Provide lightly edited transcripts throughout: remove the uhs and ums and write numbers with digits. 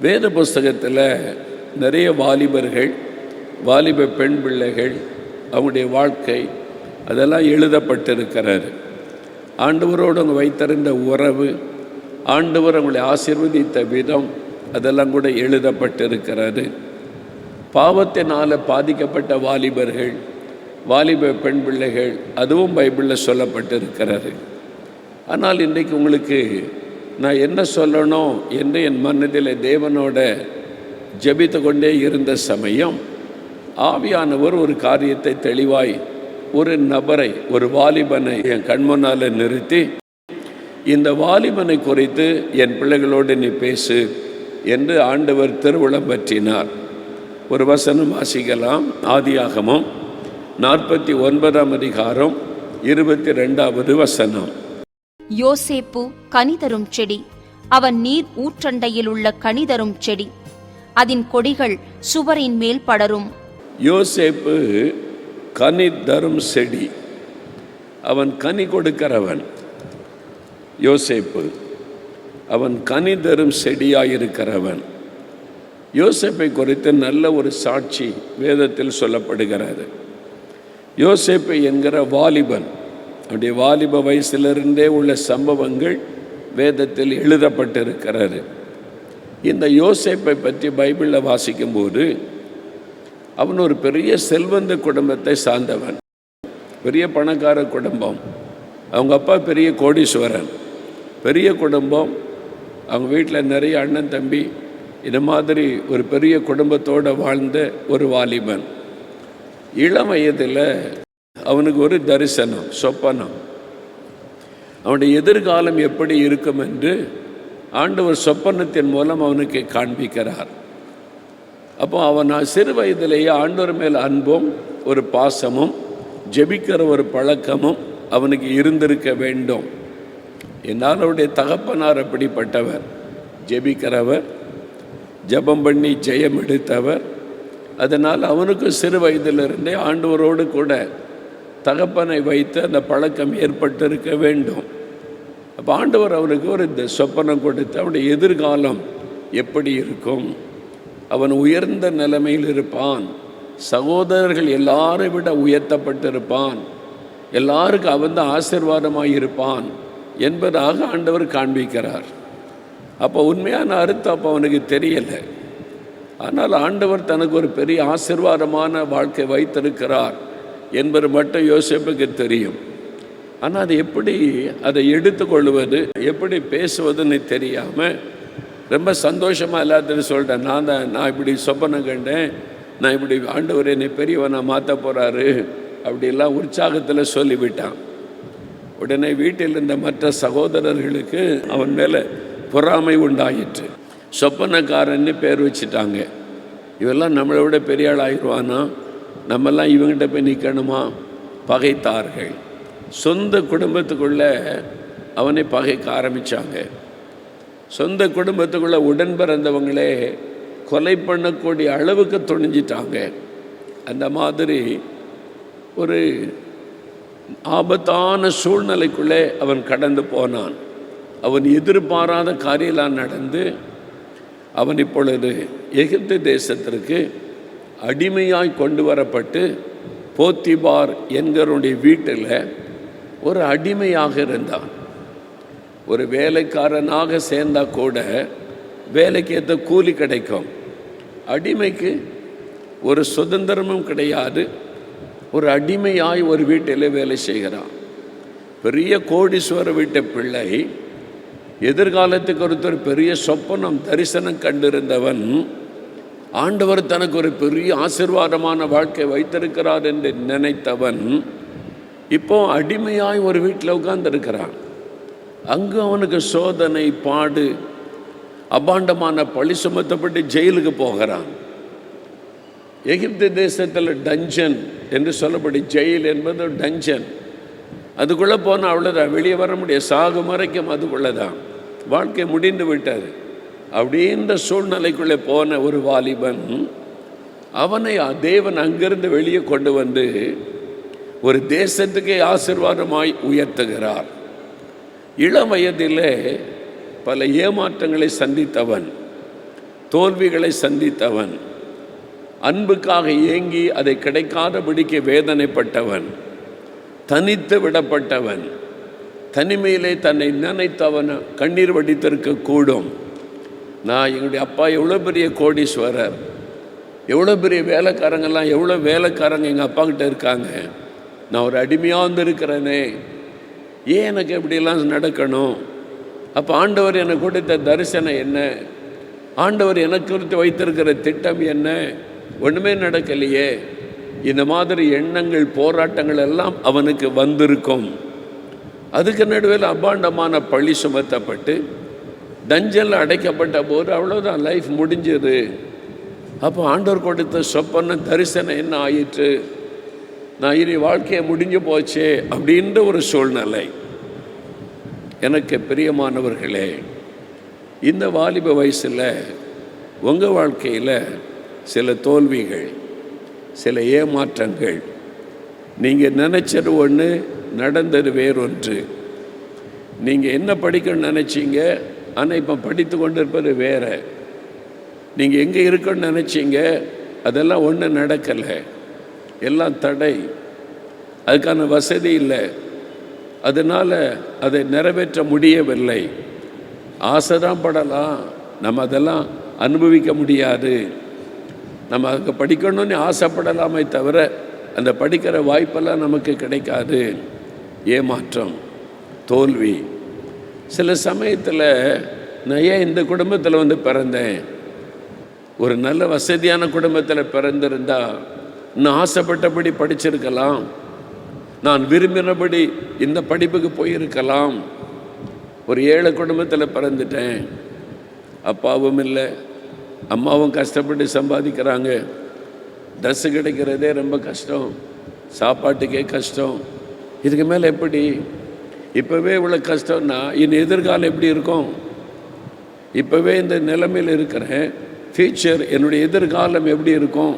வேத புஸ்தகத்தில் நிறைய வாலிபர்கள், வாலிப பெண் பிள்ளைகள், அவங்களுடைய வாழ்க்கை அதெல்லாம் எழுதப்பட்டிருக்கிறாரு. ஆண்டவரோடு அவங்க வைத்திருந்த உறவு, ஆண்டவர் அவங்களை ஆசீர்வதித்த விதம் அதெல்லாம் கூட எழுதப்பட்டிருக்கிறாரு. பாவத்தினால் பாதிக்கப்பட்ட வாலிபர்கள், வாலிப பெண் பிள்ளைகள், அதுவும் பைபிளில் சொல்லப்பட்டிருக்கிறாரு. ஆனால் இன்றைக்கு உங்களுக்கு நான் என்ன சொல்லணும் என்று என் மனதில் தேவனோட ஜெபித்து கொண்டே இருந்த சமயம், ஆவியானவர் ஒரு காரியத்தை தெளிவாய் ஒரு நபரை, ஒரு வாலிபனை என் கண்முன்னால் நிறுத்தி, இந்த வாலிபனை குறித்து என் பிள்ளைகளோடு நீ பேசு என்று ஆண்டவர் திருவுளம் பற்றினார். ஒரு வசனம் வாசிக்கலாம். ஆதியாகமம் 49ஆம் அதிகாரம் 22வது வசனம். யோசேப்பு கனிதரும் செடி, அவன் நீர் ஊற்றண்டையில் உள்ள கனிதரும் செடி, அதன் கொடிகள் சுவரின் மேல் படரும். யோசேப்பு கனி தரும் செடி, அவன் கனி கொடுக்கிறவன். யோசேப்பு அவன் கனி தரும் செடியாயிருக்கிறவன். யோசேப்பை குறித்து நல்ல ஒரு சாட்சி வேதத்தில் சொல்லப்படுகிறது. யோசேப்பு என்கிற வாலிபன், அவருடைய வாலிப வயசிலிருந்தே உள்ள சம்பவங்கள் வேதத்தில் எழுதப்பட்டிருக்கிறது. இந்த யோசேப்பை பற்றி பைபிளில் வாசிக்கும்போது, அவன் ஒரு பெரிய செல்வந்த குடும்பத்தை சார்ந்தவன், பெரிய பணக்கார குடும்பம். அவங்க அப்பா பெரிய கோடீஸ்வரன், பெரிய குடும்பம். அவங்க வீட்டில் நிறைய அண்ணன் தம்பி, இது மாதிரி ஒரு பெரிய குடும்பத்தோடு வாழ்ந்த ஒரு வாலிபன். இளம் வயதில் அவனுக்கு ஒரு தரிசனம், சொப்பனம். அவனுடைய எதிர்காலம் எப்படி இருக்கும் என்று ஆண்டவர் சொப்பனத்தின் மூலம் அவனுக்கு காண்பிக்கிறார். அப்போ அவன் சிறு வயதிலேயே ஆண்டவர் மேல் அன்பும் ஒரு பாசமும் ஜெபிக்கிற ஒரு பழக்கமும் அவனுக்கு இருந்திருக்க வேண்டும். என்னால் அவருடைய தகப்பனார் அப்படிப்பட்டவர், ஜெபிக்கிறவர், ஜெபம் பண்ணி ஜெயம் எடுத்தவர். அதனால் அவனுக்கு சிறு வயதிலிருந்தே ஆண்டவரோடு கூட தகப்பனை வைத்து அந்த பழக்கம் ஏற்பட்டிருக்க வேண்டும். அப்போ ஆண்டவர் அவனுக்கு ஒரு சொப்பனம் கொடுத்து அவனுடைய எதிர்காலம் எப்படி இருக்கும், அவன் உயர்ந்த நிலைமையில் இருப்பான், சகோதரர்கள் எல்லாரை விட உயர்த்தப்பட்டிருப்பான், எல்லாருக்கும் அவன் தான் ஆசீர்வாதமாக இருப்பான் என்பதாக ஆண்டவர் காண்பிக்கிறார். அப்போ உண்மையான அர்த்தம் அப்போ அவனுக்கு தெரியலை. ஆனால் ஆண்டவர் தனக்கு ஒரு பெரிய ஆசீர்வாதமான வாழ்க்கை வைத்திருக்கிறார் என்பது மட்டும் யோசேப்புக்கு தெரியும். ஆனால் அது எப்படி அதை எடுத்துக்கொள்வது, எப்படி பேசுவதுன்னு தெரியாமல் ரொம்ப சந்தோஷமாக எல்லாத்தையும் சொல்லிட்டேன். நான் இப்படி சொப்பனம் கண்டேன், நான் இப்படி ஆண்டவர் என்னை பெரியவனை மாற்ற போகிறாரு அப்படிலாம் உற்சாகத்தில் சொல்லிவிட்டான். உடனே வீட்டில் இருந்த மற்ற சகோதரர்களுக்கு அவன் மேலே பொறாமை உண்டாயிற்று. சொப்பனக்காரன்னு பேர் வச்சுட்டாங்க. இவெல்லாம் நம்மளை விட பெரிய ஆள் ஆகிடுவானா, நம்மெல்லாம் இவங்கிட்ட போய் நிற்கணுமா, பகைத்தார்கள். சொந்த குடும்பத்துக்குள்ளே அவனை பகைக்க ஆரம்பித்தாங்க. சொந்த குடும்பத்துக்குள்ளே உடன் பிறந்தவங்களே கொலை பண்ணக்கூடிய அளவுக்கு துணிஞ்சிட்டாங்க. அந்த மாதிரி ஒரு ஆபத்தான சூழ்நிலைக்குள்ளே அவன் கடந்து போனான். அவன் எதிர்பாராத காரியெல்லாம் நடந்து அவன் இப்பொழுது எகிப்து தேசத்திற்கு அடிமையாய் கொண்டு வரப்பட்டு போத்திபார் என்கிறவனுடைய வீட்டில் ஒரு அடிமையாக இருந்தான். ஒரு வேலைக்காரனாக சேர்ந்தா கூட வேலைக்கு ஏற்ற கூலி கிடைக்கும். அடிமைக்கு ஒரு சுதந்திரமும் கிடையாது. ஒரு அடிமையாய் ஒரு வீட்டில் வேலை செய்கிறான். பெரிய கோடீஸ்வர வீட்டு பிள்ளை, எதிர்காலத்துக்கு ஒருத்தர் பெரிய சொப்பனம் தரிசனம் கண்டிருந்தவன், ஆண்டவர் தனக்கு ஒரு பெரிய ஆசீர்வாதமான வாழ்க்கை வைத்திருக்கிறார் என்று நினைத்தவன் இப்போ அடிமையாய் ஒரு வீட்டில் உட்கார்ந்துருக்கிறான். அங்கு அவனுக்கு சோதனை, பாடு, அபாண்டமான பழி சுமத்தப்பட்டு ஜெயிலுக்கு போகிறான். எகிப்து தேசத்தில் டஞ்சன் என்று சொல்லப்படி, ஜெயில் என்பது டஞ்சன். அதுக்குள்ளே போனால் அவ்வளோதான், வெளியே வர முடியாது, சாகும் வரைக்கும் அதுக்குள்ளே தான், வாழ்க்கை முடிந்து விட்டார். அப்படின்ற சூழ்நிலைக்குள்ளே போன ஒரு வாலிபன், அவனை தேவன் அங்கிருந்து வெளியே கொண்டு வந்து ஒரு தேசத்துக்கே ஆசீர்வாதமாய் உயர்த்துகிறார். இளம் வயதிலே பல ஏமாற்றங்களை சந்தித்தவன், தோல்விகளை சந்தித்தவன், அன்புக்காக ஏங்கி அதை கிடைக்காதபடிக்கு வேதனைப்பட்டவன், தனித்து விடப்பட்டவன், தனிமையிலே தன்னை நினைத்தவன் கண்ணீர் வடித்திருக்க கூடும். நான் எங்களுடைய அப்பா எவ்வளோ பெரிய கோடீஸ்வரர், எவ்வளோ பெரிய வேலைக்காரங்கெல்லாம் எவ்வளோ வேலைக்காரங்க எங்கள் அப்பா கிட்ட இருக்காங்க, நான் ஒரு அடிமையாக வந்திருக்கிறேனே, ஏன் எனக்கு எப்படிலாம் நடக்கணும்? அப்போ ஆண்டவர் எனக்கு கொடுத்த தரிசனம் என்ன? ஆண்டவர் எனக்கு குறித்து வைத்திருக்கிற திட்டம் என்ன? ஒன்றுமே நடக்கலையே. இந்த மாதிரி எண்ணங்கள், போராட்டங்கள் எல்லாம் அவனுக்கு வந்திருக்கும். அதுக்கு நடுவில் அபாண்டமான பழி சுமத்தப்பட்டு டஞ்சலில் அடைக்கப்பட்ட போது அவ்வளோதான், லைஃப் முடிஞ்சது. அப்போ ஆண்டவர் கொடுத்த சொப்பன தரிசனம் என்ன ஆயிற்று? நான் இனி வாழ்க்கையை முடிஞ்சு போச்சே அப்படின்ற ஒரு சூழ்நிலை. எனக்கு பிரியமானவர்களே, இந்த வாலிப வயசில் உங்கள் வாழ்க்கையில் சில தோல்விகள், சில ஏமாற்றங்கள், நீங்கள் நினச்சது ஒன்று, நடந்தது வேறொன்று. நீங்கள் என்ன படிக்கணும்னு நினச்சிங்க, ஆனால் இப்போ படித்து கொண்டு இருப்பது வேறு. நீங்கள் எங்கே இருக்கணும்னு நினச்சிங்க, அதெல்லாம் ஒன்றும் நடக்கலை, எல்லாம் தடை, அதுக்கான வசதி இல்லை, அதனால் அதை நிறைவேற்ற முடியவில்லை. ஆசை தான் படலாம், நம்ம அதெல்லாம் அனுபவிக்க முடியாது. நம்ம அதுக்கு படிக்கணும்னு ஆசைப்படலாமே தவிர அந்த படிக்கிற வாய்ப்பெல்லாம் நமக்கு கிடைக்காது. ஏமாற்றம், தோல்வி. சில சமயத்தில் நான் ஏன் இந்த குடும்பத்தில் வந்து பிறந்தேன்? ஒரு நல்ல வசதியான குடும்பத்தில் பிறந்திருந்தால் நான் ஆசைப்பட்டபடி படிச்சிருக்கலாம், நான் விரும்பினபடி இந்த படிப்புக்கு போயிருக்கலாம். ஒரு ஏழை குடும்பத்தில் பிறந்துட்டேன், அப்பாவும் இல்லை, அம்மாவும் கஷ்டப்பட்டு சம்பாதிக்கிறாங்க, ட்ரெஸ்ஸு கிடைக்கிறதே ரொம்ப கஷ்டம், சாப்பாட்டுக்கே கஷ்டம். இதுக்கு மேலே எப்படி? இப்போவே இவ்வளோ கஷ்டம்னா இனி எதிர்காலம் எப்படி இருக்கும்? இப்போவே இந்த நிலைமையில் இருக்கிறேன், ஃப்யூச்சர், என்னுடைய எதிர்காலம் எப்படி இருக்கும்?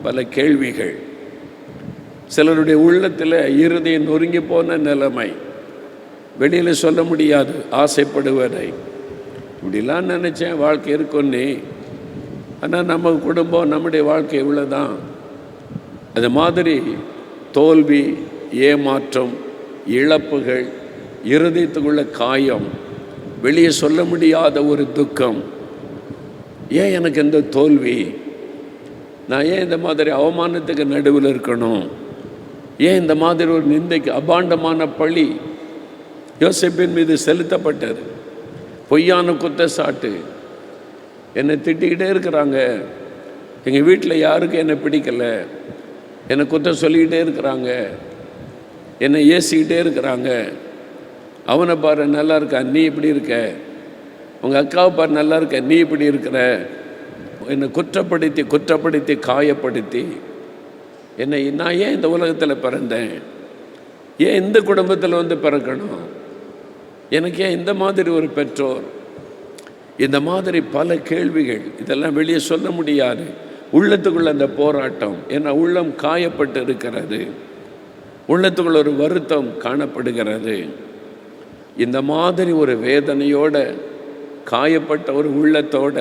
பல கேள்விகள். சிலருடைய உள்ளத்தில் இருதயம் நொறுங்கி போன நிலைமை, வெளியில் சொல்ல முடியாது ஆசைப்படுவதை. இப்படிலாம் நினச்சேன் வாழ்க்கை இருக்குன்னே, ஆனால் நம்ம குடும்பம், நம்முடைய வாழ்க்கை இவ்வளோதான். அது மாதிரி தோல்வி, ஏமாற்றம், இழப்புகள், இருதயத்துக்குள்ள காயம், வெளியே சொல்ல முடியாத ஒரு துக்கம். ஏன் எனக்கு இந்த தோல்வி? நான் ஏன் இந்த மாதிரி அவமானத்துக்கு நடுவில் இருக்கணும்? ஏன் இந்த மாதிரி ஒரு நிந்தைக்கு, அபாண்டமான பழி யோசேப்பின் மீது செலுத்தப்பட்டது, பொய்யான குற்றச்சாட்டு. என்னை திட்டிக்கிட்டே இருக்கிறாங்க, எங்கள் வீட்டில் யாருக்கும் என்னை பிடிக்கலை, என்னை குற்றம் சொல்லிக்கிட்டே இருக்கிறாங்க, என்னை ஏசிக்கிட்டே இருக்கிறாங்க. அவனை பாரு நல்லா இருக்க, நீ இப்படி இருக்க, உங்கள் அக்காவை பாரு நல்லா இருக்க, நீ இப்படி இருக்கிற. என்னை குற்றப்படுத்தி குற்றப்படுத்தி காயப்படுத்தி என்னை, நான் ஏன் இந்த உலகத்தில் பிறந்தேன்? ஏன் இந்த குடும்பத்தில் வந்து பிறக்கணும்? எனக்கு ஏன் இந்த மாதிரி ஒரு பெற்றோர்? இந்த மாதிரி பல கேள்விகள். இதெல்லாம் வெளியே சொல்ல முடியாது. உள்ளத்துக்குள்ள அந்த போராட்டம், ஏன்னா உள்ளம் காயப்பட்டு இருக்கிறது, உள்ளத்துக்குள்ள ஒரு வருத்தம் காணப்படுகிறது. இந்த மாதிரி ஒரு வேதனையோட, காயப்பட்ட ஒரு உள்ளத்தோட,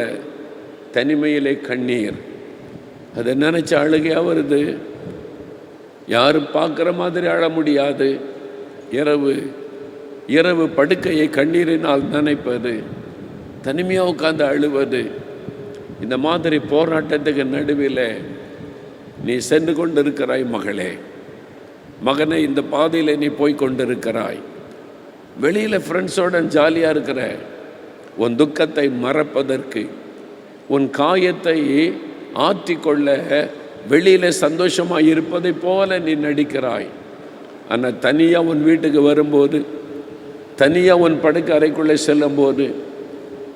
தனிமையிலே கண்ணீர், அதை நினச்ச அழுகையாக வருது. யாரும் பார்க்குற மாதிரி அழ முடியாது. இரவு இரவு படுக்கையை கண்ணீரினால் நினைப்பது, தனிமையாக உட்கார்ந்து அழுவது. இந்த மாதிரி போராட்டத்துக்கு நடுவில் நீ சென்று கொண்டிருக்கிறாய் மகளே, மகனே, இந்த பாதையில் நீ போய் கொண்டிருக்கிறாய். வெளியில் ஃப்ரெண்ட்ஸோட ஜாலியாக இருக்கிற, உன் துக்கத்தை மறப்பதற்கு, உன் காயத்தை ஆற்றிக்கொள்ள வெளியில் சந்தோஷமாக இருப்பதை போல நீ நடிக்கிறாய். ஆனால் தனியாக உன் வீட்டுக்கு வரும்போது, தனியாக உன் படுக்கை அறைக்குள்ளே செல்லும்போது,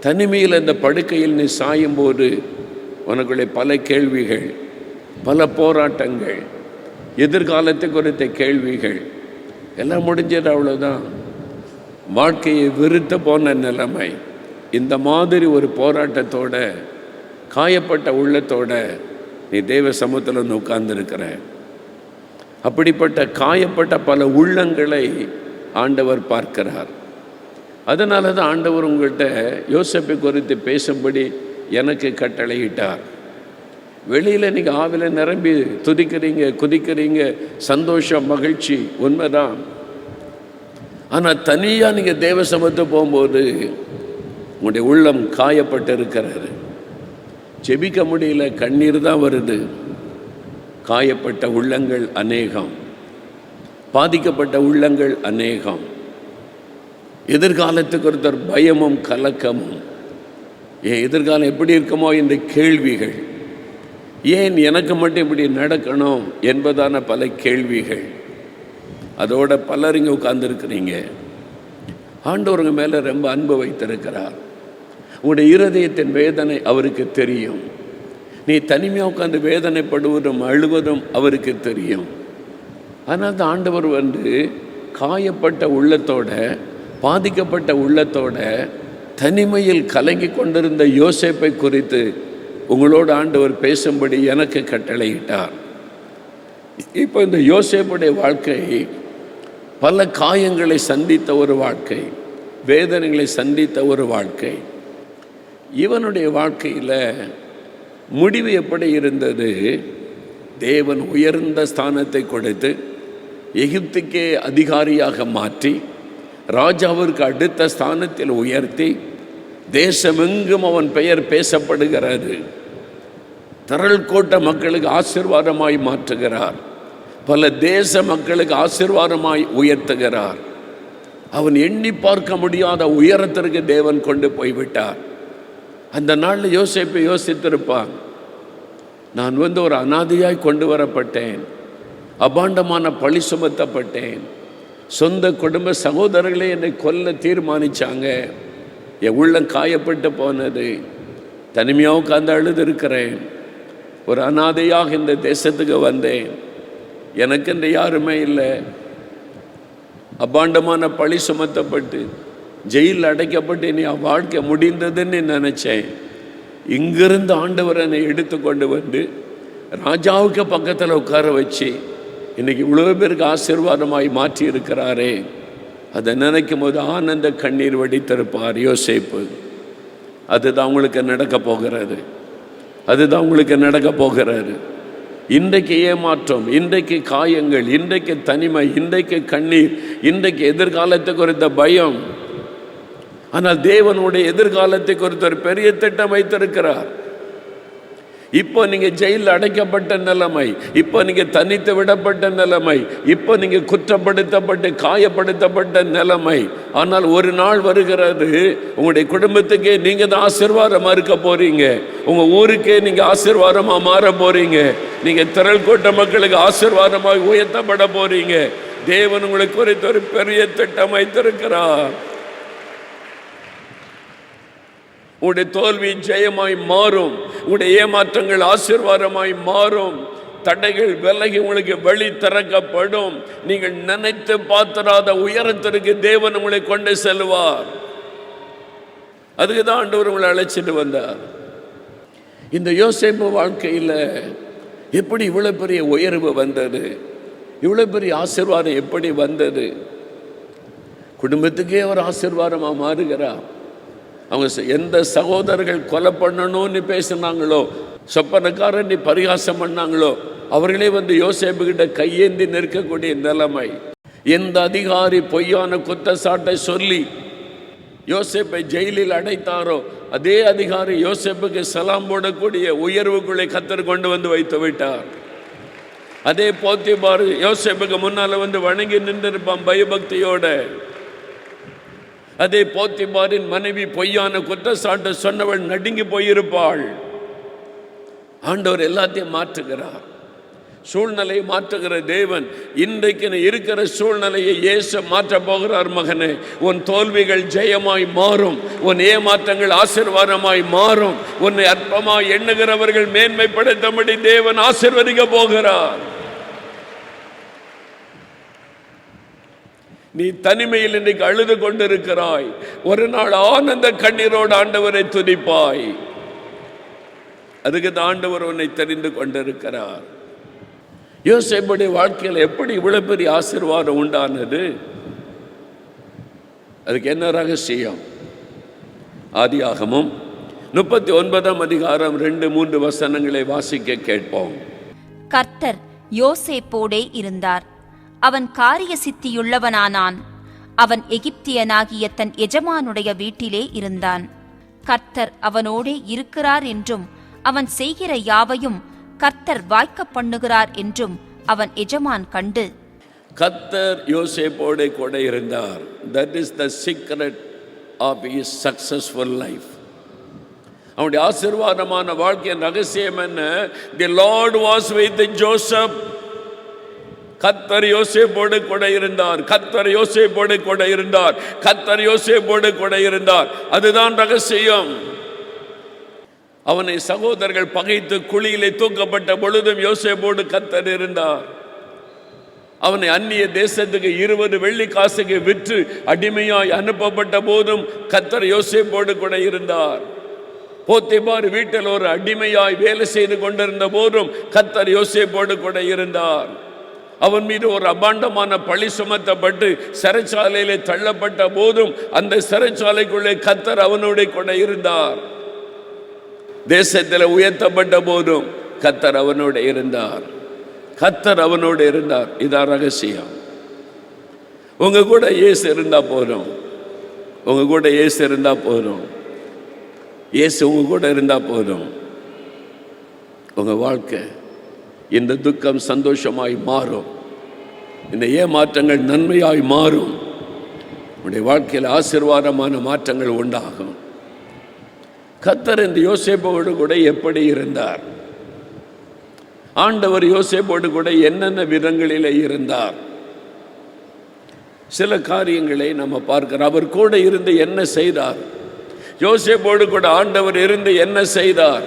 தனிமையில் அந்த படுக்கையில் நீ சாயும்போது உனக்குள்ளே பல கேள்விகள், பல போராட்டங்கள், எதிர்காலத்தை குறித்த கேள்விகள் எல்லாம் முடிஞ்சது. அவ்வளோதான். வாழ்க்கையை வெறுத்து போன நிலைமை. இந்த மாதிரி ஒரு போராட்டத்தோட, காயப்பட்ட உள்ளத்தோட நீ தெய்வ சமூகத்தில் வந்து உட்கார்ந்துருக்கிற. அப்படிப்பட்ட காயப்பட்ட பல உள்ளங்களை ஆண்டவர் பார்க்கிறார். அதனால தான் ஆண்டவர் உங்கள்கிட்ட யோசேப்பை குறித்து பேசும்படி எனக்கு கட்டளையிட்டார். வெளியில் நீங்கள் ஆவில நிரம்பி துதிக்கிறீங்க, குதிக்கிறீங்க, சந்தோஷம், மகிழ்ச்சி உண்மைதான். ஆனால் தனியாக நீங்கள் தேவ சமத்து போகும்போது உங்களுடைய உள்ளம் காயப்பட்டு இருக்கிறாரு. ஜெபிக்க முடியல, கண்ணீர் தான் வருது. காயப்பட்ட உள்ளங்கள் அநேகம், பாதிக்கப்பட்ட உள்ளங்கள் அநேகம். எதிர்காலத்துக்கு ஒருத்தர் பயமும் கலக்கமும், என் எதிர்காலம் எப்படி இருக்குமோ என்ற கேள்விகள், ஏன் எனக்கு மட்டும் இப்படி நடக்கணும் என்பதான பல கேள்விகள். அதோட பலர் இங்கே உட்கார்ந்துருக்கிறீங்க. ஆண்டவருங்க மேலே ரொம்ப அன்பு வைத்திருக்கிறார். உங்களுடைய இருதயத்தின் வேதனை அவருக்கு தெரியும். நீ தனிமையாக உட்கார்ந்து வேதனைப்படுவதும் அழுவதும் அவருக்கு தெரியும். ஆனால் அந்த ஆண்டவர் காயப்பட்ட உள்ளத்தோட, பாதிக்கப்பட்ட உள்ளத்தோட, தனிமையில் கலங்கி கொண்டிருந்த யோசேப்பை குறித்து உங்களோட ஆண்டவர் பேசும்படி எனக்கு கட்டளையிட்டார். இப்போ இந்த யோசேப்புடைய வாழ்க்கை பல காயங்களை சந்தித்த ஒரு வாழ்க்கை, வேதனைகளை சந்தித்த ஒரு வாழ்க்கை. இவனுடைய வாழ்க்கையில் முடிவு எப்படி இருந்தது? தேவன் உயர்ந்த ஸ்தானத்தை கொடுத்து எகிப்துக்கே அதிகாரியாக மாற்றி, ராஜாவிற்கு அடுத்த ஸ்தானத்தில் உயர்த்தி, தேசமெங்கும் அவன் பெயர் பேசப்படுகிறது. திரள் கூட்ட மக்களுக்கு ஆசீர்வாதமாய் மாற்றுகிறார். பல தேச மக்களுக்கு ஆசீர்வாதமாய் உயர்த்துகிறார். அவன் எண்ணி பார்க்க முடியாத உயரத்திற்கு தேவன் கொண்டு போய்விட்டார். அந்த நாளில் யோசேப்பை யோசித்திருப்பான், நான் ஒரு அனாதையாய் கொண்டு வரப்பட்டேன், அபாண்டமான பழி சுமத்தப்பட்டேன், சொந்த குடும்ப சகோதரர்களே என்னை கொல்ல தீர்மானித்தாங்க, என் உள்ளம் காயப்பட்டு போனது, தனிமையாக உட்கார்ந்து அழுது இருக்கிறேன், ஒரு அனாதையாக இந்த தேசத்துக்கு வந்தேன், எனக்கென்று யாருமே இல்லை, அபாண்டமான பழி சுமத்தப்பட்டு ஜெயிலில் அடைக்கப்பட்டு இனி வாழ்க்கை முடிந்ததுன்னு நினச்சேன். இங்கிருந்து ஆண்டவர் என்னை எடுத்து கொண்டு வந்து ராஜாவுக்கு பக்கத்தில் உட்கார வச்சு இன்றைக்கி இவ்வளோ பேருக்கு ஆசீர்வாதமாய் மாற்றி இருக்கிறாரே, அதை நினைக்கும் போது ஆனந்த கண்ணீர் வடித்திருப்பார் யோசேப்பு. அதுதான் உங்களுக்கு நடக்க போகிறது. அதுதான் உங்களுக்கு நடக்க போகிறாரு. இன்றைக்கு ஏமாற்றம், இன்றைக்கு காயங்கள், இன்றைக்கு தனிமை, இன்றைக்கு கண்ணீர், இன்றைக்கு எதிர்காலத்தை குறித்த பயம். ஆனால் தேவனுடைய எதிர்காலத்தை குறித்த ஒரு பெரிய திட்டம் வைத்திருக்கிறார். இப்போ நீங்கள் ஜெயிலில் அடைக்கப்பட்ட நிலைமை, இப்போ நீங்கள் தனித்து விடப்பட்ட நிலைமை, இப்போ நீங்கள் குற்றப்படுத்தப்பட்டு காயப்படுத்தப்பட்ட நிலைமை. ஆனால் ஒரு நாள் வருகிறது, உங்களுடைய குடும்பத்துக்கே நீங்கள் தான் ஆசீர்வாதமாக இருக்க போறீங்க, உங்கள் ஊருக்கே நீங்கள் ஆசீர்வாதமாக மாற போறீங்க, நீங்கள் திரள் கூட்ட மக்களுக்கு ஆசீர்வாதமாக உயர்த்தப்பட போறீங்க. தேவன் உங்களுக்கு குறித்த ஒரு பெரிய திட்டம் வைத்திருக்கிறார். உங்களுடைய தோல்வி ஜெயமாய் மாறும், உங்களுடைய ஏமாற்றங்கள் ஆசீர்வாதமாய் மாறும், தடைகள் விலகி உங்களுக்கு வழி திறக்கப்படும். நீங்கள் நினைத்து பார்த்திராத உயரத்திற்கு தேவன் உங்களை கொண்டு செல்வார். அதுக்கு தான் ஆண்டவர் உங்களை அழைச்சிட்டு வந்தார். இந்த யோசேப்பு வாழ்க்கையில் எப்படி இவ்வளோ பெரிய உயர்வு வந்தது, இவ்வளோ பெரிய ஆசீர்வாதம் எப்படி வந்தது? குடும்பத்துக்கே ஒரு ஆசீர்வாதமாக மாறுகிறார். அவங்க எந்த சகோதரர்கள் கொலை பண்ணணும்னு பேசினாங்களோ, சொப்பனக்காரன் பரிகாசம் பண்ணாங்களோ, அவர்களே யோசேப்புகிட்ட கையேந்தி நிற்கக்கூடிய நிலைமை. எந்த அதிகாரி பொய்யான குற்றச்சாட்டை சொல்லி யோசேப்பை ஜெயிலில் அடைத்தாரோ, அதே அதிகாரி யோசேப்புக்கு சலாம் போடக்கூடிய உயர்வுக்குள்ளே கர்த்தர் கொண்டு வந்து வைத்து விட்டார். அதே போத்திபார் யோசேப்புக்கு முன்னால் வணங்கி நின்றிருப்பான் பயபக்தியோட. அதே போத்திபாரின் மனைவி பொய்யான குற்றச்சாட்டு சொன்னவள் நடுங்கி போயிருப்பாள். ஆண்டவர் எல்லாத்தையும் மாற்றுகிறார், சூழ்நிலையை மாற்றுகிற தேவன். இன்றைக்கு இருக்கிற சூழ்நிலையை இயேசு மாற்ற போகிறார். மகனே, உன் தோல்விகள் ஜெயமாய் மாறும், உன் ஏமாற்றங்கள் ஆசீர்வாதமாய் மாறும், உன்னை அற்பமாய் எண்ணுகிறவர்கள் மேன்மைப்படுத்தபடி தேவன் ஆசீர்வதிக்க போகிறார். நீ தனிமையில் இன்றைக்கு அழுது கொண்டிருக்கிறாய், ஒரு நாள் ஆனந்த கண்ணீரோடு ஆண்டவரை துதிப்பாய். அதுக்கு தான் ஆண்டவர் உன்னை தெரிந்து கொண்டிருக்கிறார். யோசேப்புடைய வாழ்க்கையில் எப்படி இவ்வளவு பெரிய ஆசீர்வாதம் உண்டானது? அதுக்கு என்ன ரகசியம்? ஆதியாகமம் 39ஆம் அதிகாரம் 2-3 வசனங்களை வாசிக்க கேட்போம். கர்த்தர் யோசேப்போடே இருந்தார். அவன் காரிய சித்தியுள்ளவனானான். அவன் எகிப்தியனாகிய தன் எஜமானுடைய வீட்டிலே இருந்தான். கர்த்தர் அவனோடே இருக்கிறார் என்றும் அவன் செய்கிற யாவையும் கர்த்தர் வாய்க்க பண்ணுகிறார் என்றும் அவன் எஜமான் கண்டு, கர்த்தர் யோசேப்போடே கூட இருந்தார். That is the secret of his successful life. அவனுடைய ஆசீர்வாதமான வாழ்க்கையின் ரகசியம் என்ன? The Lord was with Joseph. கர்த்தர் யோசேப்போடு கூட இருந்தார். கர்த்தர் யோசேப்போடு கூட இருந்தார். கர்த்தர் யோசேப்போடு கூட இருந்தார். அதுதான் ரகசியம். அவனை சகோதரர்கள் பகைத்து குழியிலே தூக்கப்பட்ட பொழுதும் யோசேப்போடு கர்த்தர் இருந்தார். அவனை அந்நிய தேசத்துக்கு 20 வெள்ளி காசுக்கு விற்று அடிமையாய் அனுப்பப்பட்ட போதும் கர்த்தர் யோசேப்போடு கூட இருந்தார். போத்திபார் வீட்டில் ஒரு அடிமையாய் வேலை செய்து கொண்டிருந்த போதும் கர்த்தர் யோசேப்போடு கூட இருந்தார். அவன் மீது ஒரு அபாண்டமான பழி சுமத்தப்பட்டு சிறைச்சாலையிலே தள்ளப்பட்ட போதும் அந்த சிறைச்சாலைக்குள்ளே கர்த்தர் அவனோட கூட இருந்தார். தேசத்தில் உயர்த்தப்பட்ட போதும் கர்த்தர் அவனோட இருந்தார். கர்த்தர் அவனோடு இருந்தார். இதான் ரகசியம். உங்க கூட இயேசு இருந்தா போதும். உங்க கூட இயேசு இருந்தா போதும். இயேசு உங்க கூட இருந்தா போதும். உங்க வாழ்க்கை இந்த துக்கம் சந்தோஷமாய் மாறும். இந்த ஏமாற்றங்கள் நன்மையாய் மாறும். உங்களுடைய வாழ்க்கையில் ஆசீர்வாதமான மாற்றங்கள் உண்டாகும். கர்த்தர் இந்த யோசேப்போடு கூட எப்படி இருந்தார்? ஆண்டவர் யோசேப்போடு கூட என்னென்ன விதங்களிலே இருந்தார்? சில காரியங்களை நம்ம பார்க்கிறோம். அவர் கூட இருந்து என்ன செய்தார்? யோசேப்போடு கூட ஆண்டவர் இருந்து என்ன செய்தார்?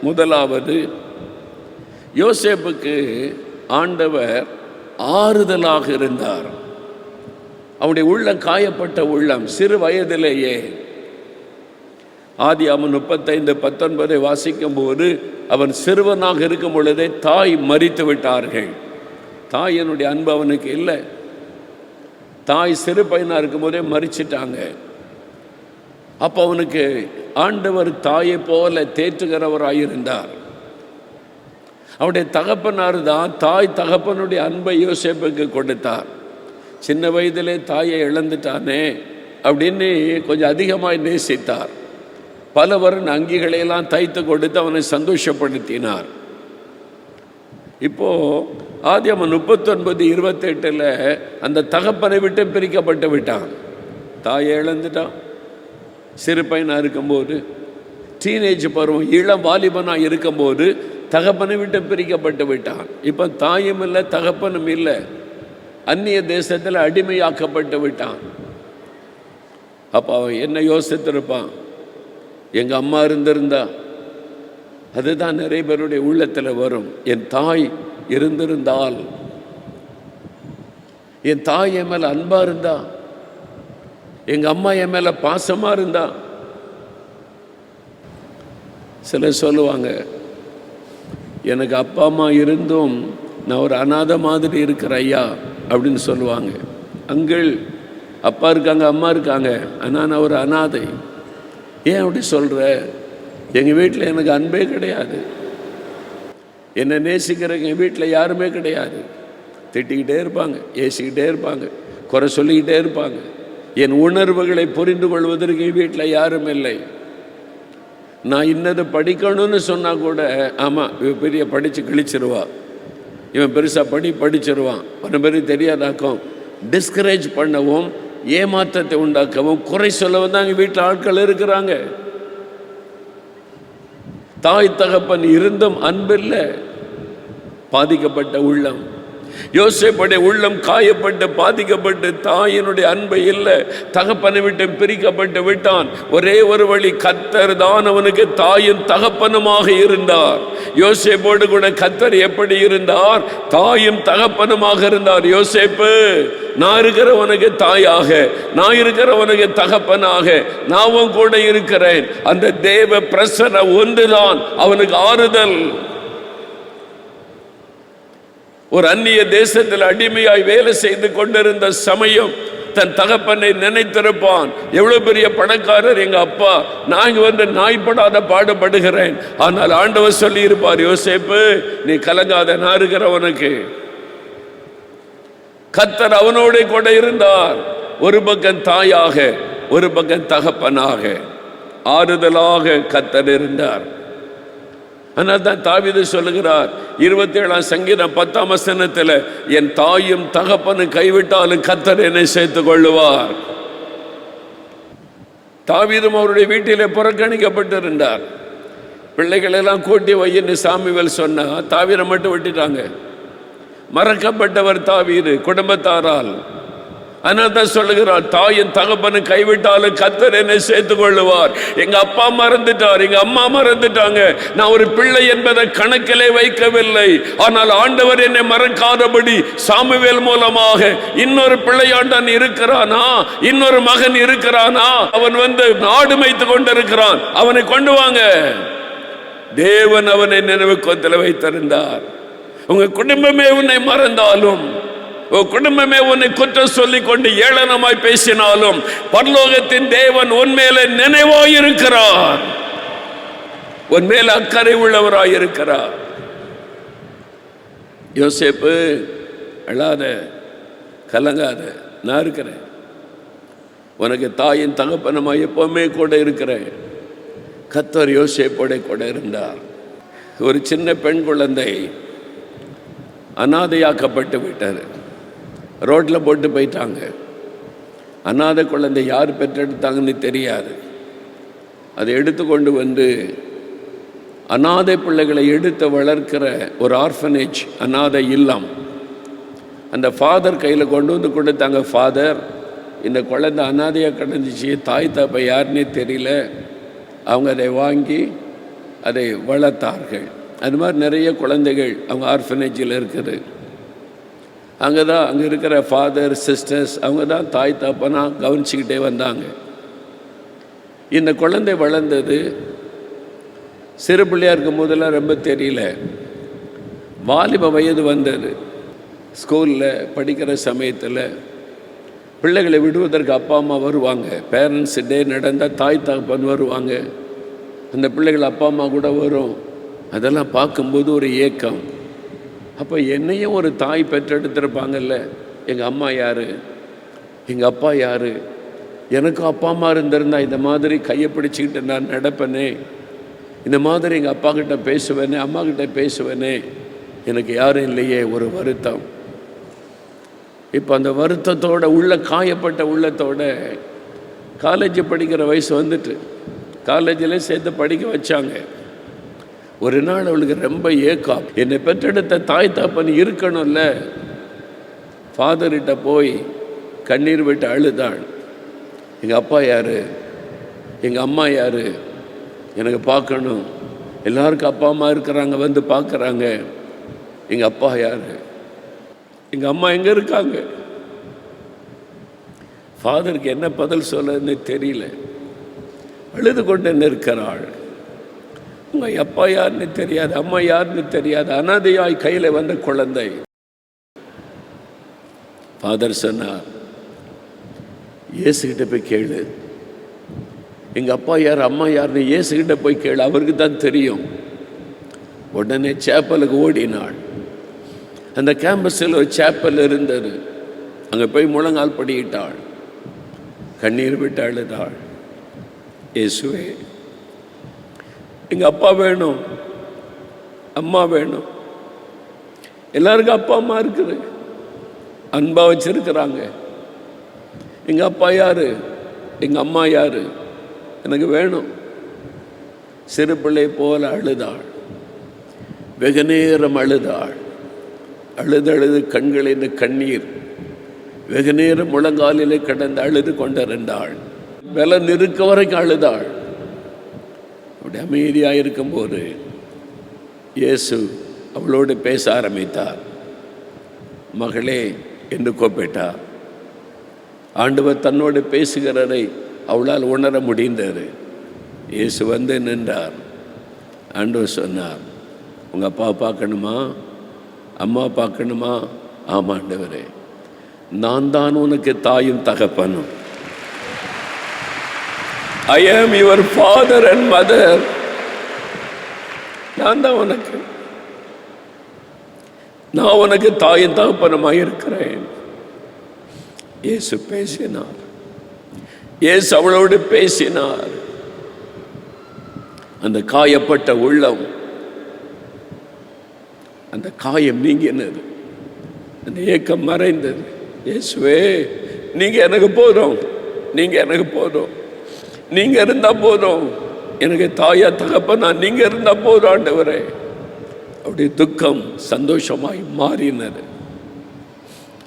முதலாவது, யோசேப்புக்கு ஆண்டவர் ஆறுதலாக இருந்தார். அவனுடைய உள்ளம் காயப்பட்ட உள்ளம் சிறு வயதிலேயே. ஆதியாகமம் 35:19 வாசிக்கும் போது அவன் சிறுவனாக இருக்கும் பொழுதே தாய் மரித்து விட்டார்கள். தாயினுடைய அன்பு அவனுக்கு இல்லை. தாய் சிறு பையனாக இருக்கும் போதே மரிச்சிட்டாங்க. அப்போ அவனுக்கு ஆண்டவர் தாயை போல தேற்றுகிறவராயிருந்தார். அவனுடைய தகப்பனார் தான் தாய் தகப்பனுடைய அன்பை யோசேப்புக்கு கொடுத்தார். சின்ன வயதிலே தாயை இழந்துட்டானே அப்படின்னு கொஞ்சம் அதிகமாக நேசித்தார். பல வருண அங்கிகளையெல்லாம் தைத்து கொடுத்து அவனை சந்தோஷப்படுத்தினார். இப்போ ஆதியாகமம் 39:28 அந்த தகப்பனை விட்டு பிரிக்கப்பட்டு விட்டான். தாயை இழந்துட்டான். சிறு பையனாக இருக்கும்போது, டீனேஜ் பருவம், இளம் வாலிபனாக இருக்கும்போது தகப்பனை விட்டு பிரிக்கப்பட்டு விட்டான். இப்போ தாயும் இல்லை, தகப்பனும் இல்லை. அந்நிய தேசத்தில் அடிமையாக்கப்பட்டு விட்டான். அப்போ அவன் என்ன யோசித்திருப்பான்? எங்கள் அம்மா இருந்திருந்தா. அதுதான் நிறைய பேருடைய உள்ளத்தில் வரும். என் தாய் இருந்திருந்தால், என் தாய் என் மேலே அன்பாக இருந்தா, எங்கள் அம்மா என் மேலே பாசமாக இருந்தா. சிலர் சொல்லுவாங்க, எனக்கு அப்பா அம்மா இருந்தும் நான் ஒரு அநாதை மாதிரி இருக்கிற ஐயா அப்படின்னு சொல்லுவாங்க. அங்கிள், அப்பா இருக்காங்க, அம்மா இருக்காங்க, ஆனால் நான் ஒரு அநாதை. ஏன் அப்படி சொல்கிற? எங்கள் வீட்டில் எனக்கு அன்பே கிடையாது. என்னை நேசிக்கிறவங்க எங்கள் வீட்டில் யாருமே கிடையாது. திட்டிக்கிட்டே இருப்பாங்க, ஏசிக்கிட்டே இருப்பாங்க, குறை சொல்லிக்கிட்டே இருப்பாங்க. என் உணர்வுகளை புரிந்து கொள்வதற்கு என் வீட்டில் யாரும் இல்லை. நான் இன்னது படிக்கணும்னு சொன்னால் கூட, ஆமாம் இவன் பெரிய படித்து கிழிச்சிருவா, இவன் பெருசாக படிச்சிருவான், பல பேர் தெரியாதாக்கும். டிஸ்கரேஜ் பண்ணவும், ஏமாற்றத்தை உண்டாக்கவும், குறை சொல்லவும் தான் எங்கள் வீட்டில் ஆட்கள் இருக்கிறாங்க. தாய் தகப்பன் இருந்தும் அன்பில்லை. பாதிக்கப்பட்ட உள்ளம். யோசேப்புடைய உள்ளம் காயப்பட்டு பாதிக்கப்பட்டு தாயினுடைய அன்பை இல்லை, தகப்பனை விட்டு பிரிக்கப்பட்டு விட்டான். ஒரே ஒரு வழி, கர்த்தர் தான் அவனுக்கு தாயும் தகப்பனுமாக இருந்தார். யோசேப்போடு கூட கர்த்தர் எப்படி இருந்தார்? தாயும் தகப்பனுமாக இருந்தார். யோசேப்பு, நான் இருக்கிறவனுக்கு தாயாக, நான் இருக்கிறவனுக்கு தகப்பனாக, நான் கூட இருக்கிறேன். அந்த தேவ பிரசன்ன ஒன்றுதான் அவனுக்கு ஆறுதல். ஒரு அந்நிய தேசத்தில் அடிமையாய் வேலை செய்து கொண்டிருந்த சமயம் தன் தகப்பனை நினைத்திருப்பான். எவ்வளவு பெரிய பணக்காரர் எங்க அப்பா, நான் இங்க வந்து நாய்ப்படாத பாடுபடுகிறேன். ஆனால் ஆண்டவர் சொல்லி இருப்பார், யோசேப்பு நீ கலங்காத, நான் இருக்கிறவனுக்கு. கர்த்தர் அவனோட கூட இருந்தார். ஒரு பக்கம் தாயாக, ஒரு பக்கம் தகப்பனாக, ஆறுதலாக கர்த்தர் இருந்தார். ஆனால் தான் தாவீது சொல்லுகிறார் 27ஆம் சங்கீதம் 10ஆம் வசனத்தில், என் தாயும் தகப்பனும் கைவிட்டாலும் கர்த்தர் என்னை சேர்த்துக் கொள்ளுவார். தாவீதும் அவருடைய வீட்டிலே புறக்கணிக்கப்பட்டிருந்தார். பிள்ளைகள் எல்லாம் கூட்டி வையின்னு சாமுவேல் சொன்னா, தாவீதை மட்டும் விட்டுட்டாங்க. மறக்கப்பட்டவர் தாவீது குடும்பத்தாரால். அதனால தான் சொல்லுகிறார், தாயின் தகப்பனும் கைவிட்டாலும் கர்த்தர் என்னை சேர்த்துக் கொள்ளுவார். எங்க அப்பா மறந்துட்டார், எங்க அம்மா மறந்துட்டாங்க, நான் ஒரு பிள்ளை என்பதை கணக்கிலே வைக்கவில்லை. ஆனால் ஆண்டவர் என்னை மறக்காதபடி சாமுவேல் மூலமாக இன்னொரு பிள்ளையாண்டன் இருக்கிறானா, இன்னொரு மகன் இருக்கிறானா, அவன் வந்து நாடு மேய்த்து கொண்டிருக்கிறான், அவனை கொண்டு வாங்க. தேவன் அவனை நினைவுக்கோத்தில் வைத்திருந்தார். உங்க குடும்பமே உன்னை மறந்தாலும், குடும்பமே உன்னை குற்றம் சொல்லிக் கொண்டு ஏளனமாய் பேசினாலும், பரலோகத்தின் தேவன் உன் மேல நினைவாயிருக்கிறார், உன் மேல அக்கறை உள்ளவராயிருக்கிறார். யோசேப்பு அழாத, கலங்காத, நான் இருக்கிறேன், உனக்கு தாயின் தகப்பனமா எப்பவுமே கூட இருக்கிறேன். கர்த்தர் யோசேப்போட கூட இருந்தார். ஒரு சின்ன பெண் குழந்தை அனாதையாக்கப்பட்டு விட்டார். ரோட்டில் போட்டு போயிட்டாங்க. அனாதை குழந்தை யார் பெற்றெடுத்தாங்கன்னு தெரியாது. அதை எடுத்து கொண்டு வந்து அனாதை பிள்ளைகளை எடுத்து வளர்க்கிற ஒரு ஆர்ஃபனேஜ், அனாதை இல்லம், அந்த ஃபாதர் கையில் கொண்டு வந்து கொடுத்தாங்க. ஃபாதர், இந்த குழந்தை அனாதையாக கிடந்துச்சு, தாய் தாப்பா யாருன்னே தெரியல. அவங்க அதை வாங்கி அதை வளர்த்தார்கள். அது மாதிரி நிறைய குழந்தைகள் அவங்க ஆர்ஃபனேஜில் இருக்குது. அங்கே தான் அங்கே இருக்கிற ஃபாதர் சிஸ்டர்ஸ் அவங்க தான் தாய் தாப்பனா கவனிச்சுக்கிட்டே வந்தாங்க. இந்த குழந்தை வளர்ந்தது. சிறு பிள்ளையாக இருக்கும் போதெல்லாம் ரொம்ப தெரியல. வாலிப வயது வந்தது. ஸ்கூலில் படிக்கிற சமயத்தில் பிள்ளைகளை விடுவதற்கு அப்பா அம்மா வருவாங்க. பேரண்ட்ஸ் டே நடந்தால் தாய் தகப்பன் வருவாங்க. அந்த பிள்ளைகள் அப்பா அம்மா கூட வரும். அதெல்லாம் பார்க்கும்போது ஒரு ஏக்கம். அப்போ என்னையும் ஒரு தாய் பெற்றெடுத்திருப்பாங்கல்ல, எங்கள் அம்மா யார், எங்கள் அப்பா யார், எனக்கும் அப்பா அம்மா இருந்திருந்தா இந்த மாதிரி கையை பிடிச்சிக்கிட்டு நான் நடப்பேனே, இந்த மாதிரி எங்கள் அப்பா கிட்ட பேசுவேனே, அம்மா கிட்ட பேசுவேனே, எனக்கு யாரும் இல்லையே, ஒரு வருத்தம். இப்போ அந்த வருத்தத்தோட, உள்ள காயப்பட்ட உள்ளத்தோட காலேஜ் படிக்கிற வயசு வந்துட்டு காலேஜில் சேர்த்து படிக்க வச்சாங்க. ஒரு நாள் அவளுக்கு ரொம்ப ஏக்கம். என்னை பெற்றெடுத்த தாய் தாப்பன் இருக்கணும்ல. ஃபாதர்கிட்ட போய் கண்ணீர் விட்டு அழுதாள். எங்கள் அப்பா யார், எங்கள் அம்மா யார், எனக்கு பார்க்கணும். எல்லாருக்கும் அப்பா அம்மா இருக்கிறாங்க, வந்து பார்க்குறாங்க. எங்கள் அப்பா யார், எங்கள் அம்மா எங்கே இருக்காங்க? ஃபாதருக்கு என்ன பதில் சொல்லன்னு தெரியல. அழுது கொண்டு நிற்கிறாள். உங்கள் அப்பா யாருன்னு தெரியாது, அம்மா யாருன்னு தெரியாது, அனாதையாய் கையில் வந்த குழந்தை. ஃபாதர் சொன்னார், இயேசுகிட்ட போய் கேளு, எங்கள் அப்பா யார் அம்மா யாருன்னு இயேசுகிட்ட போய் கேளு, அவருக்கு தான் தெரியும். உடனே சேப்பலுக்கு ஓடினாள். அந்த கேம்பஸில் ஒரு சேப்பல் இருந்தது. அங்கே போய் முழங்கால் படியிட்டாள், கண்ணீர் விட்டு அழுதாள். இயேசுவே, எங்கள் அப்பா வேணும், அம்மா வேணும். எல்லாருக்கும் அப்பா அம்மா இருக்குது, அன்பாக வச்சிருக்கிறாங்க. எங்கள் அப்பா யார், எங்கள் அம்மா யார், எனக்கு வேணும். சிறு பிள்ளை போல அழுதாள். வெகு நேரம் அழுதாள். அழுது கண்களின் கண்ணீர். வெகு நேரம் முழங்காலிலே கடந்து அழுது கொண்டிருந்தாள். பலம் இருக்க வரைக்கும் அழுதாள். அப்படி அமைதியாக இருக்கும்போது இயேசு அவளோடு பேச ஆரம்பித்தார். மகளே என்று கூப்பிட்டார். ஆண்டவர் தன்னோடு பேசுகிறதை அவளால் உணர முடிந்தது. இயேசு வந்து நின்றார். ஆண்டவர் சொன்னார், உங்கள் அப்பா பார்க்கணுமா, அம்மா பார்க்கணுமா? ஆமாம் ஆண்டவரே. நான் தான் உனக்கு தாயும் தகப்பனும். I am your father and mother. நான் தான் நான் உனக்கு தாயும் தகப்பனுமாய் இருக்கிறேன். இயேசு பேசினார். இயேசு அவளோடு பேசினார். அந்த காயப்பட்ட உள்ளம், அந்த காயம் நீங்கினது, அந்த ஏக்கம் மறைந்தது. இயேசுவே, நீங்க எனக்கு போதும், நீங்க எனக்கு போதும், நீங்க இருந்தா போதும், எனக்கு தாயா தகப்பனா நீங்க இருந்தா போதும் ஆண்டவரே. அவருடைய துக்கம் சந்தோஷமாய் மாறினது,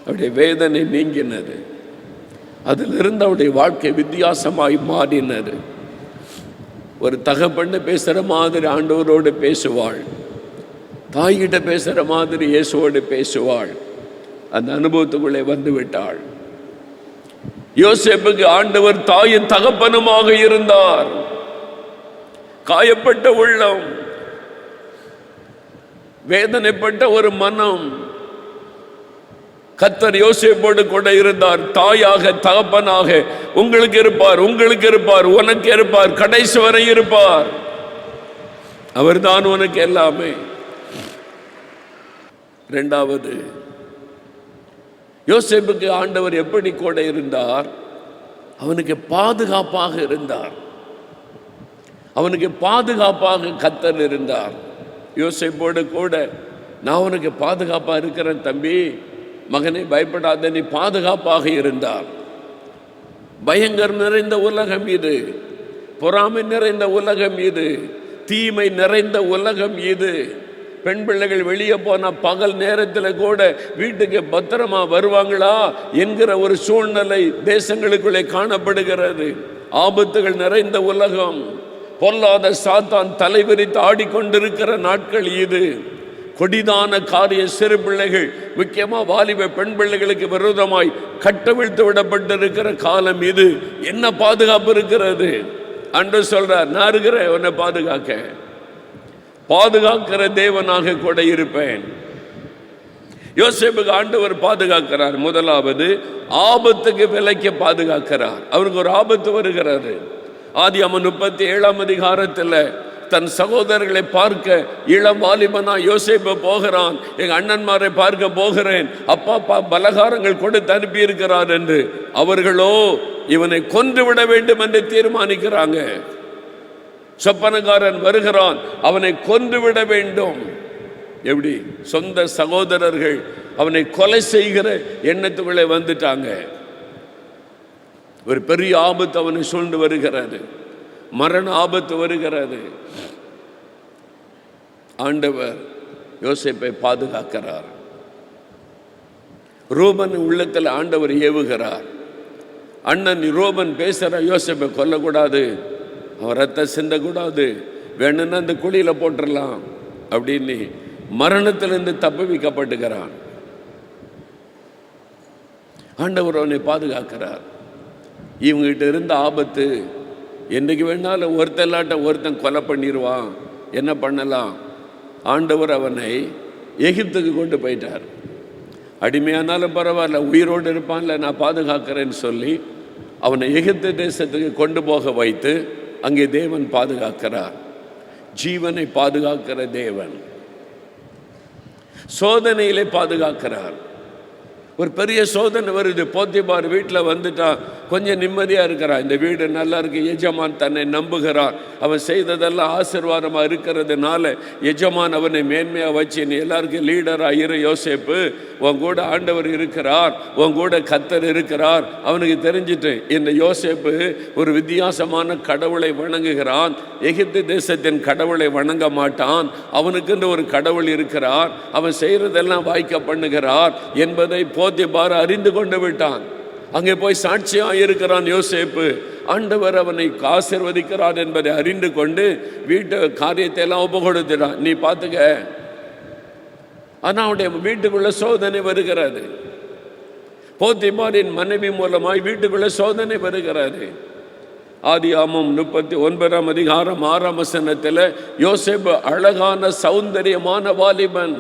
அவருடைய வேதனை நீங்கினது, அதிலிருந்து அவருடைய வாழ்க்கை வித்தியாசமாய் மாறினது. ஒரு தகப்பன்னு பேசுகிற மாதிரி ஆண்டவரோடு பேசுவாள், தாய்கிட்ட பேசுகிற மாதிரி இயேசுவோடு பேசுவாள். அந்த அனுபவத்துக்குள்ளே வந்து விட்டாள். யோசேப்புக்கு ஆண்டவர் தாயின் தகப்பனுமாக இருந்தார். காயப்பட்ட உள்ளம், வேதனைப்பட்ட ஒரு மனம். கர்த்தர் யோசேப்போடு கூட இருந்தார். தாயாக தகப்பனாக உங்களுக்கு இருப்பார், உங்களுக்கு இருப்பார், உனக்கு இருப்பார், கடைசி வரை இருப்பார். அவர்தான் உனக்கு எல்லாமே. இரண்டாவது, யோசேப்புக்கு ஆண்டவர் எப்படி கூட இருந்தார்? அவனுக்கு பாதுகாப்பாக இருந்தார். அவனுக்கு பாதுகாப்பாக கர்த்தர் இருந்தார். யோசேப்போடு கூட, நான் உனக்கு பாதுகாப்பாக இருக்கிறேன் தம்பி, மகனை பயப்படாத, நீ பாதுகாப்பாக இருந்தார். பயங்கரம் நிறைந்த உலகம் இது, பொறாமை நிறைந்த உலகம் இது, தீமை நிறைந்த உலகம் இது. பெண் பிள்ளைகள் வெளியே போன பகல் நேரத்தில் கூட வீட்டுக்கு பத்திரமா வருவாங்களா என்கிற ஒரு சூழ்நிலை தேசங்களுக்குள்ளே காணப்படுகிறது. ஆபத்துகள் நிறைந்த உலகம், பொல்லாத சாத்தான் தலைவிரித்து ஆடிக்கொண்டிருக்கிற நாட்கள் இது. கொடிதான காரிய சிறு பிள்ளைகள், முக்கியமாக வாலிப பெண் பிள்ளைகளுக்கு விரோதமாய் கட்டவிழ்த்து விடப்பட்டிருக்கிற காலம் இது. என்ன பாதுகாப்பு இருக்கிறது? அன்று சொல்றார், நான் இருக்கிறேன் உன்னை பாதுகாக்க, பாதுகாக்கிற தேவனாக கூட இருப்பேன். யோசேப்புக்கு ஆண்டவர் பாதுகாக்கிறார். முதலாவது, ஆபத்துக்கு விலைக்கு பாதுகாக்கிறார். அவருக்கு ஒரு ஆபத்து வருகிறது. ஆதியாகமம் 37ஆம் அதிகாரத்தில் தன் சகோதரர்களை பார்க்க இளம் வாலிபனா யோசேப்பு போகிறான். எங்க அண்ணன்மாரை பார்க்க போகிறேன், அப்பா பலகாரங்கள் கொடுத்து அனுப்பி இருக்கிறார் என்று. அவர்களோ இவனை கொன்று விட வேண்டும் என்று தீர்மானிக்கிறாங்க. சொப்பனக்காரன் வருகிறான், அவனை கொன்று விட வேண்டும். எப்படி? சொந்த சகோதரர்கள் அவனை கொலை செய்கிற எண்ணத்துக்குள்ளே வந்துட்டாங்க. ஒரு பெரிய ஆபத்து அவனை சூழ்ந்து வருகிறது, மரண ஆபத்து வருகிறது. ஆண்டவர் யோசேப்பை பாதுகாக்கிறார். ரோமன் உள்ளத்தில் ஆண்டவர் ஏவுகிறார். அண்ணன் ரோமன் பேசுற, யோசேப்பை கொல்லக்கூடாது, அவன் ரத்தம் சிந்தக்கூடாது, வேணும்னா அந்த குழியில போட்டுடலாம் அப்படின்னு மரணத்திலிருந்து தப்புவிக்கப்பட்டுகிறான். ஆண்டவர் அவனை பாதுகாக்கிறார். இவங்ககிட்ட இருந்த ஆபத்து, என்றைக்கு வேணாலும் ஒருத்தல்லாட்ட ஒருத்தன் கொலை பண்ணிடுவான், என்ன பண்ணலாம்? ஆண்டவர் அவனை எகிப்துக்கு கொண்டு போயிட்டார். அடிமையானாலும் பரவாயில்ல, உயிரோடு இருப்பான்ல, நான் பாதுகாக்கிறேன்னு சொல்லி அவனை எகிப்து தேசத்துக்கு கொண்டு போக வைத்து அங்கே தேவன் பாதுகாக்கிறார். ஜீவனை பாதுகாக்கிற தேவன் சோதனையிலே பாதுகாக்கிறார். ஒரு பெரிய சோதனை வருது. போத்திபார் வீட்டில் வந்துட்டா கொஞ்சம் நிம்மதியாக இருக்கிறான். இந்த வீடு நல்லா இருக்கு, எஜமான் தன்னை நம்புகிறான், அவன் செய்ததெல்லாம் ஆசீர்வாதமாக இருக்கிறதுனால எஜமான் அவனை மேன்மையாக வச்சு, நீ எல்லாருக்கும் லீடராக இரு யோசேப்பு, உன் கூட ஆண்டவர் இருக்கிறார், உன் கூட கர்த்தர் இருக்கிறார். அவனுக்கு தெரிஞ்சிட்டு இந்த யோசேப்பு ஒரு வித்தியாசமான கடவுளை வணங்குகிறான். எகிப்து தேசத்தின் கடவுளை வணங்க மாட்டான், அவனுக்குன்னு ஒரு கடவுள் இருக்கிறார், அவன் செய்கிறதெல்லாம் வாய்க்க பண்ணுகிறார் என்பதை போத்திபார் அறிந்து கொண்டு விட்டான். அங்கே போய் சாட்சியாக இருக்கிறான் யோசேப்பு. ஆண்டவர் அவனை ஆசீர்வதிக்கிறார் என்பதை அறிந்து கொண்டு வீட்டு காரியத்தை எல்லாம் ஒப்பு கொடுத்துட்டான். நீ பார்த்துக்க. ஆனால் அவனுடைய வீட்டுக்குள்ள சோதனை வருகிறது. போத்திபாரின் மனைவி மூலமாய் வீட்டுக்குள்ள சோதனை வருகிறது. ஆதியாகமம் 39ஆம் அதிகாரம் 6ஆம் வசனத்தில் யோசேப்பு அழகான சௌந்தரியமான வாலிபன்.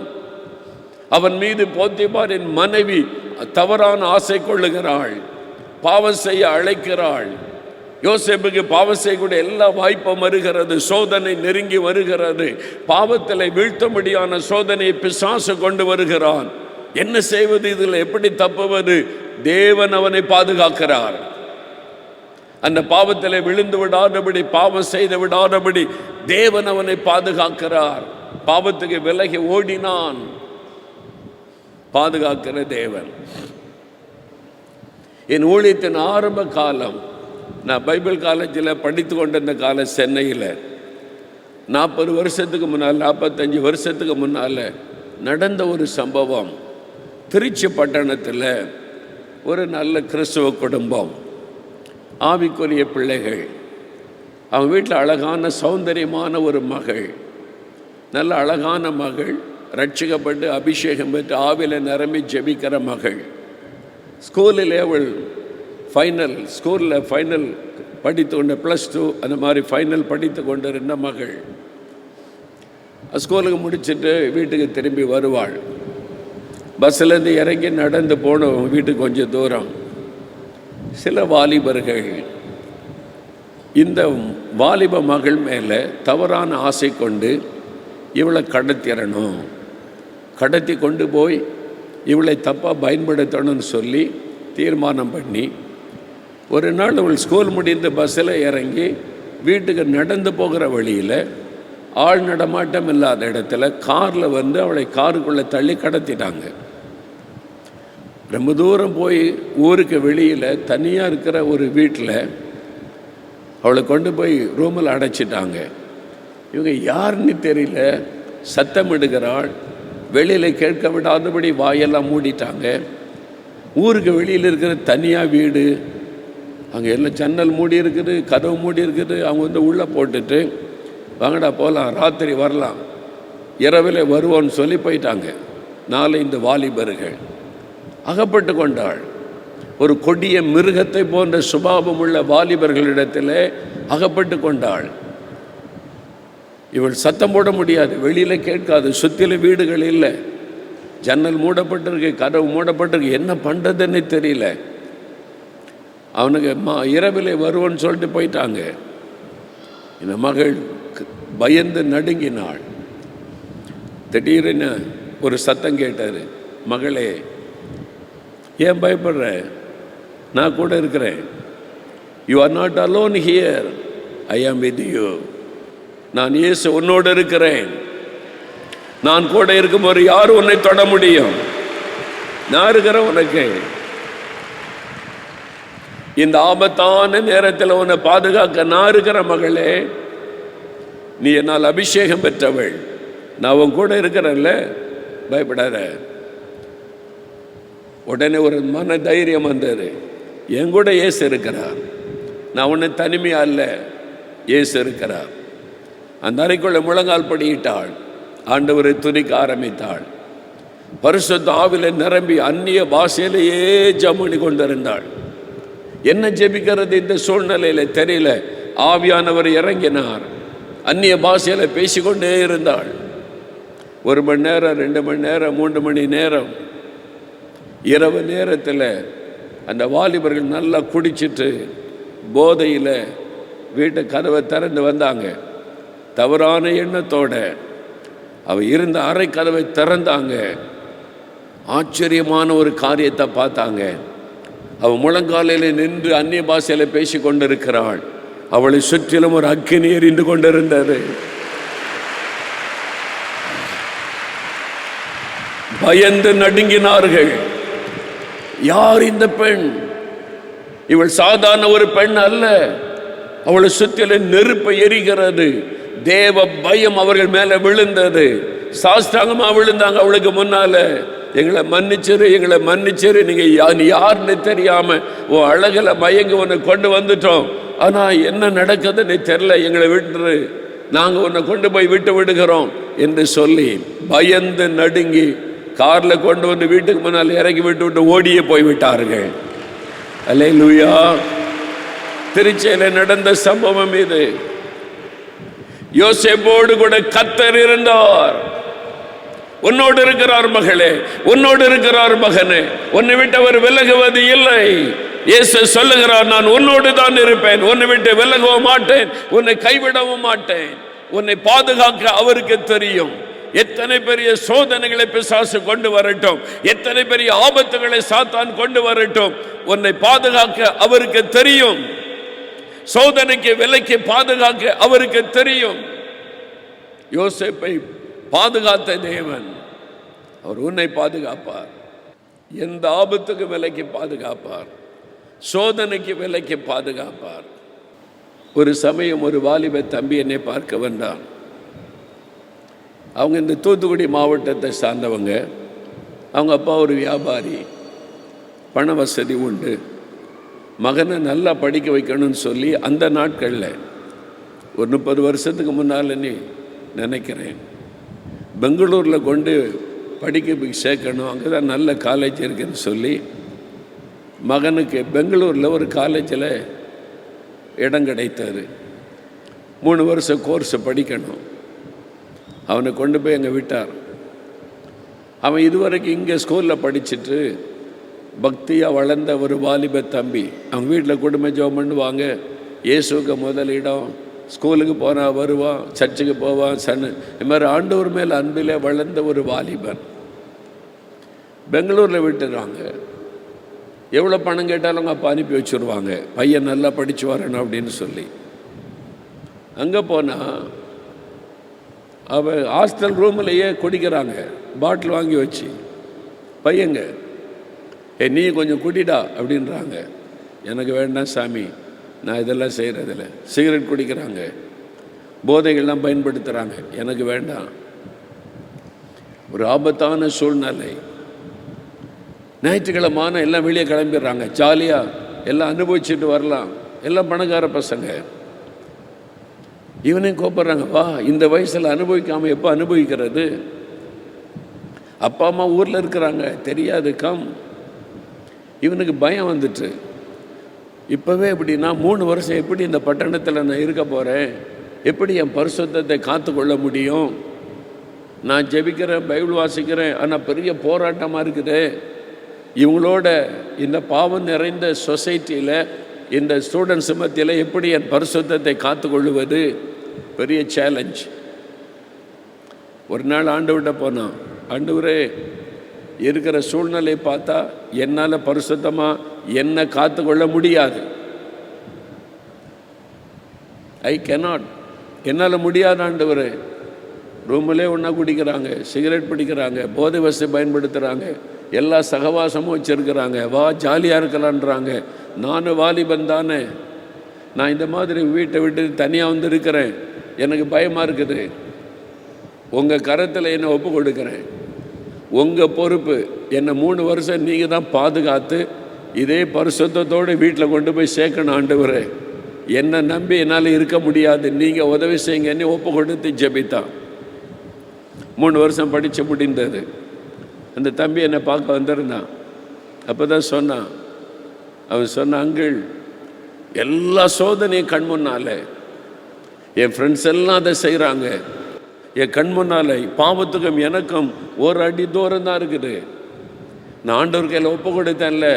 அவன் மீது போத்திபாரின் மனைவி தவறான ஆசை கொள்ளுகிறாள், பாவம் செய்ய அழைக்கிறாள். யோசேப்புக்கு பாவம் செய்யக்கூடிய எல்லா வாய்ப்பும் வருகிறது, சோதனை நெருங்கி வருகிறது. பாவத்தில் வீழ்த்தும்படியான சோதனையை பிசாசு கொண்டு வருகிறான். என்ன செய்வது? இதில் எப்படி தப்புவது? தேவன் அவனை பாதுகாக்கிறார். அந்த பாவத்தில் விழுந்து விடாதபடி, பாவம் செய்து விடாதபடி தேவன் அவனை பாதுகாக்கிறார். பாவத்துக்கு விலகி ஓடினான். பாதுகாக்கிற தேவன். என் ஊழியத்தின் ஆரம்ப காலம், நான் பைபிள் காலேஜில் படித்து கொண்டிருந்த காலம் சென்னையில் 40 வருஷத்துக்கு முன்னால், 45 வருஷத்துக்கு முன்னால் நடந்த ஒரு சம்பவம். திருச்சி பட்டணத்தில் ஒரு நல்ல கிறிஸ்துவ குடும்பம், ஆவிக்குரிய பிள்ளைகள். அவங்க வீட்டில் அழகான சௌந்தரியமான ஒரு மகள், நல்ல அழகான மகள், ரட்சிக்கப்பட்டு அபிஷேகம் பெற்று ஆவில நிரம்பி ஜெபிக்கிற மகள். ஸ்கூலில் அவள் ஸ்கூலில் ஃபைனல் படித்து கொண்டு, +2 அந்த மாதிரி ஃபைனல் படித்து கொண்டிருந்த மகள். ஸ்கூலுக்கு முடிச்சுட்டு வீட்டுக்கு திரும்பி வருவாள். பஸ்ஸிலேருந்து இறங்கி நடந்து போனோம் வீட்டுக்கு கொஞ்சம் தூரம். சில வாலிபர்கள் இந்த வாலிப மகள் மேலே தவறான ஆசை கொண்டு இவளை கடத்திடணும், கடத்தி கொண்டு போய் இவளை தப்பாக பயன்படுத்தணும்னு சொல்லி தீர்மானம் பண்ணி, ஒரு நாள் அவள் ஸ்கூல் முடிந்து பஸ்ஸில் இறங்கி வீட்டுக்கு நடந்து போகிற வழியில் ஆள் நடமாட்டம் இல்லாத இடத்துல காரில் வந்து அவளை காருக்குள்ளே தள்ளி கடத்திட்டாங்க. ரொம்ப தூரம் போய் ஊருக்கு வெளியில் தனியாக இருக்கிற ஒரு வீட்டில் அவளை கொண்டு போய் ரூமில் அடைச்சிட்டாங்க. இவங்க யாருன்னு தெரியல, சத்தம் எடுக்கிறாள். வெளியில் கேட்க விடாதபடி வாயெல்லாம் மூடிட்டாங்க. ஊருக்கு வெளியில் இருக்கிற தனியாக வீடு, அங்கே எல்லாம் ஜன்னல் மூடி இருக்குது, கதவு மூடி இருக்குது. அவங்க வந்து உள்ளே போட்டுட்டு, வாங்கடா போகலாம், ராத்திரி வரலாம், இரவில் வருவோன்னு சொல்லி போயிட்டாங்க. 4-5 வாலிபர்கள். அகப்பட்டு கொண்டாள். ஒரு கொடிய மிருகத்தை போன்ற சுபாவம் உள்ள வாலிபர்களிடத்தில் அகப்பட்டு கொண்டாள். இவள் சத்தம் போட முடியாது, வெளியில் கேட்காது, சுற்றில வீடுகள் இல்லை, ஜன்னல் மூடப்பட்டிருக்கு, கதவு மூடப்பட்டிருக்கு. என்ன பண்ணுறதுன்னு தெரியல. அவனுக்கு இரவில் வருவோன்னு சொல்லிட்டு போயிட்டாங்க. இந்த மகள் பயந்து நடுங்கினாள். திடீர்னு ஒரு சத்தம் கேட்டார், மகளே ஏன் பயப்படுற, நான் கூட இருக்கிறேன். You are not alone here, ஐ ஆம் வித் யூ. நான் இயேசு உன்னோடு இருக்கிறேன். நான் கூட இருக்கும்போது யார் உன்னை தொட முடியும்? நான் இருக்கிறேன் உனக்கு. இந்த ஆபத்தான நேரத்தில் உன்னை பாதுகாக்க நான் இருக்கிற மகளே. நீ என்னால் அபிஷேகம் பெற்றவள், நான் உன் கூட இருக்கிறேன்ல, பயப்படாத. உடனே ஒரு மன தைரியம் வந்தது. என் கூட இயேசு இருக்கிறார், நான் உன்னை தனிமையா அல்ல, இயேசு இருக்கிறார். அந்த அறைக்குள்ள முழங்கால் படியிட்டாள். ஆண்டவரை துதிக்க ஆரம்பித்தாள். பரிசுத்த ஆவில நிரம்பி அந்நிய பாஷையிலேயே ஜெபம் கொண்டிருந்தாள். என்ன ஜெபிக்கிறது இந்த சூழ்நிலையில் தெரியல. ஆவியானவர் இறங்கினார். அந்நிய பாஷையில பேசிக்கொண்டே இருந்தாள். 1 மணி நேரம், 2 மணி நேரம், 3 மணி நேரம். இரவு நேரத்தில் அந்த வாலிபர்கள் நல்லா குடிச்சிட்டு போதையில் வீட்டு கதவை திறந்து வந்தாங்க. தவறான எண்ணத்தோட அவ இருந்த அறை கதவை திறந்தாங்க. ஆச்சரியமான ஒரு காரியத்தை பார்த்தாங்க. அவள் முழங்காலையில் நின்று அந்நிய பாஷையில் பேசி கொண்டிருக்கிறாள். அவளை சுற்றிலும் ஒரு அக்கினி எரிந்து கொண்டிருந்தது. பயந்து நடுங்கினார்கள். யார் இந்த பெண்? இவள் சாதாரண ஒரு பெண் அல்ல. அவளை சுற்றிலும் நெருப்பு எரிகிறது. தேவ பயம் அவர்கள் மேல விழுந்தது. சாஸ்தாங்கமா விழுந்தாங்க அவளுக்கு முன்னால. எங்களை மன்னிச்சிரு, எங்களை மன்னிச்சிரு, நீ யாருன்னு தெரியாம உன் அழகுல மயங்கி உன்னை கொண்டு வந்துட்டோம். ஆனா என்ன நடக்குதுன்னு தெரியல, எங்களை விட்டுரு, நாங்க உன்னை கொண்டு போய் விட்டு விடுகிறோம் என்று சொல்லி பயந்து நடுங்கி கார்ல கொண்டு வந்து வீட்டுக்கு முன்னால் இறக்கி விட்டு ஓடியே போய்விட்டார்கள். அல்லேலூயா. திருச்சியில நடந்த சம்பவம் இது. யோசேப்போடு கூட கர்த்தர் இருந்தார். உன்னோடு இருக்கிறார் மகளே, உன்னோடு இருக்கிறார் மகனே, உன்னை விட்டு அவர் விலகுவது இல்லை. இயேசு சொல்லுகிறார், நான் உன்னோடு தான் இருப்பேன், உன்னை விட்டு விலகவும் மாட்டேன், உன்னை கைவிடவும் மாட்டேன். உன்னை பாதுகாக்க அவருக்கு தெரியும். எத்தனை பெரிய சோதனைகளை பிசாசு கொண்டு வரட்டும், எத்தனை பெரிய ஆபத்துகளை சாத்தான் கொண்டு வரட்டும், உன்னை பாதுகாக்க அவருக்கு தெரியும். சோதனைக்கு விலைக்கு பாதுகாக்க அவருக்கு தெரியும். யோசேப்பை பாதுகாத்த தேவன் அவர் உன்னை பாதுகாப்பார். எந்த ஆபத்துக்கு விலைக்கு பாதுகாப்பார், சோதனைக்கு விலைக்கு பாதுகாப்பார். ஒரு சமயம் ஒரு வாலிப தம்பி என்னை பார்க்க வந்தான். அவங்க இந்த தூத்துக்குடி மாவட்டத்தை சார்ந்தவங்க. அவங்க அப்பா ஒரு வியாபாரி, பண வசதி உண்டு. மகனை நல்லா படிக்க வைக்கணும்னு சொல்லி அந்த நாட்களில் ஒரு 30 வருஷத்துக்கு முன்னால் நினைக்கிறேன், பெங்களூரில் கொண்டு படிக்க சேர்க்கணும், அங்கே தான் நல்ல காலேஜ் இருக்குன்னு சொல்லி மகனுக்கு பெங்களூரில் ஒரு காலேஜில் இடம் கிடைத்தார். 3 வருஷம் கோர்ஸை படிக்கணும். அவனை கொண்டு போய் அங்கே விட்டார். அவன் இதுவரைக்கும் இங்கே ஸ்கூலில் படிச்சுட்டு பக்தியாக வளர்ந்த ஒரு வாலிப தம்பி. அவங்க வீட்டில் குடும்ப ஜெபம் பண்ணுவாங்க, இயேசுக்கு முதல் இடம், ஸ்கூலுக்கு போனால் வருவான், சர்ச்சுக்கு போவான், இது மாதிரி ஆண்டவர் மேல் அன்பிலே வளர்ந்த ஒரு வாலிபன். பெங்களூரில் விட்டுறாங்க. எவ்வளோ பணம் கேட்டாலும் அவங்க அப்பா அனுப்பி வச்சுருவாங்க, பையன் நல்லா படித்து வரணும் அப்படின்னு சொல்லி. அங்கே போனால் அவன் ஹாஸ்டல் ரூம்லேயே குடிக்கிறாங்க, பாட்டில் வாங்கி வச்சு. பையங்க, நீ கொஞ்சம் குடிடா அப்படின்றாங்க. எனக்கு வேண்டாம் சாமி, நான் இதெல்லாம் செய்கிறதில்ல. சிகரெட் குடிக்கிறாங்க, போதைகள்லாம் பயன்படுத்துகிறாங்க, எனக்கு வேண்டாம். ஒரு ஆபத்தான சூழ்நிலை. ஞாயிற்றுக்கிழமான எல்லாம் வெளியே கிளம்பிடுறாங்க, ஜாலியாக எல்லாம் அனுபவிச்சுட்டு வரலாம். எல்லாம் பணக்கார பசங்க. இவனையும் கூப்பிட்றாங்க, வா, இந்த வயசில் அனுபவிக்காமல் எப்போ அனுபவிக்கிறது? அப்பா அம்மா ஊரில் இருக்கிறாங்க, தெரியாது, கம். இவனுக்கு பயம் வந்துட்டு, இப்போவே எப்படின்னா 3 வருஷம் எப்படி இந்த பட்டணத்தில் நான் இருக்க போகிறேன், எப்படி என் பரிசுத்தத்தை காத்து கொள்ள முடியும்? நான் ஜெபிக்கிறேன், பைபிள் வாசிக்கிறேன், ஆனால் பெரிய போராட்டமாக இருக்குது. இவங்களோட இந்த பாவம் நிறைந்த சொசைட்டியில், இந்த ஸ்டூடெண்ட்ஸ் மத்தியில் எப்படி என் பரிசுத்தத்தை காத்து கொள்ளுவது? பெரிய சேலஞ்ச். ஒரு நாள் ஆண்டவர்கிட்ட போனான், ஆண்டவரே, இருக்கிற சூழ்நிலையை பார்த்தா என்னால் பரிசுத்தமாக என்னை காத்து கொள்ள முடியாது. ஐ கேனாட், என்னால் முடியாது ஆண்டவரே. ரூமிலே ஒன்றா குடிக்கிறாங்க, சிகரெட் பிடிக்கிறாங்க, போதை வசதி பயன்படுத்துகிறாங்க, எல்லா சகவாசமும் வச்சுருக்கிறாங்க, வா ஜாலியாக இருக்கலான்றாங்க. நானும் வாலிபன் தானே, நான் இந்த மாதிரி வீட்டை விட்டு தனியாக வந்து இருக்கிறேன், எனக்கு பயமாக இருக்குது. உங்கள் கரத்தில் என்னை ஒப்பு கொடுக்குறேன், உங்கள் பொறுப்பு. என்னை 3 வருஷம் நீங்கள் தான் பாதுகாத்து இதே பரிசுத்தத்தோடு வீட்டில் கொண்டு போய் சேர்க்கணும் ஆண்டவரே. என்னை நம்பி என்னால் இருக்க முடியாது, நீங்கள் உதவி செய்யுங்க. என்னை ஒப்பு கொடுத்து ஜெபித்தான். 3 வருஷம் படித்து முடிந்தது. அந்த தம்பி என்னை பார்க்க வந்திருந்தான். அப்போ தான் சொன்னான், அவன் சொன்ன, அங்கிள், எல்லா சோதனையும் கண் முன்னால், என் ஃப்ரெண்ட்ஸ் எல்லாம் அதை செய்கிறாங்க, என் கண் முன்னால் பாவத்துக்கும் எனக்கும் 1 அடி தூரம் தான் இருக்குது. நான் ஆண்டவர் கையில் ஒப்பு கொடுத்தேன்ல,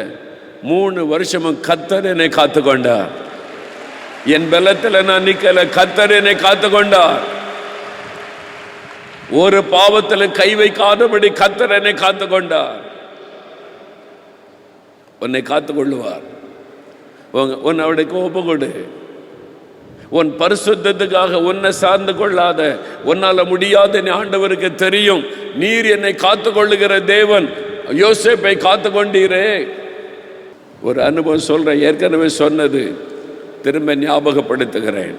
3 வருஷமும் கர்த்தர் என்னை காத்து கொண்டார். என் பலத்தில் நான் நிற்கல, கர்த்தர் என்னை காத்து கொண்டார். ஒரு பாவத்தில் கை வைக்காதபடி கர்த்தர் என்னை காத்து கொண்டார். உன்னை காத்து கொள்ளுவார். உன் அவளுக்கு ஒப்பு கொடு. உன் பரிசுத்தத்துக்காக உன்னை சார்ந்து கொள்ளாத, உன்னால முடியாத ஆண்டவருக்கு தெரியும். நீர் என்னை காத்து கொள்ளுகிற தேவன். யோசேப்பை காத்து கொண்டீரே. ஒரு அனுபவம் சொல்றேன், ஏற்கனவே சொன்னது திரும்ப ஞாபகப்படுத்துகிறேன்.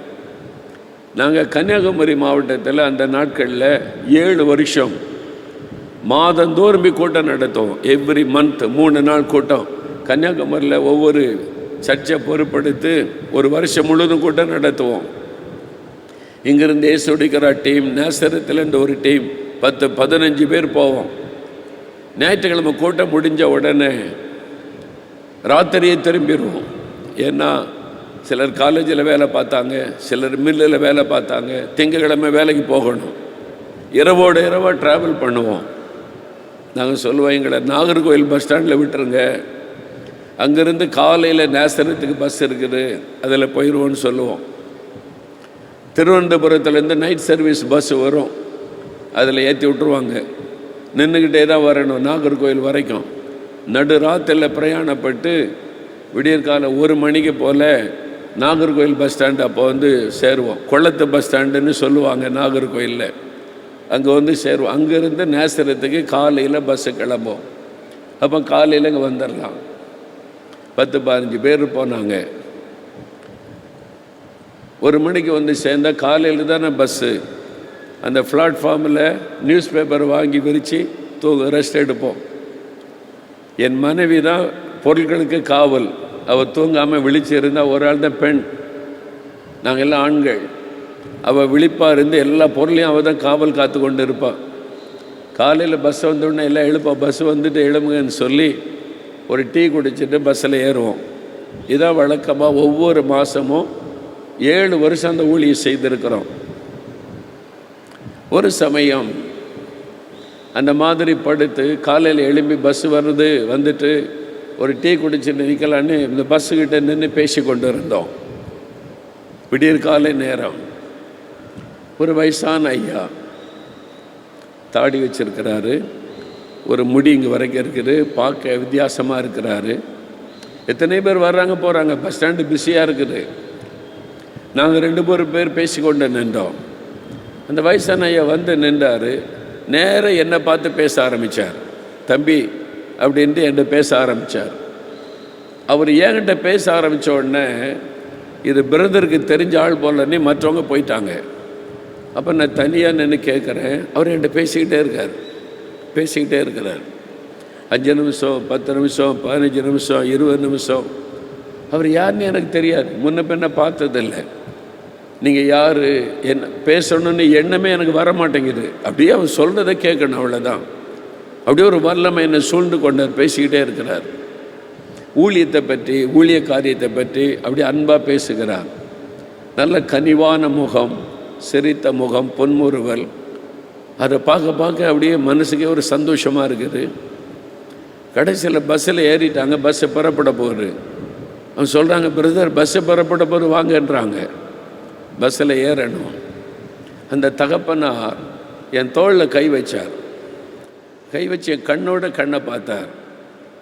நாங்கள் கன்னியாகுமரி மாவட்டத்தில் அந்த நாட்களில் 7 வருஷம் மாதந்தோறும் கூட்டம் நடத்துவோம். எவ்ரி மந்த் 3 நாள் கூட்டம் கன்னியாகுமரியில் ஒவ்வொரு சர்ச்சை பொறுப்படுத்து ஒரு வருஷம் முழுவதும் கூட்டம் நடத்துவோம். இங்கிருந்து ஏசுடிக்கிற டீம், நேசரத்துலேருந்து ஒரு டீம், 10-15 பேர் போவோம். ஞாயிற்றுக்கிழமை கூட்டம் முடிஞ்ச உடனே ராத்திரியே திரும்பிடுவோம். ஏன்னா சிலர் காலேஜில் வேலை பார்த்தாங்க, சிலர் மில்லில் வேலை பார்த்தாங்க, திங்கக்கிழமை வேலைக்கு போகணும். இரவோடு இரவாக ட்ராவல் பண்ணுவோம். நாங்கள் சொல்லுவோம், எங்களை நாகர்கோவில் பஸ் ஸ்டாண்டில் விட்டுருங்க, அங்கேருந்து காலையில் நேசரத்துக்கு பஸ் இருக்குது, அதில் போயிடுவோன்னு சொல்லுவோம். திருவனந்தபுரத்துலேருந்து நைட் சர்வீஸ் பஸ் வரும், அதில் ஏற்றி விட்ருவாங்க. நின்றுக்கிட்டே தான் வரணும் நாகர்கோவில் வரைக்கும். நடு ராத்திரில் பிரயாணப்பட்டு விடியற்காலம் 1 மணிக்கு போல் நாகர்கோவில் பஸ் ஸ்டாண்டு அப்போ சேருவோம். கொளத்து பஸ் ஸ்டாண்டுன்னு சொல்லுவாங்க நாகர்கோவிலில். அங்கே சேருவோம். அங்கேருந்து நேசரத்துக்கு காலையில் பஸ்ஸு கிளம்போம். அப்போ காலையில் இங்கே வந்துடலாம். 10-15 பேர் போனாங்க. 1 மணிக்கு சேர்ந்தால் காலையில் தானே பஸ்ஸு. அந்த பிளாட்ஃபார்மில் நியூஸ் பேப்பர் வாங்கி விரித்து ரெஸ்ட் எடுப்போம். என் மனைவி தான் பொருட்களுக்கு காவல். அவள் தூங்காமல் விழிச்சு இருந்தால், ஒரு ஆள் தான் பெண், நாங்கள் எல்லாம் ஆண்கள். அவள் விழிப்பாக இருந்து எல்லா பொருளையும் அவள் தான் காவல் காத்து கொண்டு இருப்பாள். காலையில் பஸ் வந்தோடனே எல்லாம் எழுப்பா, பஸ் வந்துட்டு எழுமுங்கன்னு சொல்லி ஒரு டீ குடிச்சிட்டு பஸ்ஸில் ஏறுவோம். இதான் வழக்கமாக ஒவ்வொரு மாதமும் 7 வருஷம் அந்த ஊழியம் செய்திருக்கிறோம். ஒரு சமயம் அந்த மாதிரி படுத்து காலையில் எழும்பி பஸ் வருது, வந்துட்டு ஒரு டீ குடிச்சிட்டு நிற்கலான்னு இந்த பஸ்ஸுக்கிட்ட நின்று பேசி கொண்டு இருந்தோம். விடியற் காலை நேரம். ஒரு வயசான ஐயா, தாடி வச்சிருக்கிறாரு, ஒரு முடி இங்கே வரைக்கும் இருக்குது, பார்க்க வித்தியாசமாக இருக்கிறாரு. எத்தனை பேர் வர்றாங்க போகிறாங்க, பஸ் ஸ்டாண்டு பிஸியாக இருக்குது. நாங்கள் 2 பேர் பேசி கொண்டு நின்றோம். அந்த வயசான ஐயா நின்றார். நேராக என்னை பார்த்து பேச ஆரம்பித்தார். தம்பி அப்படின்ட்டு என்கிட்ட பேச ஆரம்பித்தார். அவர் என்கிட்ட பேச ஆரம்பித்த உடனே, இது பிரதருக்கு தெரிஞ்ச ஆள் போலன்னு மற்றவங்க போயிட்டாங்க. அப்போ நான் தனியாக நின்று கேட்குறேன். அவர் என்கிட்ட பேசிக்கிட்டே இருக்கிறார். 5 நிமிஷம், 10 நிமிஷம், 15 நிமிஷம், 20 நிமிஷம். அவர் யாருன்னு எனக்கு தெரியாது, முன்ன பின்ன பார்த்ததில்லை. நீங்கள் யார், என்ன பேசணுன்னு எண்ணமே எனக்கு வர மாட்டேங்குது. அப்படியே அவர் சொல்கிறத கேட்கணும், அவ்வளோதான். அப்படியே ஒரு வல்லமை என்னை சூழ்ந்து கொண்டார். பேசிக்கிட்டே இருக்கிறார். ஊழியத்தை பற்றி, ஊழிய காரியத்தை பற்றி அப்படியே அன்பாக பேசுகிறார். நல்ல கனிவான முகம், சிரித்த முகம், பொன்முறுவல். அதை பார்க்க அப்படியே மனசுக்கே ஒரு சந்தோஷமாக இருக்குது. கடைசியில் பஸ்ஸில் ஏறிட்டாங்க. பஸ்ஸை புறப்பட போகுது. அவங்க சொல்கிறாங்க, பிரதர் பஸ்ஸை புறப்பட போது வாங்கன்றாங்க. பஸ்ஸில் ஏறணும். அந்த தகப்பனார் என் தோளில் கை வச்சார். கை வச்சு என் கண்ணோட கண்ணை பார்த்தார்.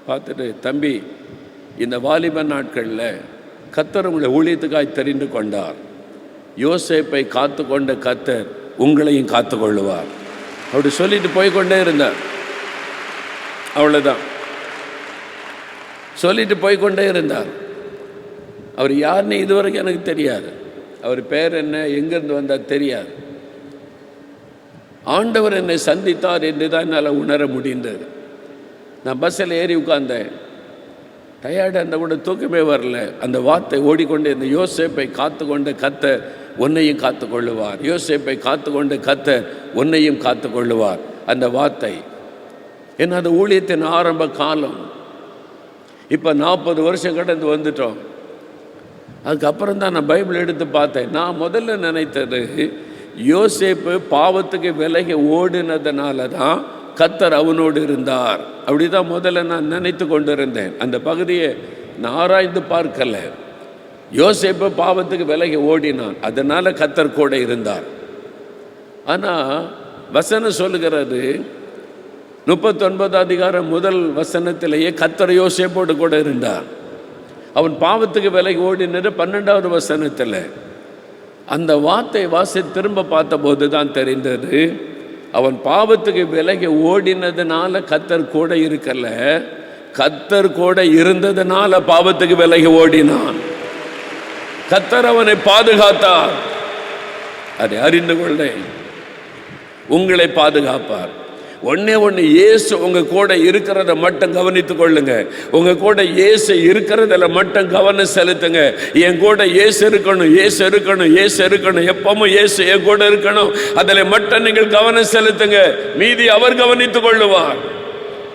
பார்த்துட்டு, தம்பி, இந்த வாலிப நாட்களில் கர்த்தர் உங்களை ஊழியத்துக்காய் தெரிந்து கொண்டார். யோசேப்பை காத்து கொண்ட கர்த்தர் உங்களையும் காத்து கொள்ளுவார். அப்படி சொல்லிட்டு போய்கொண்டே இருந்தார். அவ்வளோதான், சொல்லிட்டு போய்கொண்டே இருந்தார். அவர் யாருன்னு இதுவரைக்கும் எனக்கு தெரியாது. அவர் பேர் என்ன, எங்கேருந்து வந்தார் தெரியாது. ஆண்டவர் என்னை சந்தித்தார் என்று தான் என்னால் உணர முடிந்தது. நான் பஸ்ஸில் ஏறி உட்கார்ந்தேன். டயர்டாக இருந்தால் கூட தூக்கமே வரல. அந்த வார்த்தை ஓடிக்கொண்டே, இந்த யோசேப்பை காத்து கொண்ட கர்த்தர் உன்னையும் காத்து கொள்ளுவார், யோசேப்பை காத்து கொண்ட கர்த்தர் உன்னையும் காத்து கொள்ளுவார். அந்த வார்த்தை என்ன, அது ஊழியத்தின் ஆரம்ப காலம். இப்போ 40 வருஷம் கடந்து வந்துட்டோம். அதுக்கப்புறம் தான் நான் பைபிள் எடுத்து பார்த்தேன். நான் முதல்ல நினைத்தது, யோசேப்பு பாவத்துக்கு விலகி ஓடினதுனால தான் கர்த்தர் அவனோடு இருந்தார். அப்படி தான் முதல்ல நான் நினைத்து கொண்டு இருந்தேன். அந்த பகுதியை நான் ஆராய்ந்து பார்க்கல. யோசேப்பு பாவத்துக்கு விலகி ஓடினான், அதனால் கர்த்தர் கூட இருந்தார். ஆனால் வசனம் சொல்லுகிறது, 39 அதிகாரம் 1 வசனத்திலேயே கர்த்தர் யோசேப்போடு கூட இருந்தார். அவன் பாவத்துக்கு விலகி ஓடினது 12வது வசனத்தில். அந்த வார்த்தை வாசி திரும்ப பார்த்தபோது தான் தெரிந்தது, அவன் பாவத்துக்கு விலகி ஓடினதுனால கர்த்தர் கூட இருக்கல, கர்த்தர் கூட இருந்ததுனால பாவத்துக்கு விலகி ஓடினான். கர்த்தர் அவனை பாதுகாத்தார். அதை அறிந்து கொள்ளேன், உங்களை பாதுகாப்பார். ஒன்னே ஒன்று, இயேசு உங்க கூட இருக்கிறத மட்டும் கவனித்துக் கொள்ளுங்க. உங்க கூட இயேசு இருக்கிறதுல மட்டும் கவனம் செலுத்துங்க. என் கூட இயேசு இருக்கணும், இயேசு இருக்கணும், இயேசு இருக்கணும், எப்பவும் இயேசு என் கூட இருக்கணும், அதில் மட்டும் நீங்கள் கவனம் செலுத்துங்க. மீதி அவர் கவனித்துக் கொள்ளுவார்.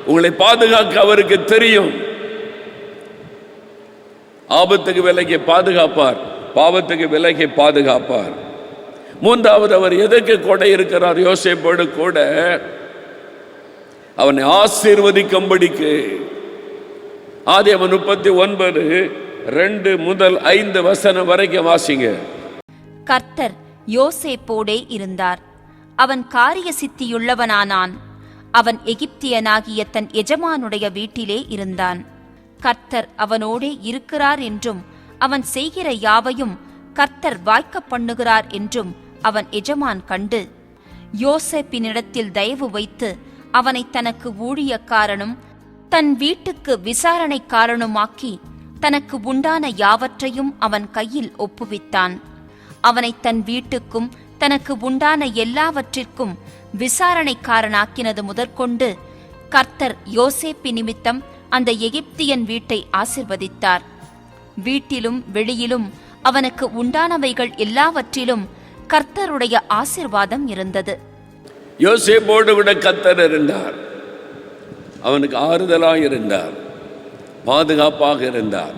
உங்களை பாதுகாக்க அவருக்கு தெரியும். ஆபத்துக்கு விலகி பாதுகாப்பார், பாவத்துக்கு விலகி பாதுகாப்பார். மூன்றாவது, அவர் எதற்கு கூட இருக்கிறார் யோசேப்போடு கூட? அவனை ஆசீர்வதிக்கும்படிக்கு. ஆதியாகமம் 39:2-5 வரைக்கும் வாசிங்க. கர்த்தர் யோசேப்போடே இருந்தார். அவன் காரிய சித்தியுள்ளவனானான். அவன் எகிப்தியனாகிய தன் எஜமானுடைய வீட்டிலே இருந்தான். கர்த்தர் அவனோடே இருக்கிறார் என்றும் அவன் செய்கிற யாவையும் கர்த்தர் வாய்க்க பண்ணுகிறார் என்றும் அவன் எஜமான் கண்டு யோசேப்பினிடத்தில் தயவு வைத்து அவனை தனக்கு ஊழியக்காரனும் தன் வீட்டுக்கு விசாரணைக்காரனுமாக்கி தனக்கு உண்டான யாவற்றையும் அவன் கையில் ஒப்புவித்தான். அவனை தன் வீட்டுக்கும் தனக்கு உண்டான எல்லாவற்றிற்கும் விசாரணைக்காரனாக்கினது முதற்கொண்டு கர்த்தர் யோசேப்பு நிமித்தம் அந்த எகிப்தியன் வீட்டை ஆசிர்வதித்தார். வீட்டிலும் வெளியிலும் அவனுக்கு உண்டானவைகள் எல்லாவற்றிலும் கர்த்தருடைய ஆசீர்வாதம் இருந்தது. யோசேப்போடு கூட கர்த்தர் இருந்தார். அவனுக்கு ஆறுதலாக இருந்தார், பாதுகாப்பாக இருந்தார்,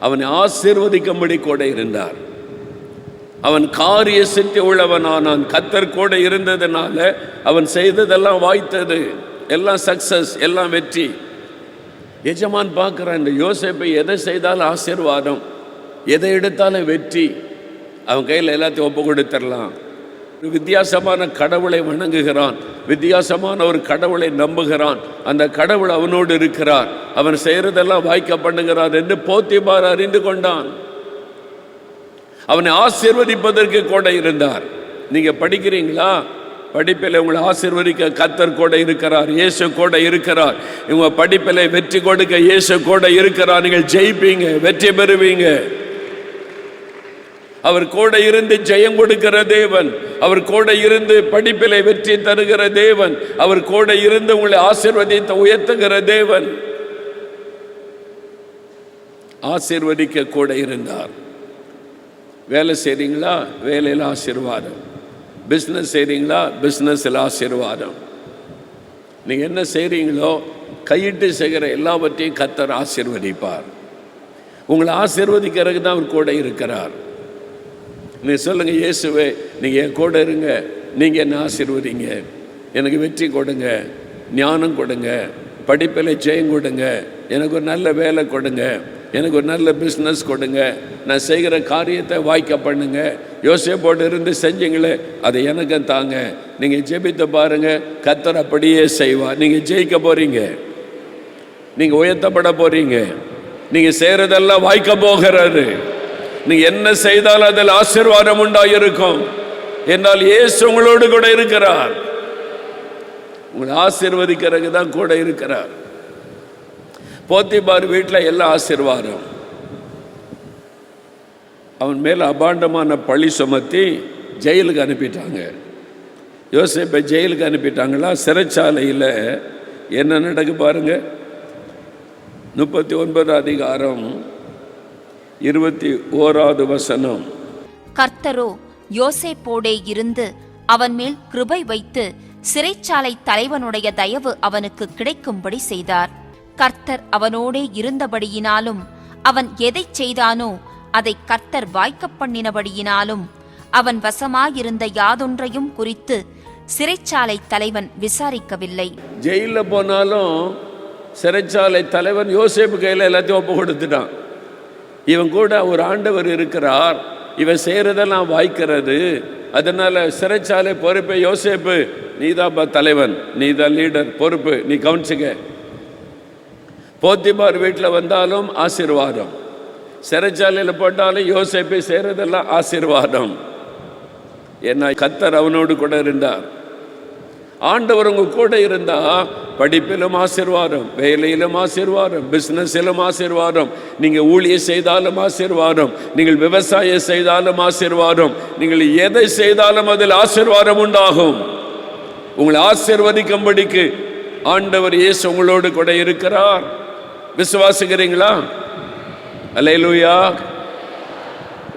அவனை ஆசீர்வதிக்கும்படி கூட இருந்தார். அவன் காரிய சித்தி உள்ளவனானான். கர்த்தர் கூட இருந்ததுனால அவன் செய்ததெல்லாம் வாய்த்தது, எல்லாம் சக்சஸ், எல்லாம் வெற்றி. எஜமான் பார்க்குறான், இந்த யோசேப்பை எதை செய்தாலும் ஆசீர்வாதம், எதை எடுத்தாலும் வெற்றி. அவன் கையில் எல்லாத்தையும் ஒப்பு கொடுத்துடலாம். வித்தியாசமான கடவுளை வணங்குகிறான், வித்தியாசமான ஒரு கடவுளை நம்புகிறான். அந்த கடவுள் அவனோடு இருக்கிறார், அவன் செய்கிறதெல்லாம் வாய்க்க பண்ணுகிறார் என்று போத்திபார் அறிந்து கொண்டான். அவனை ஆசீர்வதிப்பதற்கு கூட இருந்தார். நீங்க படிக்கிறீங்களா? படிப்பில் உங்களை ஆசீர்வதிக்க கர்த்தர் கூட இருக்கிறார், இயேசு கூட இருக்கிறார். இவங்க படிப்பில் வெற்றி கொடுக்க இயேசு கூட இருக்கிறார். நீங்கள் ஜெயிப்பீங்க, வெற்றி பெறுவீங்க. அவர் கூட இருந்து ஜெயம் கொடுக்கிற தேவன், அவர் கூட இருந்து படிப்பிலை வெற்றி தருகிற தேவன், அவர் கூட இருந்து உங்களை ஆசீர்வதித்து உயர்த்துகிற தேவன். ஆசீர்வதிக்க கூட இருந்தார். வேலை செய்றீங்களா? வேலையில் ஆசீர்வாதம். பிஸ்னஸ் செய்றீங்களா? பிஸ்னஸில் ஆசீர்வாதம். நீங்கள் என்ன செய்கிறீங்களோ கையிட்டு செய்கிற எல்லாவற்றையும் கர்த்தர் ஆசீர்வதிப்பார். உங்களை ஆசீர்வதிக்கிறதுக்கு தான் அவர் கூட இருக்கிறார். நீ சொல்லுங்கள், இயேசுவே நீங்கள் என் கூட இருங்க, நீங்கள் என்ன ஆசீர்வதிங்க, எனக்கு வெற்றி கொடுங்க, ஞானம் கொடுங்க, படிப்பில் ஜெயம் கொடுங்க, எனக்கு ஒரு நல்ல வேலை கொடுங்க, எனக்கு ஒரு நல்ல பிஸ்னஸ் கொடுங்க, நான் செய்கிற காரியத்தை வாய்க்க பண்ணுங்க. யோசேப்போடு இருந்து செஞ்சீங்களே அதை எனக்கு தாங்க. நீங்கள் ஜெபித்து பாருங்கள், கர்த்தர் அப்படியே செய்வார். நீங்கள் ஜெயிக்க போகிறீங்க, நீங்கள் உயர்த்தப்பட போகிறீங்க, நீங்கள் செய்கிறதெல்லாம் வாய்க்க போகிறாரு. நீங்கள் என்ன செய்தாலும் அதில் ஆசீர்வாதம் உண்டாயிருக்கும். என்னால் இயேசு உங்களோடு கூட இருக்கிறார், உங்களை ஆசீர்வதிக்கிறதுக்கு தான் கூட இருக்கிறார். போத்திபார் வீட்டில் எல்லாம் ஆசீர்வாதம். அவன் மேலே அபாண்டமான பழி சுமத்தி ஜெயிலுக்கு அனுப்பிட்டாங்க. யோசேப்பை ஜெயிலுக்கு அனுப்பிட்டாங்களா? சிறைச்சாலையில் என்ன நடக்கு பாருங்க. 39 அதிகாரம் 21வது வசனம். கர்த்தரோ யோசேப்போடே இருந்து அவன் மேல் கிருபை வைத்து சிறைச்சாலை தலைவனுடைய தயவு அவனுக்கு கிடைக்கும்படி செய்தார். கர்த்தர் அவனோடே இருந்தபடியினாலும் அவன் எதை செய்தானோ அதை கர்த்தர் வாய்க்க பண்ணினபடியினாலும் அவன் வசமாயிருந்த யாதொன்றையும் குறித்து சிறைச்சாலை தலைவன் விசாரிக்கவில்லை. ஜெயிலில் போனாலும் சிறைச்சாலை தலைவன் யோசேப்பு கையில் எல்லாத்தையும் ஒப்பு கொடுத்துட்டான். இவன் கூட ஒரு ஆண்டவர் இருக்கிறார், இவன் செய்கிறதெல்லாம் வாய்க்கிறது. அதனால சிறைச்சாலை பொறுப்பை யோசேப்பு, நீதான் தலைவன், நீதான் லீடர், பொறுப்பு, நீ கவனிச்சுக்க. போத்திபார் வீட்டில் வந்தாலும் ஆசீர்வாதம், சிறைச்சாலையில் போட்டாலும் யோசேப்பை செய்கிறதெல்லாம் ஆசீர்வாதம். ஏன்னா கர்த்தர் அவனோடு கூட இருந்தார். ஆண்டவர் உங்க கூட இருந்தா படிப்பிலும் ஆசீர்வாதம், வேலையிலும் ஆசீர்வாதம், பிசினஸிலும் ஆசீர்வாதம், நீங்க ஊழியம் செய்தாலும் ஆசீர்வாதம், நீங்கள் விவசாயம் செய்தாலும் ஆசீர்வாதம், நீங்கள் எதை செய்தாலும் அதில் ஆசீர்வாதம் உண்டாகும். உங்களை ஆசீர்வதிக்கும்படிக்கு ஆண்டவர் இயேசு உங்களோடு கூட இருக்கிறார். விசுவாசிக்கிறீங்களா? அல்லேலூயா.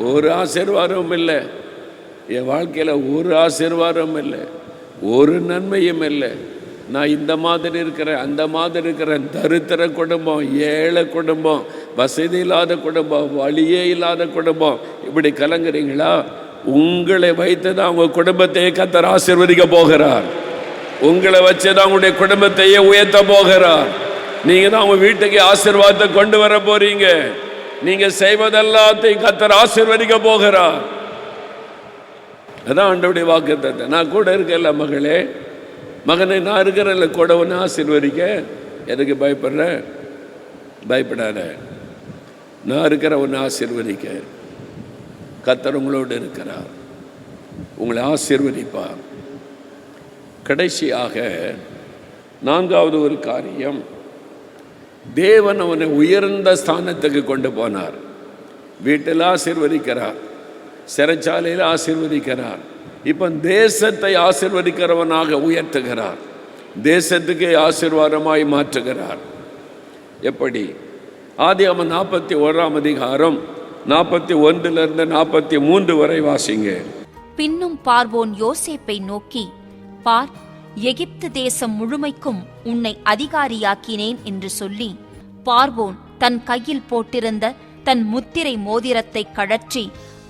ஒரு ஆசீர்வாதமும் இல்லை என் வாழ்க்கையில், ஒரு ஆசீர்வாதமும் இல்லை, ஒரு நன்மையும் இல்லை. நான் இந்த மாதிரி இருக்கிறேன், அந்த மாதிரி இருக்கிறேன், தரித்திர குடும்பம், ஏழை குடும்பம், வசதி இல்லாத குடும்பம், வழியே இல்லாத குடும்பம், இப்படி கலங்குறீங்களா? உங்களை வைத்து தான் உங்கள் குடும்பத்தை கர்த்தர் ஆசீர்வதிக்க போகிறார். உங்களை வச்சுதான் உங்களுடைய குடும்பத்தையே உயர்த்த போகிறார். நீங்க தான் உங்க வீட்டுக்கு ஆசீர்வாதத்தை கொண்டு வர போறீங்க. நீங்க செய்வதெல்லாத்தையும் கர்த்தர் ஆசீர்வதிக்க போகிறார். அதான் ஆண்டவருடைய வாக்குத்தத்தம். நான் கூட இருக்கல மகளே, மகனை, நான் இருக்கிறல்ல கூட ஒன்று ஆசீர்வதிக்க. எதுக்கு பயப்படுற? பயப்படாத, நான் இருக்கிற ஒன்று ஆசீர்வதிக்க. கர்த்தர் உங்களோடு இருக்கிறார், உங்களை ஆசீர்வதிப்பார். கடைசியாக நான்காவது ஒரு காரியம், தேவன் அவனை உயர்ந்த ஸ்தானத்துக்கு கொண்டு போனார். வீட்டில் ஆசீர்வதிக்கிறார், சிறைச்சாலையில் ஆசீர்வதிக்கிறார். இப்போ தேசத்தை ஆசீர்வதிக்கிறவனாக உயர்த்துகிறார், தேசத்துக்கே ஆசீர்வாதமாய் மாற்றுகிறார். எப்படி? ஆதியாகமம் 41 அதிகாரம் 41 43 வரை வாசிங்க. பின்னும் பார்வோன் யோசேப்பை நோக்கி, பார், எகிப்து தேசம் முழுமைக்கும் உன்னை அதிகாரியாக்கினேன் என்று சொல்லி, பார்வோன் தன் கையில் போட்டிருந்த தன் முத்திரை மோதிரத்தை கழற்றி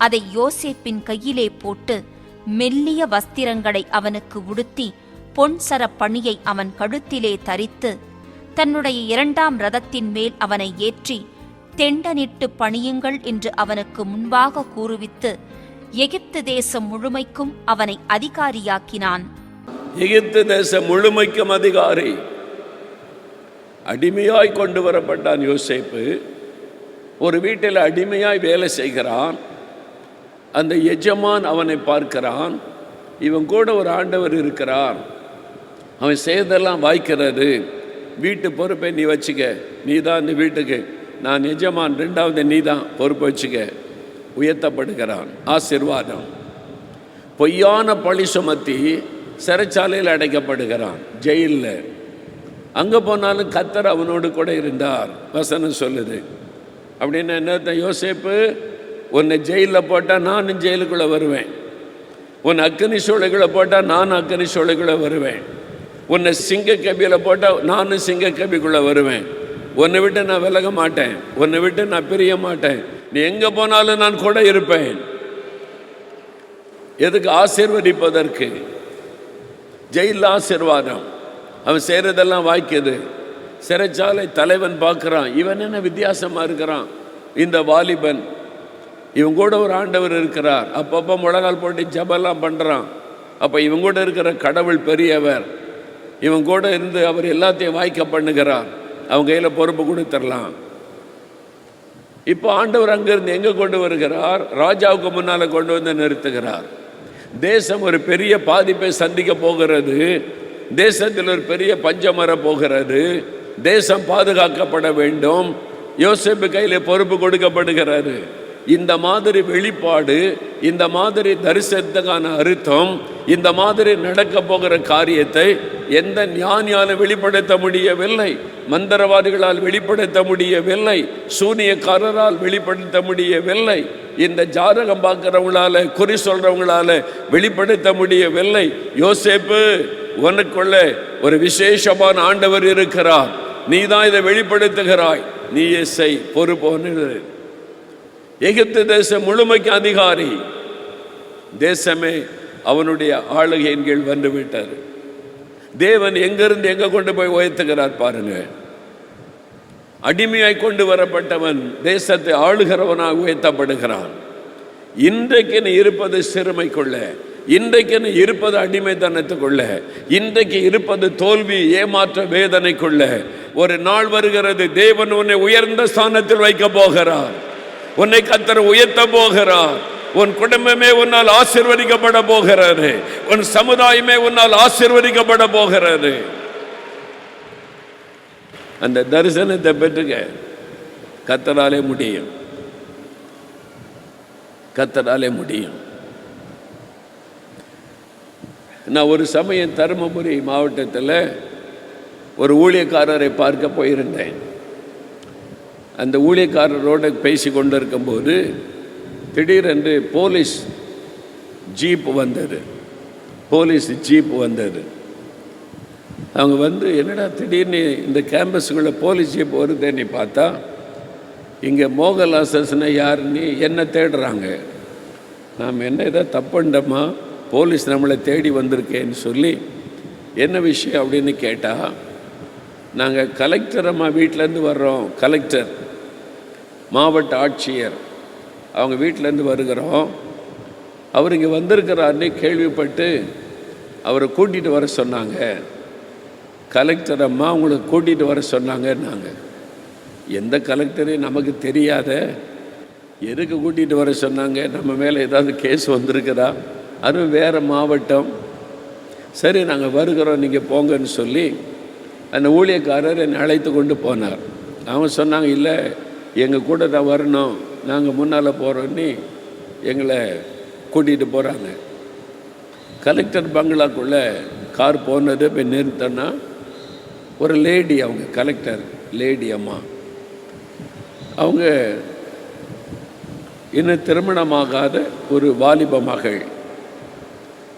அதை யோசேப்பின் கையிலே போட்டு மெல்லிய வஸ்திரங்களை அவனுக்கு உடுத்தி பொன் சர பணியை அவன் கழுத்திலே தரித்து தன்னுடைய 2ஆம் ரதத்தின் மேல் அவனை ஏற்றி தெண்டனிட்டு பணியுங்கள் என்று அவனுக்கு முன்பாக கூறுவித்து எகிப்து தேசம் முழுமைக்கும் அவனை அதிகாரியாக்கினான். எகிப்து தேசம் முழுமைக்கும் அதிகாரி. அடிமையாய் கொண்டு வரப்பட்டான் யோசேப்பு. ஒரு வீட்டில் அடிமையாய் வேலை செய்கிறான். அந்த எஜமான் அவனை பார்க்கிறான். இவன் கூட ஒரு ஆண்டவர் இருக்கிறார், அவன் செய்தெல்லாம் வாய்க்கிறாரு. வீட்டு பொறுப்பை நீ வச்சுக்க, நீ தான் இந்த வீட்டுக்கு, நான் எஜமான், 2வது நீ தான் பொறுப்பு வச்சுக்க. உயர்த்தப்படுகிறான். ஆசீர்வாதம். பொய்யான பழி சுமத்தி சிறைச்சாலையில் அடைக்கப்படுகிறான், ஜெயிலில். அங்கே போனாலும் கர்த்தர் அவனோடு கூட இருந்தார், வசனம் சொல்லுது. அப்படின்னு என்ன? யோசேப்பு, உன்னை ஜெயிலில் போட்டால் நானும் ஜெயிலுக்குள்ளே வருவேன், உன் அக்கினி சூளைக்குள்ளே போட்டால் நானும் அக்கினி சூளைக்குள்ளே வருவேன், உன்னை சிங்க கபியில் போட்டால் நானும் சிங்க கபிக்குள்ளே வருவேன், உன்னை விட்டு நான் விலக மாட்டேன், உன்னை விட்டு நான் பிரிய மாட்டேன், நீ எங்கே போனாலும் நான் கூட இருப்பேன். எதுக்கு? ஆசீர்வதிப்பதற்கு. ஜெயிலில் ஆசீர்வாதம். அவன் செய்கிறதெல்லாம் வாய்க்குது. சிறைச்சாலை தலைவன் பார்க்குறான், இவன் என்ன வித்தியாசமாக இருக்கிறான் இந்த வாலிபன், இவன் கூட ஒரு ஆண்டவர் இருக்கிறார். அப்பப்போ முழங்கால் போட்டு ஜபெல்லாம் பண்ணுறான். அப்போ இவன் கூட இருக்கிற கடவுள் பெரியவர், இவன் கூட இருந்து அவர் எல்லாத்தையும் வாய்க்க பண்ணுகிறார். அவங்க கையில் பொறுப்பு கொடுத்துடலாம். இப்போ ஆண்டவர் அங்கிருந்து எங்கே கொண்டு வருகிறார்? ராஜாவுக்கு முன்னால் கொண்டு வந்து நிறுத்துகிறார். தேசம் ஒரு பெரிய பாதிப்பை சந்திக்க போகிறது. தேசத்தில் ஒரு பெரிய பஞ்சம் வர போகிறது. தேசம் பாதுகாக்கப்பட வேண்டும். யோசேப்பு கையில் பொறுப்பு கொடுக்கப்படுகிறாரு. இந்த மாதிரி வெளிப்பாடு, இந்த மாதிரி தரிசனத்துக்கான அர்த்தம், இந்த மாதிரி நடக்க போகிற காரியத்தை எந்த ஞானியால் வெளிப்படுத்த முடியவில்லை, மந்திரவாதிகளால் வெளிப்படுத்த முடியவில்லை, சூனியக்காரரால் வெளிப்படுத்த முடியவில்லை, இந்த ஜாதகம் பார்க்கிறவங்களால, குறி சொல்றவங்களால வெளிப்படுத்த முடியவில்லை. யோசேப்பு, உனக்குள்ள ஒரு விசேஷமான ஆண்டவர் இருக்கிறார், நீ தான் இதை வெளிப்படுத்துகிறாய், நீயே செய், பொறுப்பு. எகிப்து தேசம் முழுமைக்கு அதிகாரி. தேசமே அவனுடைய ஆளுகையின் கீழ் வந்துவிட்டார். தேவன் எங்கிருந்து எங்க கொண்டு போய் உயர்த்துகிறார் பாருங்க. அடிமையாய் கொண்டு வரப்பட்டவன் தேசத்தை ஆளுகிறவனாக உயர்த்தப்படுகிறான். இன்றைக்கு நீ இருப்பது சிறுமைக்குள்ள, இன்றைக்கு நீ இருப்பது அடிமைத்தனத்துக்குள்ள, இன்றைக்கு இருப்பது தோல்வி, ஏமாற்ற வேதனைக்குள்ள. ஒரு நாள் வருகிறது, தேவன் உன்னை உயர்ந்த ஸ்தானத்தில் வைக்க போகிறார். உன்னை கர்த்தர் உயர்த்த போகிறார். உன் குடும்பமே உன்னால் ஆசீர்வதிக்கப்பட போகிறது. உன் சமுதாயமே உன்னால் ஆசீர்வதிக்கப்பட போகிறது. அந்த தரிசனத்தை பெற்றுக்க. கர்த்தராலே முடியும், கர்த்தராலே முடியும். நான் ஒரு சமயம் தருமபுரி மாவட்டத்தில் ஒரு ஊழியக்காரரை பார்க்க போயிருந்தேன். அந்த ஊழியக்காரரோடு பேசி கொண்டு இருக்கும்போது திடீரென்று போலீஸ் ஜீப் வந்தது. அவங்க வந்து, என்னடா திடீர்னு இந்த கேம்பஸுக்குள்ளே போலீஸ் ஜீப் வருதுன்னு பார்த்தா, இங்கே மோகலாசஸ்னா யாருன்னு என்ன தேடுறாங்க. நாம் என்ன ஏதோ தப்புண்டமா, போலீஸ் நம்மளை தேடி வந்திருக்கேன்னு சொல்லி என்ன விஷயம் அப்படின்னு கேட்டால், நாங்கள் கலெக்டர் அம்மா வீட்டிலேருந்து வர்றோம். கலெக்டர், மாவட்ட ஆட்சியர் அவங்க வீட்டிலேருந்து வருகிறோம். அவர் இங்கே வந்திருக்கிறாருன்னு கேள்விப்பட்டு அவரை கூட்டிகிட்டு வர சொன்னாங்க. கலெக்டர் அம்மா உங்களுக்கு கூட்டிகிட்டு வர சொன்னாங்கன்னாங்க. எந்த கலெக்டரையும் நமக்கு தெரியாத, எதுக்கு கூட்டிகிட்டு வர சொன்னாங்க? நம்ம மேலே ஏதாவது கேஸ் வந்திருக்குதா? அதுவும் வேறு மாவட்டம். சரி, நாங்கள் வருகிறோம், நீங்கள் போங்கன்னு சொல்லி அந்த ஊழியக்காரர் என்னை அழைத்து கொண்டு போனார். அவங்க சொன்னாங்க, இல்லை எங்கள் கூட தான் வரணும், நாங்கள் முன்னால் போகிறோன்னு எங்களை கூட்டிகிட்டு போகிறாங்க. கலெக்டர் பங்களாக்குள்ளே கார் போனது போய் நிறுத்தோன்னா, ஒரு லேடி, அவங்க கலெக்டர் லேடி அம்மா, அவங்க இன்னும் திருமணமாகாத ஒரு வாலிப மகள்,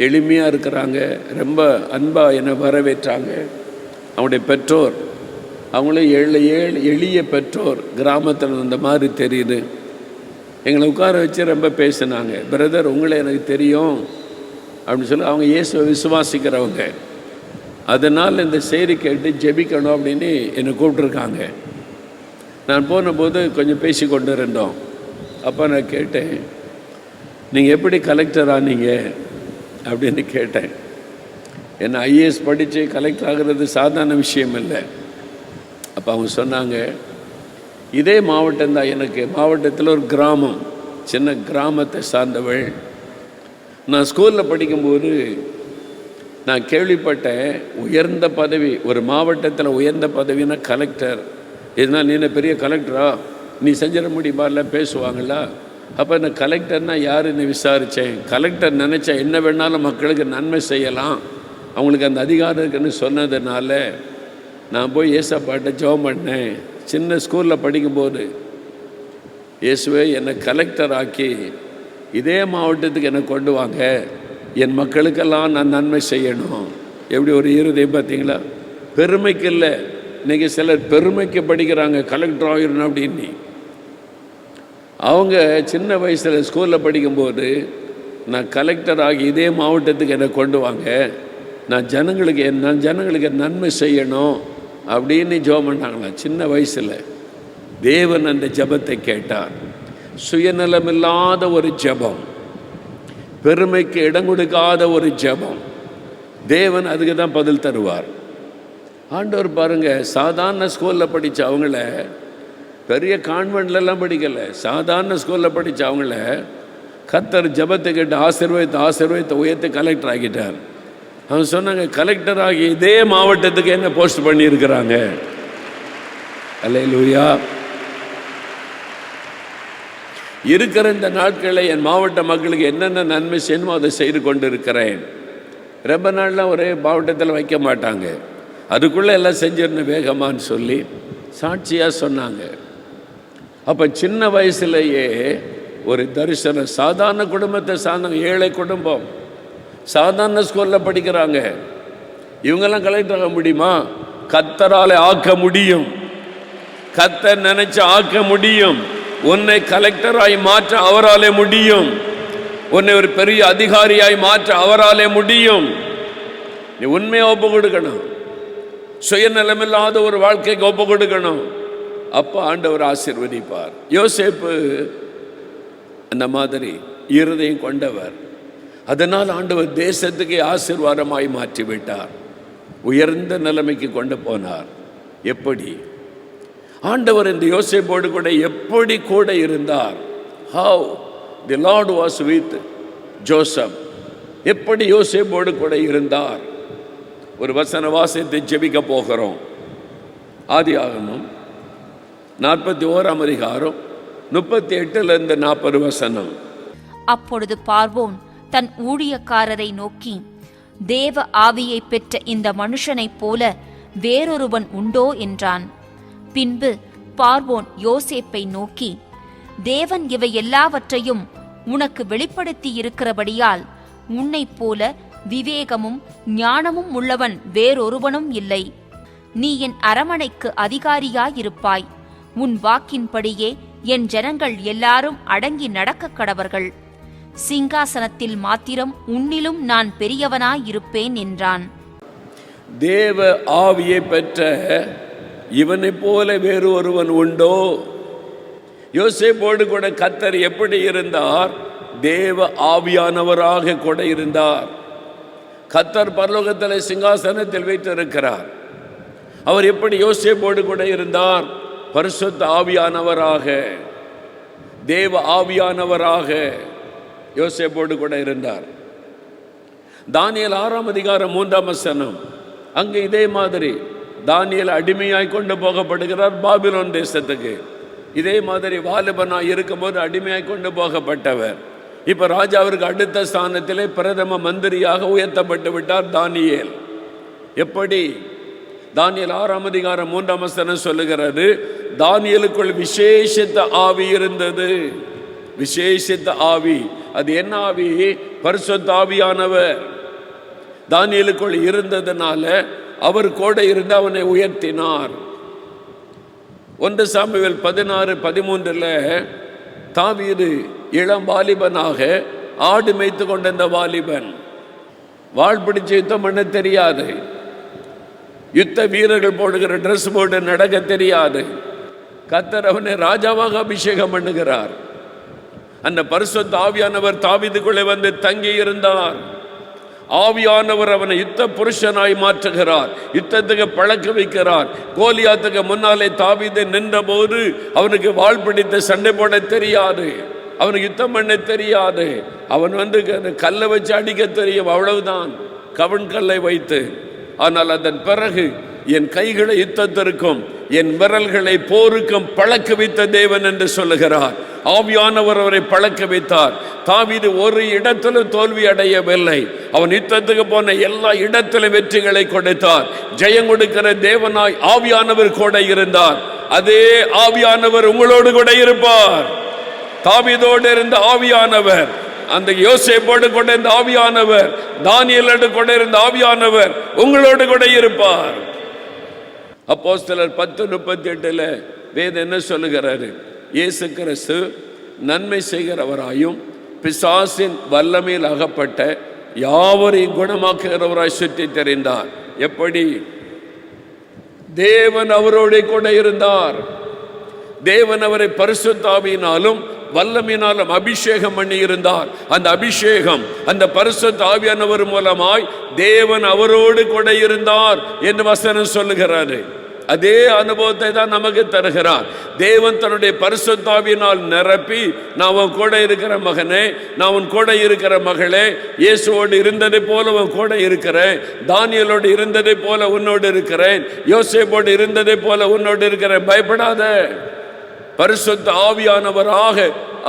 எளிமையாக இருக்கிறாங்க. ரொம்ப அன்பாக என்னை வரவேற்றாங்க. அவங்களுடைய பெற்றோர், அவங்களும் எளிய பெற்றோர், கிராமத்தில் இருந்த மாதிரி தெரியுது. எங்களை உட்கார வச்சு ரொம்ப பேசினாங்க. பிரதர், உங்களை எனக்கு தெரியும் அப்படின்னு சொல்லி, அவங்க இயேசுவை விசுவாசிக்கிறவங்க, அதனால் இந்த செய்தி கேட்டு ஜெபிக்கணும் அப்படின்னு என்னை கூப்பிட்ருக்காங்க. நான் போனபோது கொஞ்சம் பேசி கொண்டு இருந்தோம். அப்போ நான் கேட்டேன், நீங்கள் எப்படி கலெக்டர் ஆனீங்க அப்படின்னு கேட்டேன். என்ன ஐஏஎஸ் படித்து கலெக்டர் ஆகிறது சாதாரண விஷயம் இல்லை. அப்போ அவங்க சொன்னாங்க, இதே மாவட்டம்தான், எனக்கு மாவட்டத்தில் ஒரு கிராமம், சின்ன கிராமத்தை சார்ந்தவள். நான் ஸ்கூலில் படிக்கும்போது நான் கேள்விப்பட்டேன், உயர்ந்த பதவி ஒரு மாவட்டத்தில் உயர்ந்த பதவினா கலெக்டர். இதனால் நீ என்ன பெரிய கலெக்டரா, நீ செஞ்சிட முடியுமா, இல்லை பேசுவாங்களா? அப்போ இந்த கலெக்டர்னால் யாருன்னு விசாரித்தேன். கலெக்டர் நினச்சா என்ன வேணாலும் மக்களுக்கு நன்மை செய்யலாம், அவங்களுக்கு அந்த அதிகாரம் இருக்குன்னு சொன்னதுனால நான் போய் ஏசப்பாட்ட ஜெபம் பண்ணேன். சின்ன ஸ்கூலில் படிக்கும்போது, இயேசுவே என்னை கலெக்டர் ஆக்கி இதே மாவட்டத்துக்கு என்னை கொண்டு வாங்க, என் மக்களுக்கெல்லாம் நான் நன்மை செய்யணும். எப்படி ஒரு இருதயம் பார்த்தீங்களா? பெருமைக்கு இல்லை. இன்றைக்கி சிலர் பெருமைக்கு படிக்கிறாங்க, கலெக்டர் ஆகிடணும் அப்படின்னு. அவங்க சின்ன வயசில் ஸ்கூலில் படிக்கும்போது, நான் கலெக்டர் ஆகி இதே மாவட்டத்துக்கு என்னை கொண்டு வாங்க, நான் ஜனங்களுக்கு நன்மை செய்யணும் அப்படின்னு ஜெபம் பண்ணாங்களாம் சின்ன வயசில். தேவன் அந்த ஜெபத்தை கேட்டார். சுயநலமில்லாத ஒரு ஜெபம், பெருமைக்கு இடம் கொடுக்காத ஒரு ஜெபம், தேவன் அதுக்கு தான் பதில் தருவார். ஆண்டவர் பாருங்க, சாதாரண ஸ்கூலில் படித்த அவங்கள, பெரிய கான்வென்ட்லலாம் படிக்கலை, சாதாரண ஸ்கூலில் படித்த அவங்கள கர்த்தர் ஜெபத்தை கேட்டு ஆசீர்வதித்து உயர்த்தி கலெக்டர் ஆகிட்டார். அவங்க சொன்னாங்க, கலெக்டர் ஆகி இதே மாவட்டத்துக்கு என்ன போஸ்ட் பண்ணியிருக்கிறாங்க. அல்லேலூயா. இருக்கிற இந்த நாட்களை என் மாவட்ட மக்களுக்கு என்னென்ன நன்மை செய்யணுமோ அதை செய்து கொண்டு இருக்கிறேன். ரொம்ப நாள்லாம் ஒரே மாவட்டத்தில் வைக்க மாட்டாங்க, அதுக்குள்ளே எல்லாம் செஞ்சிடணும் வேகமானு சொல்லி சாட்சியாக சொன்னாங்க. அப்போ சின்ன வயசுலேயே ஒரு தரிசனம். சாதாரண குடும்பத்தை சார்ந்தவங்க, ஏழை குடும்பம், சாதாரண ஸ்கூலில் படிக்கிறாங்க. இவங்கெல்லாம் கலெக்டர் ஆக முடியுமா? கர்த்தராலே ஆக்க முடியும். கர்த்தர் நினைச்சு ஆக்க முடியும். உன்னை கலெக்டராய் மாற்ற அவராலே முடியும். உன்னை ஒரு பெரிய அதிகாரியாய் மாற்ற அவராலே முடியும். நீ உண்மையை ஒப்பு கொடுக்கணும். சுயநலமில்லாத ஒரு வாழ்க்கைக்கு ஒப்பு கொடுக்கணும். அப்போ ஆண்டவர் ஆசீர்வதிப்பார். யோசேப்பு அந்த மாதிரி இருதயம் கொண்டவர். அதனால் ஆண்டவர் தேசத்துக்கு ஆசீர்வாதமாய் மாற்றிவிட்டார். உயர்ந்த நிலைமைக்கு கொண்டு போனார். எப்படி ஆண்டவர் இந்த யோசேப்போடு கூட எப்படி கூட இருந்தார்? How the Lord was with Joseph. எப்படி யோசேப்போடு கூட இருந்தார்? ஒரு வசன வாசித்து ஜெபிக்க போகிறோம். ஆதியாகமம் 41ஆம் அதிகாரம் 38 40 வசனம். அப்பொழுது பார்வோன் தன் ஊழியக்காரரை நோக்கி, தேவ ஆவியை பெற்ற இந்த மனுஷனைப் போல வேறொருவன் உண்டோ என்றான். பின்பு பார்வோன் யோசேப்பை நோக்கி, தேவன் இவை எல்லாவற்றையும் உனக்கு வெளிப்படுத்தி இருக்கிறபடியால் உன்னைப் போல விவேகமும் ஞானமும் உள்ளவன் வேறொருவனும் இல்லை. நீ என் அரமனைக்கு அதிகாரியாயிருப்பாய். உன் வாக்கின்படியே என் ஜனங்கள் எல்லாரும் அடங்கி நடக்க கடவர்கள். சிங்காசனத்தில் மாத்திரம் உன்னிலும் நான் பெரியவனாயிருப்பேன் என்றான். தேவ ஆவியை பெற்ற இவனை போல வேறு ஒருவன் உண்டோ? யோசேப்போடு கூட கர்த்தர் எப்படி இருந்தார்? தேவ ஆவியானவராக கூட இருந்தார். கர்த்தர் பரலோகத்தில் சிங்காசனத்தில் வைத்திருக்கிறார். அவர் எப்படி யோசேப்போடு கூட இருந்தார்? பரிசுத்த ஆவியானவராக, தேவ ஆவியானவராக யோசேப்போடு கூட இருந்தார். தானியேல் 6ஆம் அதிகாரம் 3ஆம் வசனம், அங்கே இதே மாதிரி தானியேல் அடிமையாய் கொண்டு போகப்படுகிறார் பாபிலோன் தேசத்துக்கு. இதே மாதிரி வாலிபனாய் இருக்கும்போது அடிமையாய் கொண்டு போகப்பட்டவர். இப்ப ராஜாவிற்கு அடுத்த ஸ்தானத்திலே பிரதம மந்திரியாக உயர்த்தப்பட்டு விட்டார் தானியேல். எப்படி? தானியேல் 6ஆம் அதிகாரம் 3ஆம் வசனம் சொல்லுகிறது, தானியேலுக்குள் விசேஷித்த ஆவி இருந்தது. விசேஷித்த ஆவி, அது என்ன ஆவி? பரிசுத்த ஆவியானவர் தானியேலுக்குள் இருந்ததுனால அவர் கூட இருந்து அவனை உயர்த்தினார். 1 சாமுவேல் 16:13 தாவீது இளம் வாலிபனாக ஆடு மேய்த்து கொண்ட வாலிபன், வாழ் பிடிச்சு யுத்தம் பண்ண தெரியாது, யுத்த வீரர்கள் போடுகிற ட்ரெஸ் போட்டு நடக்க தெரியாது. கர்த்தர் அவனை ராஜாவாக அபிஷேகம் பண்ணுகிறார். அந்த பரிசுத்த ஆவியானவர் தாவீதுக்குள்ளே வந்து தங்கி இருந்தார். ஆவியானவர் அவனை யுத்த புருஷனாய் மாற்றுகிறார், யுத்தத்துக்கு பழக்க வைக்கிறார். கோலியாத்துக்கு முன்னாலே தாவீது நின்ற போது அவனுக்கு வாள் பிடித்து சண்டை போட தெரியாது, அவனுக்கு யுத்தம் பண்ண தெரியாது. அவன் வந்து கல்லை வச்சு அடிக்க தெரியும், அவ்வளவுதான், கவன் கல்லை வைத்து. ஆனால் அதன் பிறகு என் கைகளை யுத்தத்திற்கும் என் விரல்களை போருக்கும் பழக்க வைத்த தேவன் என்று சொல்லுகிறார். ஆவியானவர் அவரை பழக்க வைத்தார். தாவீது ஒரு இடத்திலும் தோல்வி அடையவில்லை. அவன் யுத்தத்துக்கு போன எல்லா இடத்திலும் வெற்றிகளை கொடுத்தார். ஜெயம் கொடுக்கிற தேவனாய் ஆவியானவர் கூட இருந்தார். அதே ஆவியானவர் உங்களோடு கூட இருப்பார். தாவீதோடு இருந்த ஆவியானவர், அந்த யோசேப்போடு கூட இருந்த ஆவியானவர், தானியேலோடு கூட இருந்த ஆவியானவர் உங்களோடு கூட இருப்பார். அப்போஸ்தலர் 10:38 வேதம் என்ன சொல்லுகிறாரு? இயேசு கிறிஸ்து நன்மை செய்கிறவராயும் பிசாசின் வல்லமையில் அகப்பட்ட யாவரையும் குணமாக்குகிறவராய் சுற்றி தெரிந்தார். எப்படி? தேவன் அவரோடு கூட இருந்தார். தேவன் அவரை பரிசுத்த ஆவியினாலும் வல்லமையினாலும் அபிஷேகம் பண்ணி இருந்தார். அந்த அபிஷேகம், அந்த பரிசுத்த ஆவியானவர் மூலமாய் தேவன் அவரோடு கூட இருந்தார் என்று வசனம் சொல்லுகிறாரு. அதே அனுபவத்தை தான் நமக்கு தருகிறார். தேவன் தன்னுடைய பரிசுத்த ஆவியினால் நிரப்பி, நான் உன் கூட இருக்கிற மகனே, நான் உன் கூட இருக்கிற மகளே, இயேசுவோடு இருந்ததை போல உன் கூட இருக்கிறேன், தானியேலோடு இருந்ததை போல உன்னோடு இருக்கிறேன், யோசேப்போடு இருந்ததை போல உன்னோடு இருக்கிறேன், பயப்படாத. பரிசுத்த ஆவியானவராக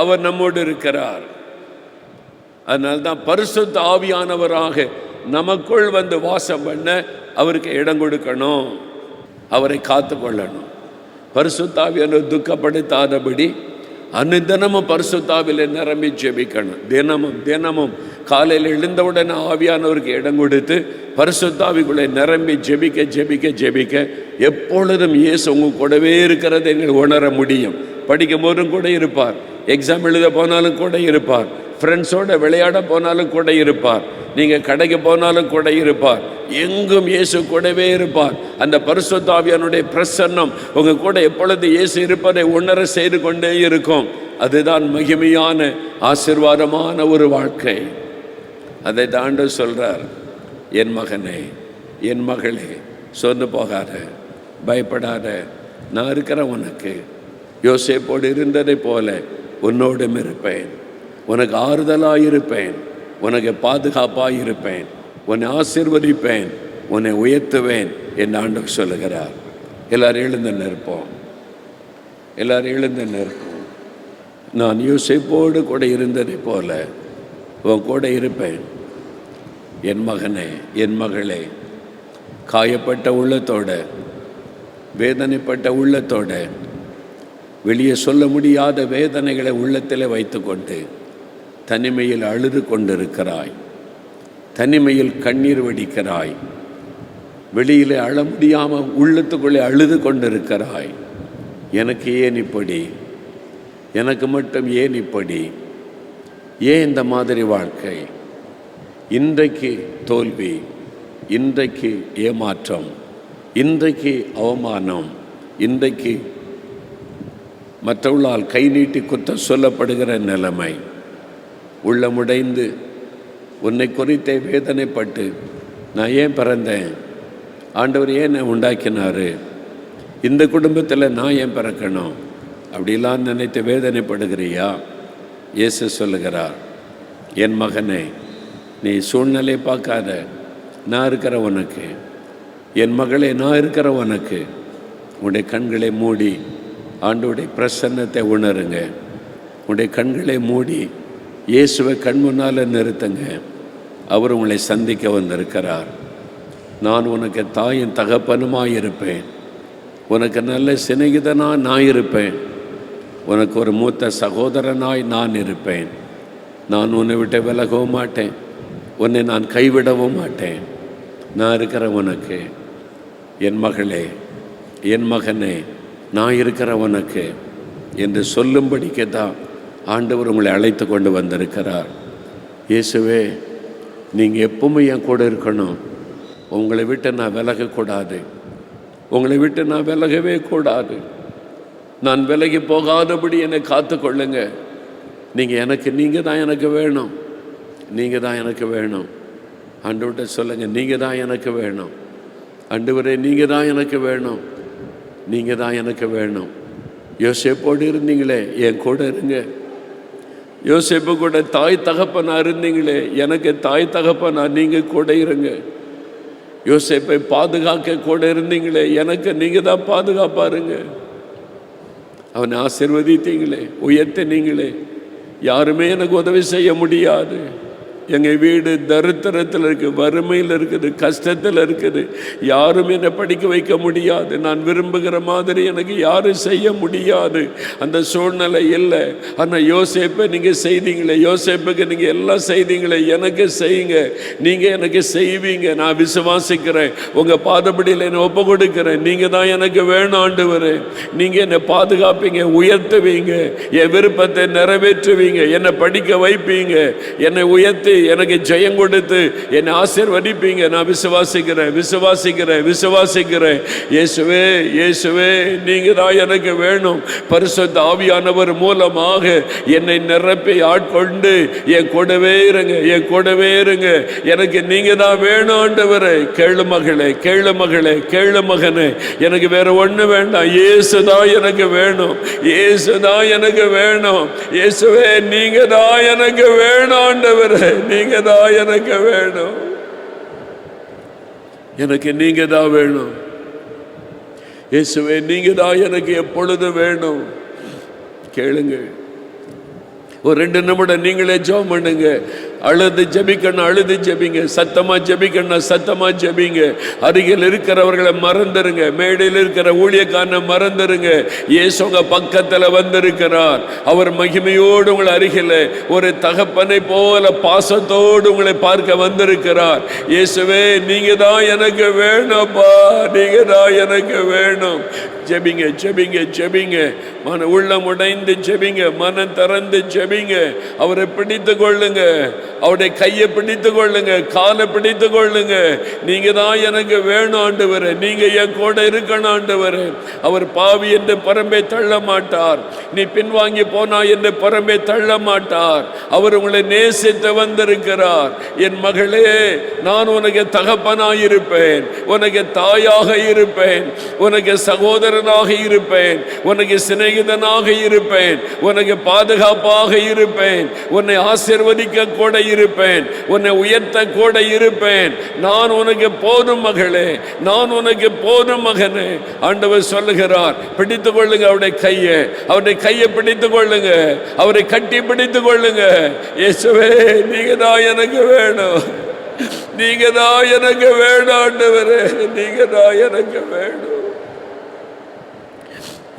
அவர் நம்மோடு இருக்கிறார். அதனால்தான் பரிசுத்த ஆவியானவராக நமக்குள் வந்து வாசம் பண்ண அவருக்கு இடம் கொடுக்கணும், அவரை காத்து கொள்ளணும். பரிசுத்த ஆவியானவர் துக்கப்படுத்தாதபடி அனுதினமும் பரிசுத்த ஆவியிலே நிரம்பி ஜெபிக்கணும். தினமும் காலையில் எழுந்தவுடனே ஆவியானவருக்கு இடம் கொடுத்து பரிசுத்த ஆவிக்குள்ளே நிரம்பி ஜெபிக்க எப்பொழுதும் இயேசு உங்க கூடவே இருக்கிறதை எங்களுக்கு உணர முடியும். படிக்கும் போதும் கூட இருப்பார், எக்ஸாம் எழுத போனாலும் கூட இருப்பார், ஃப்ரெண்ட்ஸோட விளையாட போனாலும் கூட இருப்பார், நீங்கள் கடைக்கு போனாலும் கூட இருப்பார், எங்கும் இயேசு கூடவே இருப்பார். அந்த பரிசுத்த ஆவியானுடைய பிரசன்னம் உங்கள் கூட எப்பொழுது இயேசு இருப்பதை உணர செய்து கொண்டே இருக்கும். அதுதான் மகிமையான ஆசீர்வாதமான ஒரு வாழ்க்கை. அதை தாண்ட சொல்கிறார், என் மகனே, என் மகளே, சொந்து போகாத, பயப்படாத, நான் இருக்கிற உனக்கு. யோசேப்போடு இருந்ததை போல உன்னோடும் இருப்பேன், உனக்கு ஆறுதலாக இருப்பேன், உனக்கு பாதுகாப்பாக இருப்பேன், உன்னை ஆசீர்வதிப்பேன், உன்னை உயர்த்துவேன் என்று ஆண்டவர் சொல்லுகிறார். எல்லாரும் எழுந்து நிற்போம், எல்லாரும் எழுந்து நிற்போம். நான் யோசேப்போடு கூட இருந்ததை போல உன் கூட இருப்பேன். என் மகனே, என் மகளே, காயப்பட்ட உள்ளத்தோட, வேதனைப்பட்ட உள்ளத்தோட, வெளியே சொல்ல முடியாத வேதனைகளை உள்ளத்தில் வைத்துக்கொண்டு தனிமையில் அழுது கொண்டிருக்கிறாய், தனிமையில் கண்ணீர் வடிக்கிறாய், வெளியிலே அழ முடியாமல் உள்ளத்துக்குள்ளே அழுது கொண்டிருக்கிறாய். எனக்கு ஏன் இப்படி, எனக்கு மட்டும் ஏன் இப்படி, ஏன் இந்த மாதிரி வாழ்க்கை, இன்றைக்கு தோல்வி, இன்றைக்கு ஏமாற்றம், இன்றைக்கு அவமானம், இன்றைக்கு மற்றவர்களால் கை நீட்டி குற்றம் சொல்லப்படுகிற நிலைமை, உள்ளமுடைந்து உன்னை குறித்தே வேதனைப்பட்டு நான் ஏன் பிறந்தேன், ஆண்டவர் ஏன் என்னை உண்டாக்கினார், இந்த குடும்பத்தில் நான் ஏன் பிறக்கணும் அப்படிலாம் நினைத்து வேதனைப்படுகிறியா? இயேசு சொல்லுகிறார், என் மகனே, நீ சூழ்நிலை பார்க்காத, நான் இருக்கிற உனக்கு. என் மகளே, நான் இருக்கிற உனக்கு. உன்னுடைய கண்களை மூடி ஆண்டவருடைய பிரசன்னத்தை உணருங்க. உன்னுடைய கண்களை மூடி இயேசுவை கண் முன்னால் நிறுத்துங்க. அவர் உங்களை சந்திக்க வந்திருக்கிறார். நான் உனக்கு தாயின் தகப்பனுமாய் இருப்பேன், உனக்கு நல்ல சிநேகிதனாக நான் இருப்பேன், உனக்கு ஒரு மூத்த சகோதரனாய் நான் இருப்பேன். நான் உன்னை விட்டு விலகவும் மாட்டேன், உன்னை நான் கைவிடவும் மாட்டேன். நான் இருக்கிற உனக்கு. என் மகளே, என் மகனே, நான் இருக்கிற உனக்கு என்று சொல்லும்படிக்கு தான் ஆண்டவர் உங்களை அழைத்து கொண்டு வந்திருக்கிறார். இயேசுவே, நீங்கள் எப்பவுமே என் கூட இருக்கணும், உங்களை விட்டு நான் விலகக்கூடாது, உங்களை விட்டு நான் விலகவே கூடாது. நான் விலகி போகாதபடி என்னை காத்து கொள்ளுங்க. நீங்கள் தான் எனக்கு வேணும், நீங்கள் தான் எனக்கு வேணும். ஆண்டவர்கிட்ட சொல்லுங்கள், நீங்கள் தான் எனக்கு வேணும். ஆண்டவரே, நீங்கள் தான் எனக்கு வேணும், நீங்கள் தான் எனக்கு வேணும். யோசேப்போடு இருந்தீங்களே, என் கூட இருங்க. யோசேப்பு கூட தாய் தகப்பனா இருந்தீங்களே, எனக்கு தாய் தகப்பனா நீங்கள் கூட இருங்க. யோசேப்பை பாதுகாக்க கூட இருந்தீங்களே, எனக்கு நீங்கள் தான் பாதுகாப்பாருங்க. அவனை ஆசீர்வதித்தீங்களே, உயர்த்தினீங்களே. யாருமே எனக்கு உதவி செய்ய முடியாது. எங்கள் வீடு தரித்திரத்தில் இருக்குது, வறுமையில் இருக்குது, கஷ்டத்தில் இருக்குது. யாரும் என்னை படிக்க வைக்க முடியாது. நான் விரும்புகிற மாதிரி எனக்கு யாரும் செய்ய முடியாது. அந்த சூழ்நிலை இல்லை. ஆனால் யோசேப்பை நீங்கள் செய்தீங்களே, யோசேப்புக்கு நீங்கள் எல்லாம் செய்தீங்களே, எனக்கு செய்யுங்க. நீங்கள் எனக்கு செய்வீங்க, நான் விசுவாசிக்கிறேன். உங்கள் பாதப்படியில் என்னை ஒப்பு கொடுக்கிறேன். நீங்கள் தான் எனக்கு வேணும் ஆண்டவரே. நீங்கள் என்னை பாதுகாப்பீங்க, உயர்த்துவீங்க, என் விருப்பத்தை நிறைவேற்றுவீங்க, என்னை படிக்க வைப்பீங்க, என்னை உயர்த்தி எனக்கு ஜெயம் கொடுத்து என்னை ஆசீர்வதிப்பீங்க. நான் விசுவாசிக்கிறேன், விசுவாசிக்கிறேன், விசுவாசிக்கிறேன். இயேசுவே, இயேசுவே, நீங்க தான் எனக்கு வேணும். பரிசுத்த ஆவியானவர் மூலமாக என்னை நிரப்பி ஆட்கொண்டு என் கூடவே இருங்க, என் கூடவே இருங்க. எனக்கு நீங்க தான் வேணும் ஆண்டவரே. கேளு மகளே, கேளு மகளே, கேளு மகனே, எனக்கு வேற ஒண்ணு வேண்டாம். இயேசு தான் எனக்கு வேணும், இயேசு தான் எனக்கு வேணும். இயேசுவே, நீங்க தான் எனக்கு வேணும் ஆண்டவரே, நீங்க தான் எனக்கு வேணும். எனக்கு நீங்க தான் வேணும். இயேசுவே, நீங்க தான் எனக்கு எப்பொழுது வேணும். கேளுங்க. ஒரு 2 நிமிடம் நீங்களே ஜெபம் பண்ணுங்க. அழுது ஜெபிக்கணும், அழுது ஜெபிங்க. சத்தமா ஜெபிக்கணும், சத்தமா ஜெபிங்க. அருகில் இருக்கிறவர்களை மறந்துருங்க, மேடையில் இருக்கிற ஊழியக்காரனை மறந்துருங்க. இயேசு உங்க பக்கத்தில் வந்திருக்கிறார். அவர் மகிமையோடு உங்களை அருகில் ஒரு தகப்பனை போல பாசத்தோடு உங்களை பார்க்க வந்திருக்கிறார். இயேசுவே, நீங்க தான் எனக்கு வேணும்ப்பா, நீங்க தான் எனக்கு வேணும். ஜெபிங்க, ஜெபிங்க, ஜெபிங்க. மன உள்ளம் உடைந்து ஜெபிங்க, மனம் திறந்து ஜெபிங்க. அவரை பிடித்து கொள்ளுங்க, அவருடைய கையை பிடித்து கொள்ளுங்க, காலை பிடித்து கொள்ளுங்க. நீங்க தான் எனக்கு வேணும் ஆண்டவரே, நீங்க என் கூட இருக்கணும் ஆண்டவரே. அவர் பாவி என்று புறம்பே தள்ள மாட்டார், நீ பின்வாங்கி போனா என்று புறம்பே தள்ள மாட்டார். அவர் உங்களை நேசித்து வந்திருக்கிறார். என் மகளே, நான் உனக்கு தகப்பனாயிருப்பேன், உனக்கு தாயாக இருப்பேன், உனக்கு சகோதரனாக இருப்பேன், உனக்கு சிநேகிதனாக இருப்பேன், உனக்கு பாதுகாப்பாக இருப்பேன், உன்னை ஆசீர்வதிக்க கூட இருப்பேன், உன்னை உயர்த்த கூட இருப்பேன். நான் உனக்கு போதும் மகளே, நான் உனக்கு போதும் மகனே. ஆண்டவர் சொல்லுகிறார், பிடித்துக் கொள்ளுங்க அவருடைய கையை, அவருடைய கையை பிடித்துக் கொள்ளுங்க, அவரை கட்டி பிடித்துக் கொள்ளுங்க. இயேசுவே, நீங்க தான் எனக்கு வேணும், நீங்க தான் எனக்கு வேணும் ஆண்டவரே, நீங்க தான் எனக்கு வேணும்.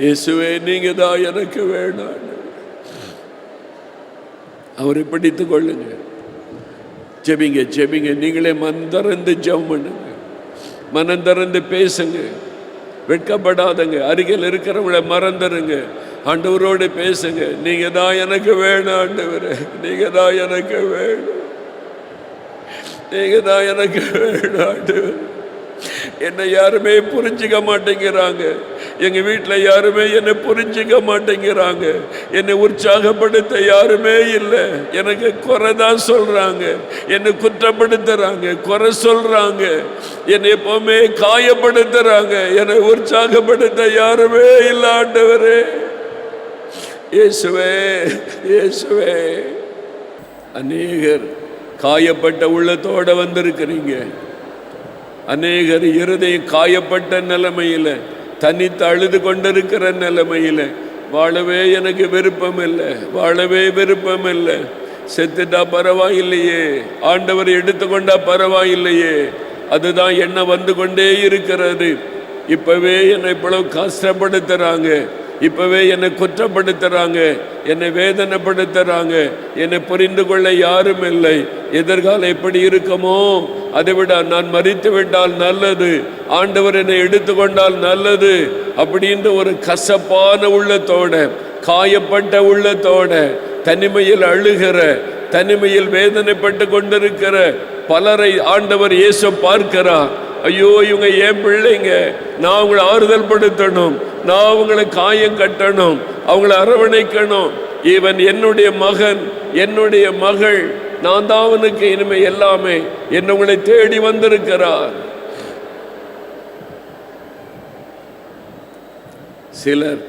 இயேசுவே, நீங்க தான் எனக்கு வேணும். அவரை பிடித்துக் கொள்ளுங்க. ஜெபிங்க, ஜெபிங்க. நீங்களே மனந்திறந்து ஜெபம் பண்ணுங்க, மனந்திறந்து பேசுங்க, வெட்கப்படாதங்க. அருகில் இருக்கிறவங்களை மறந்துருங்க, ஆண்டவரோடு பேசுங்க. நீங்க தான் எனக்கு வேணும் ஆண்டவரே, நீங்க தான் எனக்கு வேணும். நீங்க தான் எனக்கு வேணும் ஆண்டவரே. என்னை யாருமே புரிஞ்சிக்க மாட்டேங்கிறாங்க. எங்க வீட்டில் யாருமே என்னை புரிஞ்சிக்க மாட்டேங்கிறாங்க. என்னை உற்சாகப்படுத்த யாருமே இல்லை. எனக்கு குறை தான் சொல்றாங்க, என்னை குற்றப்படுத்துறாங்க, குறை சொல்றாங்க, என்னை எப்பவுமே காயப்படுத்துறாங்க. என்னை உற்சாகப்படுத்த யாருமே இல்லை ஆண்டவரே. இயேசுவே, இயேசுவே. அநேகர் காயப்பட்ட உள்ளத்தோட வந்திருக்கிறீங்க. அநேகர் இருதயம் காயப்பட்ட நிலைமையில, தனித்து அழுது கொண்டிருக்கிற நிலைமையில, வாழவே எனக்கு விருப்பம் இல்லை, வாழவே விருப்பம் இல்லை, செத்துட்டா பரவாயில்லையே, ஆண்டவர் எடுத்துக்கொண்டா பரவாயில்லையே, அதுதான் என்ன வந்து கொண்டே இருக்கிறது. இப்பவே என்னை இவ்வளவு கஷ்டப்படுத்துறாங்க, இப்பவே என்னை குற்றப்படுத்துறாங்க, என்னை வேதனைப்படுத்துறாங்க, என்னை புரிந்து கொள்ள யாரும் இல்லை. எதிர்காலம் எப்படி இருக்குமோ, அதை விட நான் மரித்து விட்டால் நல்லது, ஆண்டவர் என்னை எடுத்துக்கொண்டால் நல்லது அப்படின்ற ஒரு கசப்பான உள்ளத்தோட, காயப்பட்ட உள்ளத்தோட, தனிமையில் அழுகிற, தனிமையில் வேதனைப்பட்டு கொண்டிருக்கிற பலரை ஆண்டவர் இயேசு பார்க்கிறார். ஐயோ, இவங்க ஏன் பிள்ளைங்க, நான் அவங்களை ஆறுதல் படுத்தணும், நான் அவங்களை காயம் கட்டணும், அவங்களை அரவணைக்கணும். இவன் என்னுடைய மகன், என்னுடைய மகள், நான் தான் அவனுக்கு இனிமே எல்லாமே. என்னை தேடி வந்திருக்கிறார். சிலர்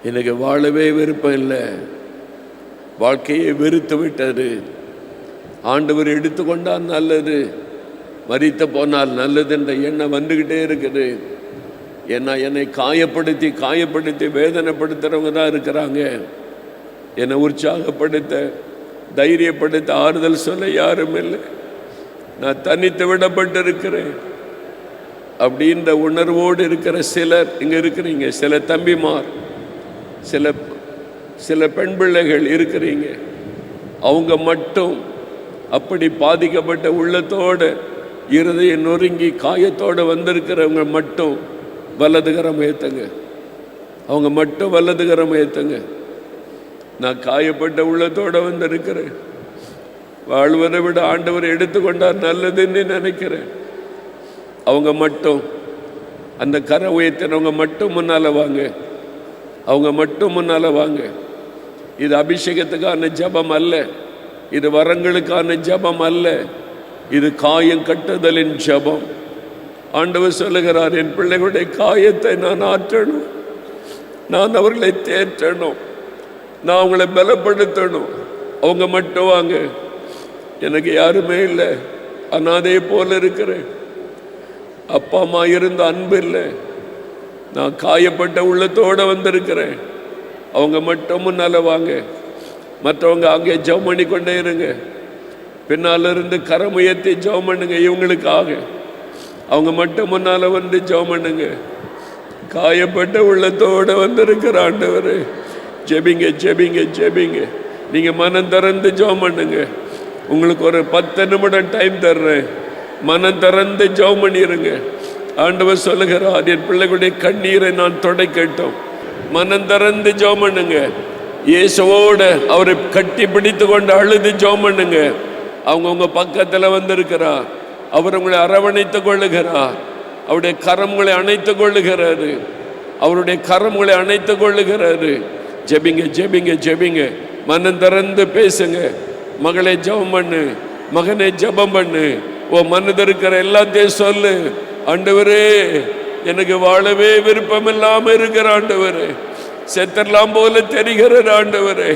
எனக்கு வாழவே விருப்பம் இல்லை, வாழ்க்கையை வெறுத்து விட்டது, ஆண்டவர் எடுத்துக்கொண்டால் நல்லது, மரித்து போனால் நல்லது என்ற எண்ணம் வந்துக்கிட்டே இருக்குது. ஏன்னா என்னை காயப்படுத்தி காயப்படுத்தி வேதனைப்படுத்துகிறவங்க தான் இருக்கிறாங்க. என்னை உற்சாகப்படுத்த, தைரியப்படுத்த, ஆறுதல் சொல்ல யாரும் இல்லை. நான் தனித்து விடப்பட்டிருக்கிறேன் அப்படின்ற உணர்வோடு இருக்கிற சிலர் இங்கே இருக்கிறீங்க. சில தம்பிமார், சில பெண் பிள்ளைகள் இருக்கிறீங்க. அவங்க மட்டும் அப்படி பாதிக்கப்பட்ட உள்ளத்தோடு, இருதயம் நொறுங்கி காயத்தோடு வந்திருக்கிறவங்க மட்டும் வலதுகரம் ஏற்றுங்க. அவங்க மட்டும் வலதுகரம் ஏற்றுங்க. நான் காயப்பட்ட உள்ளத்தோடு வந்திருக்கிறேன், வாழ்வதை விட ஆண்டவர் எடுத்துக்கொண்டார் நல்லதுன்னு நினைக்கிறேன். அவங்க மட்டும், அந்த கரை உயர்த்தினவங்க மட்டும் முன்னால் வாங்க. அவங்க மட்டும் முன்னால் வாங்க. இது அபிஷேகத்துக்கான ஜபம் அல்ல, இது வரங்களுக்கான ஜபம் அல்ல, இது காயம் கட்டுதலின் ஜபம். ஆண்டவர் சொல்லுகிறார், என் பிள்ளைகளுடைய காயத்தை நான் ஆற்றணும், நான் அவர்களை தேற்றணும், நான் அவங்களை பலப்படுத்தணும். அவங்க மட்டும் வாங்க. எனக்கு யாருமே இல்லை, அனாதை போல இருக்கிறேன், அப்பா அம்மா இருந்த அன்பு இல்லை, நான் காயப்பட்ட உள்ளத்தோடு வந்திருக்கிறேன். அவங்க மட்டும் முன்னால் வாங்க. மற்றவங்க அங்கே ஜெபம் பண்ணி கொண்டே இருங்க. பின்னால் இருந்து கரம் உயர்த்தி ஜெபம் பண்ணுங்க இவங்களுக்காக. அவங்க மட்டும் முன்னால் வந்து ஜெபம் பண்ணுங்க. காயப்பட்ட உள்ளத்தோடு வந்திருக்கிற ஆண்டவர், ஜெபிங்க ஜெபிங்க ஜெபிங்க. நீங்கள் மனம் திறந்து ஜெபம் பண்ணுங்க. உங்களுக்கு ஒரு 10 நிமிடம் டைம் தர்றேன். மனம் திறந்து ஜெபம் பண்ணிடுங்க. ஆண்டவர் சொல்லுகிறார், என் பிள்ளைகளுடைய கண்ணீரை நான் துடைக்கட்டும். மனம் திறந்து ஜெபம் பண்ணுங்க. இயேசுவோட அவரை கட்டி பிடித்து கொண்டு அழுது ஜெபம் பண்ணுங்க. அவங்க உங்க பக்கத்தில் வந்திருக்கிறார். அவர் உங்களை அரவணைத்து கொள்ளுகிறார். அவருடைய கரம் உங்களை அணைத்து கொள்ளுகிறாரு. அவருடைய கரம் உங்களை அணைத்து கொள்ளுகிறாரு. ஜெபிங்க ஜெபிங்க ஜெபிங்க. மனம் திறந்து பேசுங்க. மகளே ஜெபம் பண்ணு, மகனே ஜெபம் பண்ணு. உன் மனதில் இருக்கிற எல்லாத்தையும் சொல்லு. ஆண்டவரே, எனக்கு வாழவே விருப்பம் இல்லாமல் இருக்கிற ஆண்டவரே, செத்தரலாம் போல தெரிகிற ஆண்டவரே,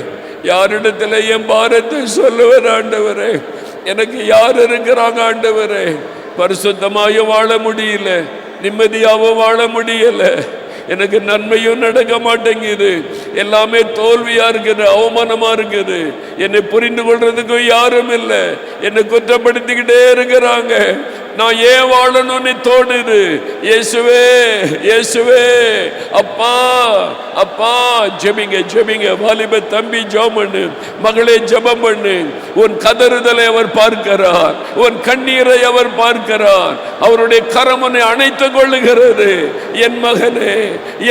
யாரிடத்துல என் பாரத்தை சொல்லுவேன் ஆண்டவரே, எனக்கு யார் இருக்கிறாங்க ஆண்டவரே, பரிசுத்தமாயும் வாழ முடியல, நிம்மதியாகவும் வாழ முடியல, எனக்கு நன்மையும் நடக்க மாட்டேங்குது, எல்லாமே தோல்வியா இருக்குது, அவமானமா இருக்குது, என்னை புரிந்து கொள்றதுக்கும் யாரும் இல்லை, என்னை குற்றப்படுத்திக்கிட்டே இருக்கிறாங்க, நான் ஏன் வாழணும்னு தோணுது. இயேசுவே இயேசுவே, அப்பா அப்பா. ஜெபிங்க ஜெபிங்க. வாலிப தம்பி ஜெபம் பண்ணு, மகளே ஜெபம் பண்ணு. உன் கதறுதலை அவர் பார்க்கிறார், உன் கண்ணீரை அவர் பார்க்கிறார். அவருடைய கரம் உன்னை அணைத்துக் கொள்ளுகிறது. என் மகனே,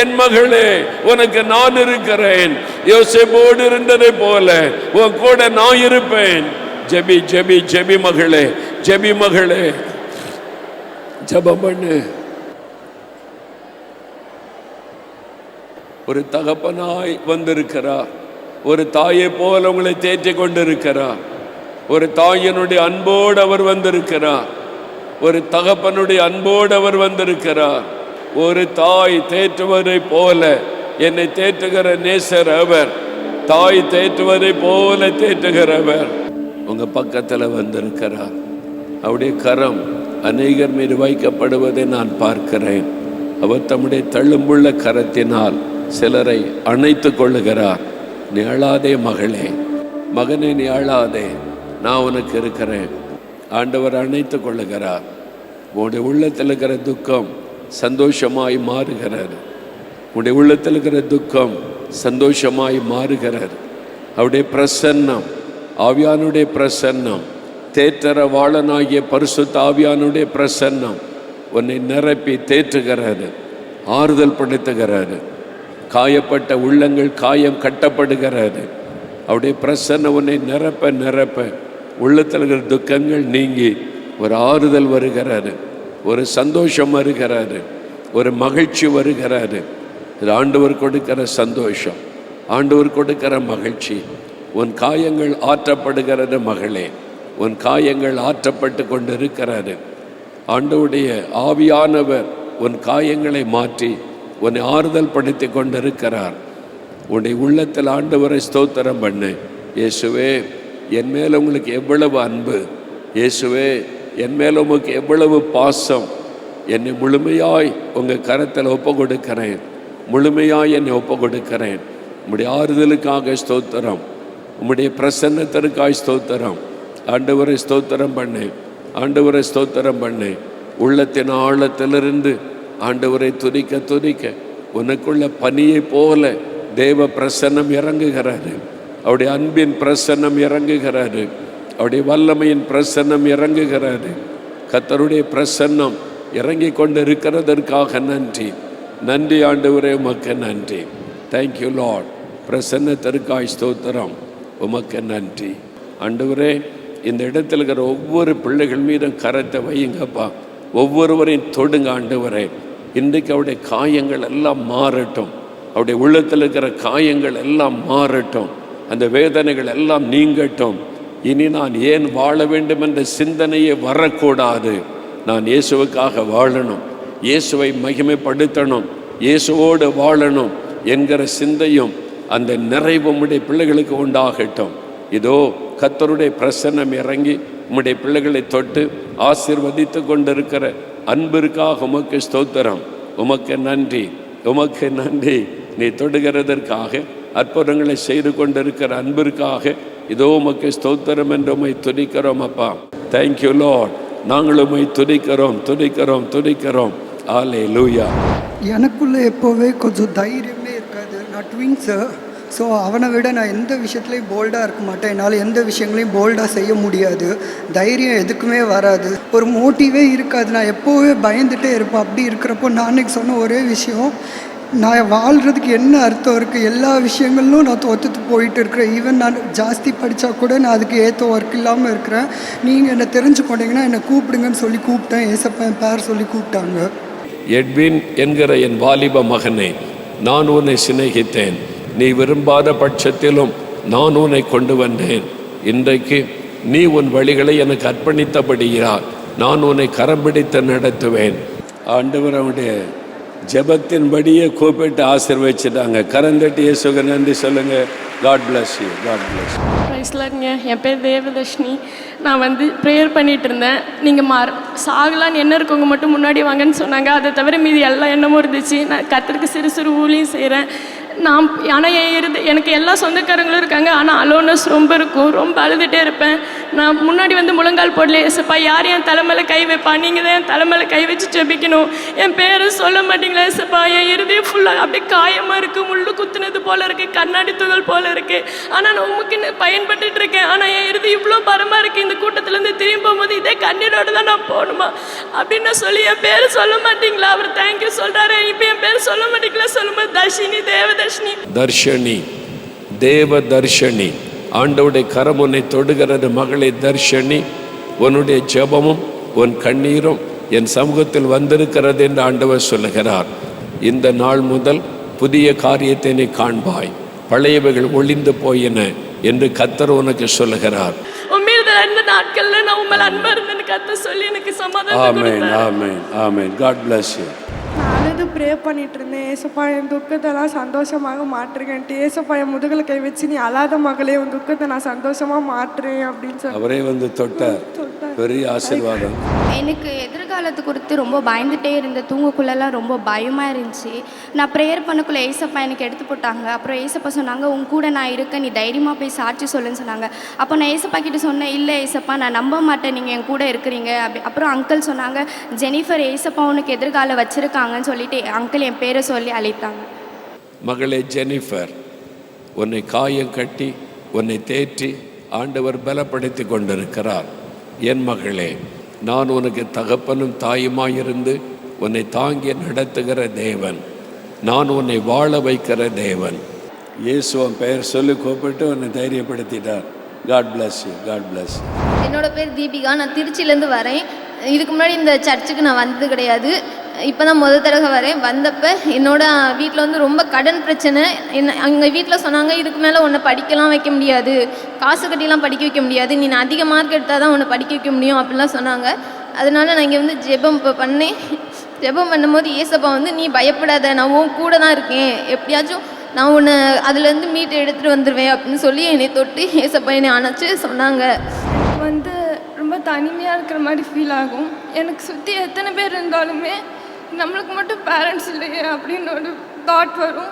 என் மகளே, உனக்கு நான் இருக்கிறேன். யோசேப்போடு இருந்ததை போல உன் கூட நான் இருப்பேன். ஜெபி ஜெபி ஜெபி மகளே, ஜெபி மகளே, ஜெபம் பண்ணு. ஒரு தகப்பனாய் வந்திருக்கிறார். ஒரு தாயை போல உங்களை தேற்றிக் கொண்டிருக்கிறார். ஒரு தாயினுடைய அன்போடு அவர் வந்திருக்கிறார். ஒரு தகப்பனுடைய அன்போடு அவர் வந்திருக்கிறார். ஒரு தாய் தேற்றுவதை போல என்னை தேற்றுகிற நேசர் அவர். தாய் தேற்றுவதை போல தேற்றுகிறவர் உங்க பக்கத்துல வந்திருக்கிறார். அவருடைய கரம் அநேகர் மீது வைக்கப்படுவதை நான் பார்க்கிறேன். அவர் தம்முடைய தள்ளும்புள்ள கரத்தினால் சிலரை அணைத்து கொள்ளுகிறார். நீ அழாதே மகளே, மகனே நீ அழாதே, நான் உனக்கு இருக்கிறேன். ஆண்டவர் அணைத்து கொள்ளுகிறார். உன்னுடைய உள்ளத்தில் இருக்கிற துக்கம் சந்தோஷமாய் மாறுகிறார். உன்னுடைய உள்ளத்தில் இருக்கிற துக்கம் சந்தோஷமாய் மாறுகிறார். அவருடைய பிரசன்னம், ஆவியானுடைய பிரசன்னம், தேற்றற வாழனாகிய பரிசுத்த ஆவியானுடைய பிரசன்னம் உன்னை நிரப்பி தேற்றுகிறாரு, ஆறுதல் படுத்துகிறாரு. காயப்பட்ட உள்ளங்கள் காயம் கட்டப்படுகிறாரு. அவருடைய பிரசன்னம் உன்னை நிரப்ப நிரப்ப உள்ளத்தில் இருக்கிற துக்கங்கள் நீங்கி ஒரு ஆறுதல் வருகிறாரு, ஒரு சந்தோஷம் வருகிறாரு, ஒரு மகிழ்ச்சி வருகிறாரு. இது ஆண்டவர் கொடுக்கிற சந்தோஷம், ஆண்டவர் கொடுக்கிற மகிழ்ச்சி. உன் காயங்கள் ஆற்றப்படுகிறது மகளே, உன் காயங்கள் ஆற்றப்பட்டு கொண்டு இருக்கிறாரு. ஆண்டவருடைய ஆவியானவர் உன் காயங்களை மாற்றி உன்னை ஆறுதல் படுத்தி கொண்டிருக்கிறார். உன்னுடைய உள்ளத்தில் ஆண்டவரை ஸ்தோத்திரம் பண்ணு. இயேசுவே, என் மேல் உங்களுக்கு எவ்வளவு அன்பு, இயேசுவே என் மேல் உங்களுக்கு எவ்வளவு பாசம். என்னை முழுமையாய் உங்கள் கரத்தில் ஒப்பு கொடுக்கிறேன், முழுமையாய் என்னை ஒப்பு கொடுக்கிறேன். உம்முடைய ஆறுதலுக்காக ஸ்தோத்திரம், உம்முடைய பிரசன்னத்திற்காய் ஸ்தோத்திரம். ஆண்டவரை ஸ்தோத்திரம் பண்ணு, ஆண்டவரை ஸ்தோத்திரம் பண்ணு. உள்ளத்தின் ஆழத்திலிருந்து ஆண்டவரை துதிக்க துதிக்க உனக்குள்ள பனியை போல தேவ பிரசன்னம் இறங்குகிறாரு. அவருடைய அன்பின் பிரசன்னம் இறங்குகிறாரு, அவருடைய வல்லமையின் பிரசன்னம் இறங்குகிறாரு. கர்த்தருடைய பிரசன்னம் இறங்கி கொண்டு இருக்கிறதற்காக நன்றி, நன்றி ஆண்டவரே, உமக்கு நன்றி. Thank you Lord. பிரசன்னத்திற்காய் ஸ்தோத்திரம், உமக்கு நன்றி ஆண்டவரே. இந்த இடத்துல இருக்கிற ஒவ்வொரு பிள்ளைகள் மீதும் கரத்தை வையுங்கப்பா, ஒவ்வொருவரையும் தொடுங்க ஆண்டவரே. இன்றைக்கு அவருடைய காயங்கள் எல்லாம் மாறட்டும், அவருடைய உள்ளத்தில் இருக்கிற காயங்கள் எல்லாம் மாறட்டும், அந்த வேதனைகள் எல்லாம் நீங்கட்டும். இனி நான் ஏன் வாழ வேண்டும் என்ற சிந்தனையே வரக்கூடாது. நான் இயேசுவுக்காக வாழணும், இயேசுவை மகிமைப்படுத்தணும், இயேசுவோடு வாழணும் என்கிற சிந்தையும் அந்த நிறைவும் உம்முடைய பிள்ளைகளுக்கு உண்டாகட்டும். இதோ கர்த்தருடைய பிரசன்னம் இறங்கி உம்முடைய பிள்ளைகளை தொட்டு ஆசீர்வதித்து கொண்டிருக்கிற அன்பிற்காக உமக்கு ஸ்தோத்திரம், உமக்கு நன்றி, உமக்கு நன்றி. நீ தொடுகிறதற்காக, அற்புதங்களை செய்து கொண்டிருக்கிற அன்பிற்காக இதோ உமக்கு ஸ்தோத்திரம் என்று உம்மை துதிக்கிறோம் அப்பா. Thank you Lord. நாங்கள் உம்மை துதிக்கிறோம் துதிக்கிறோம் துதிக்கிறோம். அல்லேலூயா. எனக்குள்ளே எப்போவே கொஞ்சம் தைரியமே இருக்காது. நான் ட்வின்ஸு, ஸோ அவனை விட நான் எந்த விஷயத்துலையும் போல்டாக இருக்க மாட்டேன். என்னால் எந்த விஷயங்களையும் போல்டாக செய்ய முடியாது. தைரியம் எதுக்குமே வராது, ஒரு மோட்டிவே இருக்காது. நான் எப்போவே பயந்துகிட்டே இருப்பேன். அப்படி இருக்கிறப்போ நான் அன்றைக்கி சொன்ன ஒரே விஷயம், நான் வாழ்கிறதுக்கு என்ன அர்த்தம் இருக்குது? எல்லா விஷயங்களிலும் நான் தோற்றுட்டு போயிட்டு இருக்கிறேன். ஈவன் நான் ஜாஸ்தி படித்தா கூட நான் அதுக்கு ஏற்ற ஒர்க் இல்லாமல் இருக்கிறேன். நீங்கள் என்னை தெரிஞ்சு கொண்டீங்கன்னா என்னை கூப்பிடுங்கன்னு சொல்லி கூப்பிட்டேன். ஏசப்பா என் பேர் சொல்லி கூப்பிட்டாங்க. எட்வின் என்கிற என் வாலிப மகனே, நான் உன்னை சிநேகித்தேன், நீ விரும்பாத பட்சத்திலும் நான் உன்னை கொண்டு வந்தேன். இன்றைக்கு நீ உன் வழிகளை எனக்கு அர்ப்பணித்தபடியால் நான் உன்னை கரம் பிடித்து நடத்துவேன். ஆண்டவர் அவனுடைய ஜெபத்தின்படியே கூப்பிட்டு ஆசீர்வதிச்சிட்டாங்க. கரந்தட்டி இயேசுவுக்கு நன்றி சொல்லுங்க. God bless you, God bless you. பிரைஸ்லாங்க. என் பேர் தேவதர்ஷினி. நான் ப்ரேயர் பண்ணிகிட்டு இருந்தேன். நீங்கள் சாகலான்னு என்ன இருக்கவங்க மட்டும் முன்னாடி வாங்கன்னு சொன்னாங்க. அதை தவிர மீதி எல்லா எண்ணமும் இருந்துச்சு. நான் கர்த்தருக்கு சிறு சிறு ஊழியம் செய்கிறேன். ஆனால் எனக்கு எல்லா சொந்தக்காரங்களும் இருக்காங்க. ஆனால் அலோனஸ் ரொம்ப இருக்கும். ரொம்ப அழுதுகிட்டே இருப்பேன். நான் முன்னாடி முழங்கால் போடல, ஏசப்பா யார் என் தலைமையில் கை வைப்பா? நீங்கள் தான் என் தலைமையில் கை வச்சு ஜெபிக்கணும். என் பேரை சொல்ல மாட்டீங்களா ஏசப்பா? என் இருதயம் ஃபுல்லாக அப்படியே காயமாக இருக்குது, முள்ளு குத்துனது போல் இருக்குது, கண்ணாடி துகள் போல் இருக்குது. ஆனால் நான் உமக்கு பயன்பட்டு இருக்கேன். ஆனால் என் இருதயம் இவ்வளோ பரமாக இருக்குது. இந்த கூட்டத்திலேருந்து திரும்பி போகும்போது இதே கண்ணீரோடு தான் நான் போகணுமா அப்படின்னு நான் சொல்லி, என் பேரை சொல்ல மாட்டீங்களா? அவர் தேங்க்யூ சொல்கிறாரு. இப்போ என் பேர் சொல்ல மாட்டீங்களா? சொல்லும்போது தர்ஷினி, தேவதர்ஷினி, தர்ஷினி, தேவ தர்ஷினி, ஆண்டவருடைய கரம் உன்னை தொடுகிறது. மகளை தர்ஷனி, உன்னுடைய ஜெபமும் உன் கண்ணீரும் என் சமூகத்தில் வந்திருக்கிறது என்று ஆண்டவர் சொல்லுகிறார். இந்த நாள் முதல் புதிய காரியத்தை நீ காண்பாய். பழையவைகள் ஒளிந்து போயின என்று கர்த்தர் உனக்கு சொல்லுகிறார். இந்த நாட்கள்ல நான் உண்மையில அன்பா இருந்தேன்னு கத்த சொல்லி எனக்கு சமாதானம் ஆமென், ஆமென், ஆமென். God bless you. நான் அழுது ப்ரே பண்ணிட்டு இருந்தேன். ஏசப்பா என் துக்கத்தெல்லாம் சந்தோஷமாக மாற்றுங்கன்ட்டு. ஏசப்பா என் முதுகில் கை வச்சு நீ அழாத மகளே, உன் துக்கத்தை நான் சந்தோஷமா மாற்றுறேன் அப்படின்னு சொல்லி அவரே வந்து தொட்டார். பெரிய ஆசீர்வாதம். எனக்கு எதிர்காலத்து குறித்து ரொம்ப பயந்துட்டே இருந்தேன். தூங்கக்குள்ளெல்லாம் ரொம்ப பயமாக இருந்துச்சு. நான் ப்ரேயர் பண்ணக்குள்ளே ஏசப்பா எனக்கு எடுத்து போட்டாங்க. அப்புறம் ஏசப்பா சொன்னாங்க, உன் கூட நான் இருக்கேன், நீ தைரியமாக போய் சாட்சி சொல்லுன்னு சொன்னாங்க. அப்போ நான் ஏசப்பா கிட்ட சொன்னேன், இல்லை ஏசப்பா நான் நம்ப மாட்டேன், நீங்கள் என் கூட இருக்கிறீங்க அப்புறம் அங்கிள் சொன்னாங்க, ஜெனிஃபர் ஏசப்பா உனக்கு எதிர்காலம் வச்சுருக்காங்கன்னு சொல்லிட்டு அங்கிள் என் பேரை சொல்லி அழைத்தாங்க. மகளே ஜெனிஃபர், உன்னை காயம் கட்டி உன்னை தேற்றி ஆண்டவர் பலப்படுத்தி கொண்டிருக்கிறார். என் மகளே, நான் உனக்கு தகப்பனும் தாயுமாயிருந்து உன்னை தாங்கி நடத்துகிற தேவன். நான் உன்னை வாழ வைக்கிற தேவன். இயேசுவின் பெயர் சொல்லி கூப்பிட்டு உன்னை தைரியப்படுத்திட்டார். God bless you. God bless you. என்னோட பேர் தீபிகா. நான் திருச்சியிலேருந்து வரேன். இதுக்கு முன்னாடி இந்த சர்ச்சுக்கு நான் வந்தது கிடையாது. இப்போ தான் முதல் தடவை வரேன். வந்தப்போ என்னோட வீட்டில் வந்து ரொம்ப கடன் பிரச்சனை. எங்கள் வீட்டில் சொன்னாங்க, இதுக்கு மேலே உன்னை படிக்கலாம் வைக்க முடியாது, காசு கட்டிலாம் படிக்க வைக்க முடியாது, நீ அதிக மார்க் எடுத்தால் தான் உன்னை படிக்க வைக்க முடியும் அப்படிலாம் சொன்னாங்க. அதனால நான் இங்கே வந்து ஜெபம் பண்ணேன். ஜெபம் பண்ணும்போது ஏசப்பா வந்து, நீ பயப்படாத, நான் உன் கூட தான் இருக்கேன், எப்படியாச்சும் நான் உன்னை அதுலேருந்து மீட்டு எடுத்துகிட்டு வந்துடுவேன் அப்படின்னு சொல்லி என்னை தொட்டு ஏசப்பா என்னை அணைச்சி சொன்னாங்க. வந்து ரொம்ப தனிமையாக இருக்கிற மாதிரி ஃபீல் ஆகும். எனக்கு சுற்றி எத்தனை பேர் இருந்தாலுமே நம்மளுக்கு மட்டும் பேரண்ட்ஸ் இல்லையே அப்படின்னு ஒரு தாட் வரும்.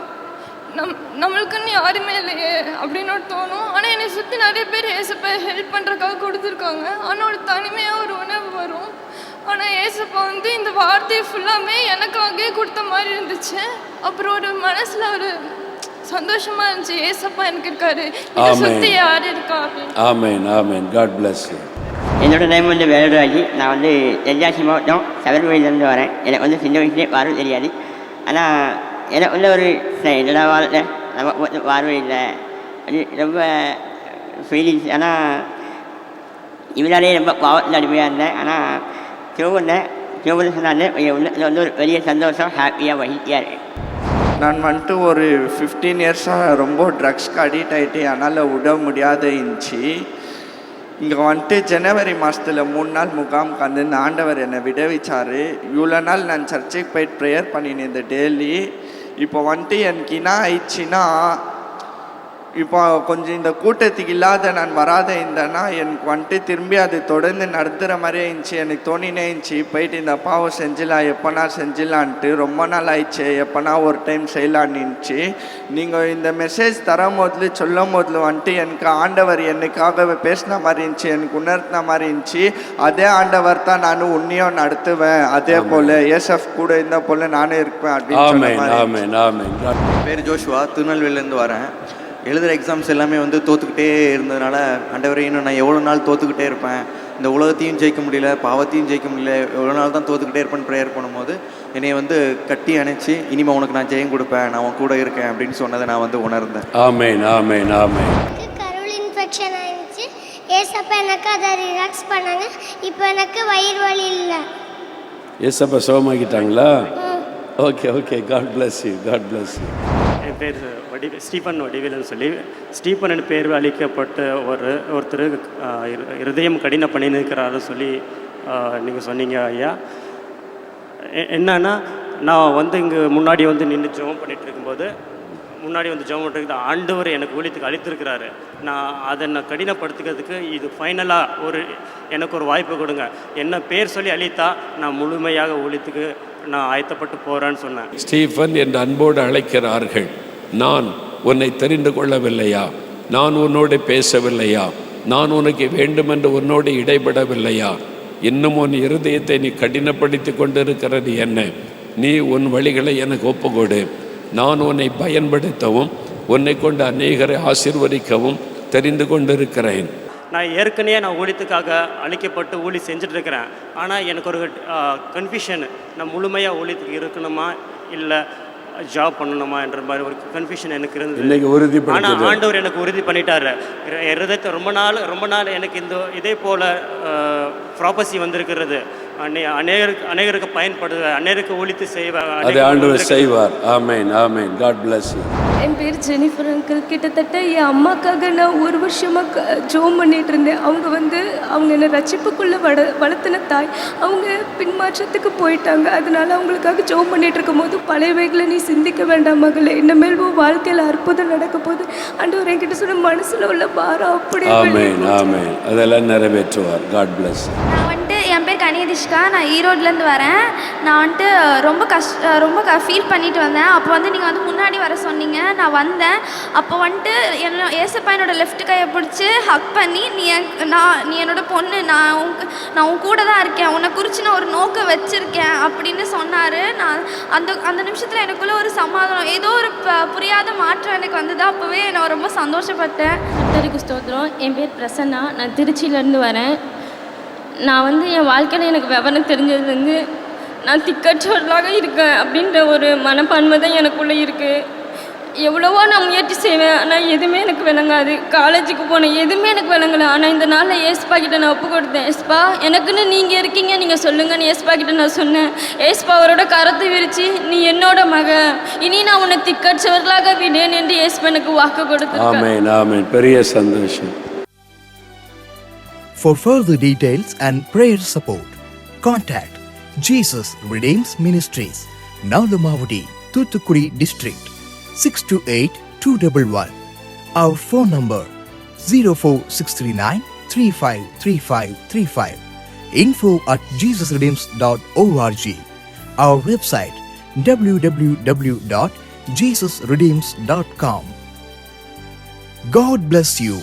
நம்மளுக்குன்னு யாருமே இல்லையே அப்படின்னு ஒரு தோணும். ஆனால் என்னை சுற்றி நிறைய பேர் ஏசப்பா ஹெல்ப் பண்ணுறதுக்காக கொடுத்துருக்காங்க. ஆனால் ஒரு தனிமையாக ஒரு உணர்வு வரும். ஆனால் ஏசப்பா வந்து இந்த வார்த்தையை ஃபுல்லாமே எனக்காகவே கொடுத்த மாதிரி இருந்துச்சு. அப்புறம் ஒரு மனசில் ஒரு சந்தோஷமா இருந்துச்சு, ஏசப்பா எனக்கு இருக்காரு, இதை சுற்றி யார் இருக்கா அப்படின்னு. ஆமென், ஆமென். God bless you. என்னோட நேம் வந்து வேலுராஜி. நான் வந்து தென்காசி மாவட்டம் சபரிமலையிலேருந்து வரேன். எனக்கு வந்து சின்ன வயசுலேயே பார்வை தெரியாது. ஆனால் எனக்கு வந்து ஒரு என்னடா வாழ்க்கை நமக்கு வந்து பார்வை இல்லை, அது ரொம்ப ஃபீலிங்ஸ். ஆனால் இவனாலே ரொம்ப பாவத்தில் அடிமையாக இருந்தேன். ஆனால் சிவபுரம் சொன்னாலே இது வந்து ஒரு பெரிய சந்தோஷம், ஹாப்பியாக மகிழ்ச்சியாக இருக்கேன். நான் வந்துட்டு ஒரு 15 இயர்ஸாக ரொம்ப ட்ரக்ஸ்க்கு அடிக்ட் ஆகிட்டு அதனால் விட முடியாத இருந்துச்சு. இங்கே வந்துட்டு ஜனவரி மாதத்தில் 3 நாள் முகாம் கந்து ஆண்டவர் என்னை விடுவிச்சார். இவ்வளோ நாள் நான் சர்ச்சுக்கு போயிட்டு ப்ரேயர் பண்ணினேன் இந்த டெய்லி. இப்போ வந்துட்டு எனக்கு என்ன ஆயிடுச்சுன்னா, இப்போ கொஞ்சம் இந்த கூட்டத்துக்கு இல்லாத நான் வராத இருந்தேன்னா எனக்கு வந்துட்டு திரும்பி அது தொடர்ந்து நடத்துகிற மாதிரியே இருந்துச்சு. எனக்கு தோணினே இருந்துச்சு, போயிட்டு இந்த பாவம் செஞ்சிடலாம், எப்போனா செஞ்சிடலான்ட்டு. ரொம்ப நாள் ஆயிடுச்சு, எப்போனா ஒரு டைம் செய்யலான்னு இருந்துச்சு. நீங்கள் இந்த மெசேஜ் தரும் போதில் சொல்லும் போதில் வந்துட்டு எனக்கு ஆண்டவர் என்னைக்காக பேசின மாதிரி இருந்துச்சு, எனக்கு உணர்த்தின மாதிரி இருந்துச்சு. அதே ஆண்டவர் தான் நானும் உன்னையும் நடத்துவேன், அதே போல் ஏசப் கூட இருந்த போல் நானும் இருப்பேன் அப்படின்னு. பேர் ஜோஷுவா, திருநெல்வேலியிலேருந்து வரேன். எழுதுகிற எக்ஸாம்ஸ் எல்லாமே வந்து தோற்றுக்கிட்டே இருந்ததுனால, ஆண்டவரே இன்னும் நான் எவ்வளோ நாள் தோற்றுக்கிட்டே இருப்பேன், இந்த உலகத்தையும் ஜெயிக்க முடியல, பாவத்தையும் ஜெயிக்க முடியல, எவ்வளோ நாள் தான் தோற்றுக்கிட்டே இருப்பேன்னு ப்ரேயர் பண்ணும்போது என்னை வந்து கட்டி அணைச்சி, இனிமேல் உனக்கு நான் ஜெயம் கொடுப்பேன், நான் உன் கூட இருக்கேன் அப்படின்னு சொன்னதை நான் வந்து உணர்ந்தேன். ஆமென், ஆமென், ஆமென். கருள் இன்ஃபெக்ஷன் ஆயிடுச்சு. ஏசப்பா எனக்கு அதை ரிலாக்ஸ் பண்ணாங்க. இப்போ எனக்கு வயிறு வலி இல்லை. ஏசப்பா சுகமாக்கிட்டாங்களா? Okay, okay. God bless you. God bless you. என் பேர் ஸ்டீஃபன் வடிவேலுன்னு சொல்லி, ஸ்டீஃபன் பேர் அளிக்கப்பட்ட ஒருத்தர் இருதயம் கடின பண்ணியிருக்கிறாருன்னு சொல்லி நீங்கள் சொன்னீங்க ஐயா. என்னன்னா, நான் வந்து இங்கே முன்னாடி வந்து நின்று ஜெபம் பண்ணிகிட்டு இருக்கும்போது, முன்னாடி வந்து ஜெபம் பண்ணுறது ஆண்டவர் எனக்கு ஊழியத்துக்கு அளித்திருக்கிறாரு. நான் கடினப்படுத்துக்கிறதுக்கு இது ஃபைனலாக எனக்கு ஒரு வாய்ப்பு கொடுங்க, என்ன பேர் சொல்லி அளித்தா நான் முழுமையாக ஊழியத்துக்கு நான் ஆயத்தப்பட்டு போகிறேன்னு சொன்னேன். ஸ்டீஃபன் என்று அன்போடு அழைக்கிறார்கள். நான் உன்னை தெரிந்து கொள்ளவில்லையா? நான் உன்னோடு பேசவில்லையா? நான் உனக்கு வேண்டுமென்று உன்னோடு இடைபடவில்லையா? இன்னும் உன் இருதயத்தை நீ கடினப்படுத்தி கொண்டிருக்கிறது என்ன? நீ உன் வழிகளை எனக்கு ஒப்புக்கொடு. நான் உன்னை பயன்படுத்தவும் உன்னை கொண்டு அநேகரை ஆசீர்வதிக்கவும் தெரிந்து கொண்டிருக்கிறேன். நான் ஏற்கனவே ஊழியத்துக்காக அழைக்கப்பட்டு ஊழி செஞ்சிட்ருக்கிறேன். ஆனால் எனக்கு ஒரு கன்ஃபியூஷன், நான் முழுமையாக ஊழியத்துக்கு இருக்கணுமா இல்லை ஜாப் பண்ணணுமா என்ற மாதிரி ஒரு கன்ஃபியூஷன் எனக்கு இருந்தது. இன்னைக்கு உறுதிப்படுத்துது. ஆனால் ஆண்டவர் எனக்கு உறுதி பண்ணிட்டாரு. இருதயத்தை ரொம்ப நாள் எனக்கு இதே போல் ப்ராப்பர்சி வந்திருக்கிறது. அநேகருக்கு பயன்படுது, அநேகருக்கு ஒழித்து செய்வார். அதை ஆண்டவர் செய்வார். Amen, amen. God bless you. என் பேர் ஜெனிஃபர் அங்கிள். கிட்டத்தட்ட என் அம்மாக்காக நான் ஒரு வருஷமாக ஜோம் பண்ணிகிட்டு இருந்தேன். அவங்க என்னை ரட்சிப்புக்குள்ளே வளர்த்தின தாய். அவங்க பின்மாற்றத்துக்கு போயிட்டாங்க. அதனால அவங்களுக்காக ஜோம் பண்ணிகிட்டு இருக்கும்போது பழையவைகளை நீ சிந்திக்க வேண்டாம் மகளே, இன்னமேல் வாழ்க்கையில் அற்புதம் நடக்க போகுது ஆண்டவர் என்கிட்ட சொன்ன மனசில் உள்ள பாரம் அப்படியே. ஆமென், ஆமென். அதெல்லாம் நிறைவேற்றுவார். God bless you. என் பேர் கனியதிஷ்கா. நான் ஈரோட்லேருந்து வரேன். நான் ரொம்ப ஃபீல் பண்ணிட்டு வந்தேன். அப்போ நீங்கள் முன்னாடி வர சொன்னீங்க. நான் வந்தேன். அப்போ ஏசப்பா என்னோட லெஃப்ட் கையை பிடிச்சி ஹக் பண்ணி நீ என்னோட பொண்ணு, நான் உன் கூட தான் இருக்கேன், உன்னை குறித்து நான் ஒரு நோக்கம் வச்சுருக்கேன் அப்படின்னு சொன்னார். நான் அந்த நிமிஷத்தில் எனக்குள்ளே ஒரு சமாதானம், ஏதோ ஒரு புரியாத மாற்றம் எனக்கு வந்தது. அப்போவே நான் ரொம்ப சந்தோஷப்பட்டேன். கர்த்தருக்கு ஸ்தோத்திரம். என் பேர் பிரசன்னா. நான் திருச்சியிலேருந்து வரேன். நான் என் வாழ்க்கையில் எனக்கு விவரம் தெரிஞ்சதுலேருந்து நான் திக்கற்றவர்களாக இருக்கேன் அப்படின்ற ஒரு மனப்பான்மை தான் எனக்குள்ளே இருக்குது. எவ்வளவோ நான் முயற்சி செய்வேன், ஆனால் எதுவுமே எனக்கு விளங்காது. காலேஜுக்கு போனேன், எதுவுமே எனக்கு விளங்கலை. ஆனால் இந்த நாளில் ஏஸ்பா கிட்ட நான் ஒப்பு கொடுத்தேன். ஏஸ்பா எனக்குன்னு நீங்கள் இருக்கீங்க, நீங்கள் சொல்லுங்கன்னு ஏஸ்பா கிட்ட நான் சொன்னேன். ஏஸ்பா அவரோட கரத்தை விரித்து நீ என்னோட மக, இனி நான் உன்னை திக்கற்றவர்களாக விடேன் என்று ஏஸ்பா எனக்கு வாக்கு கொடுத்துருக்கேன். ஆமென், ஆமென். பெரிய சந்தோஷம். For further details and prayer support, contact Jesus Redeems Ministries, Nalumavudi, Thoothukudi District, 628-211. Our phone number 04639 353535. info@jesusredeems.org. Our website www.jesusredeems.com. God bless you.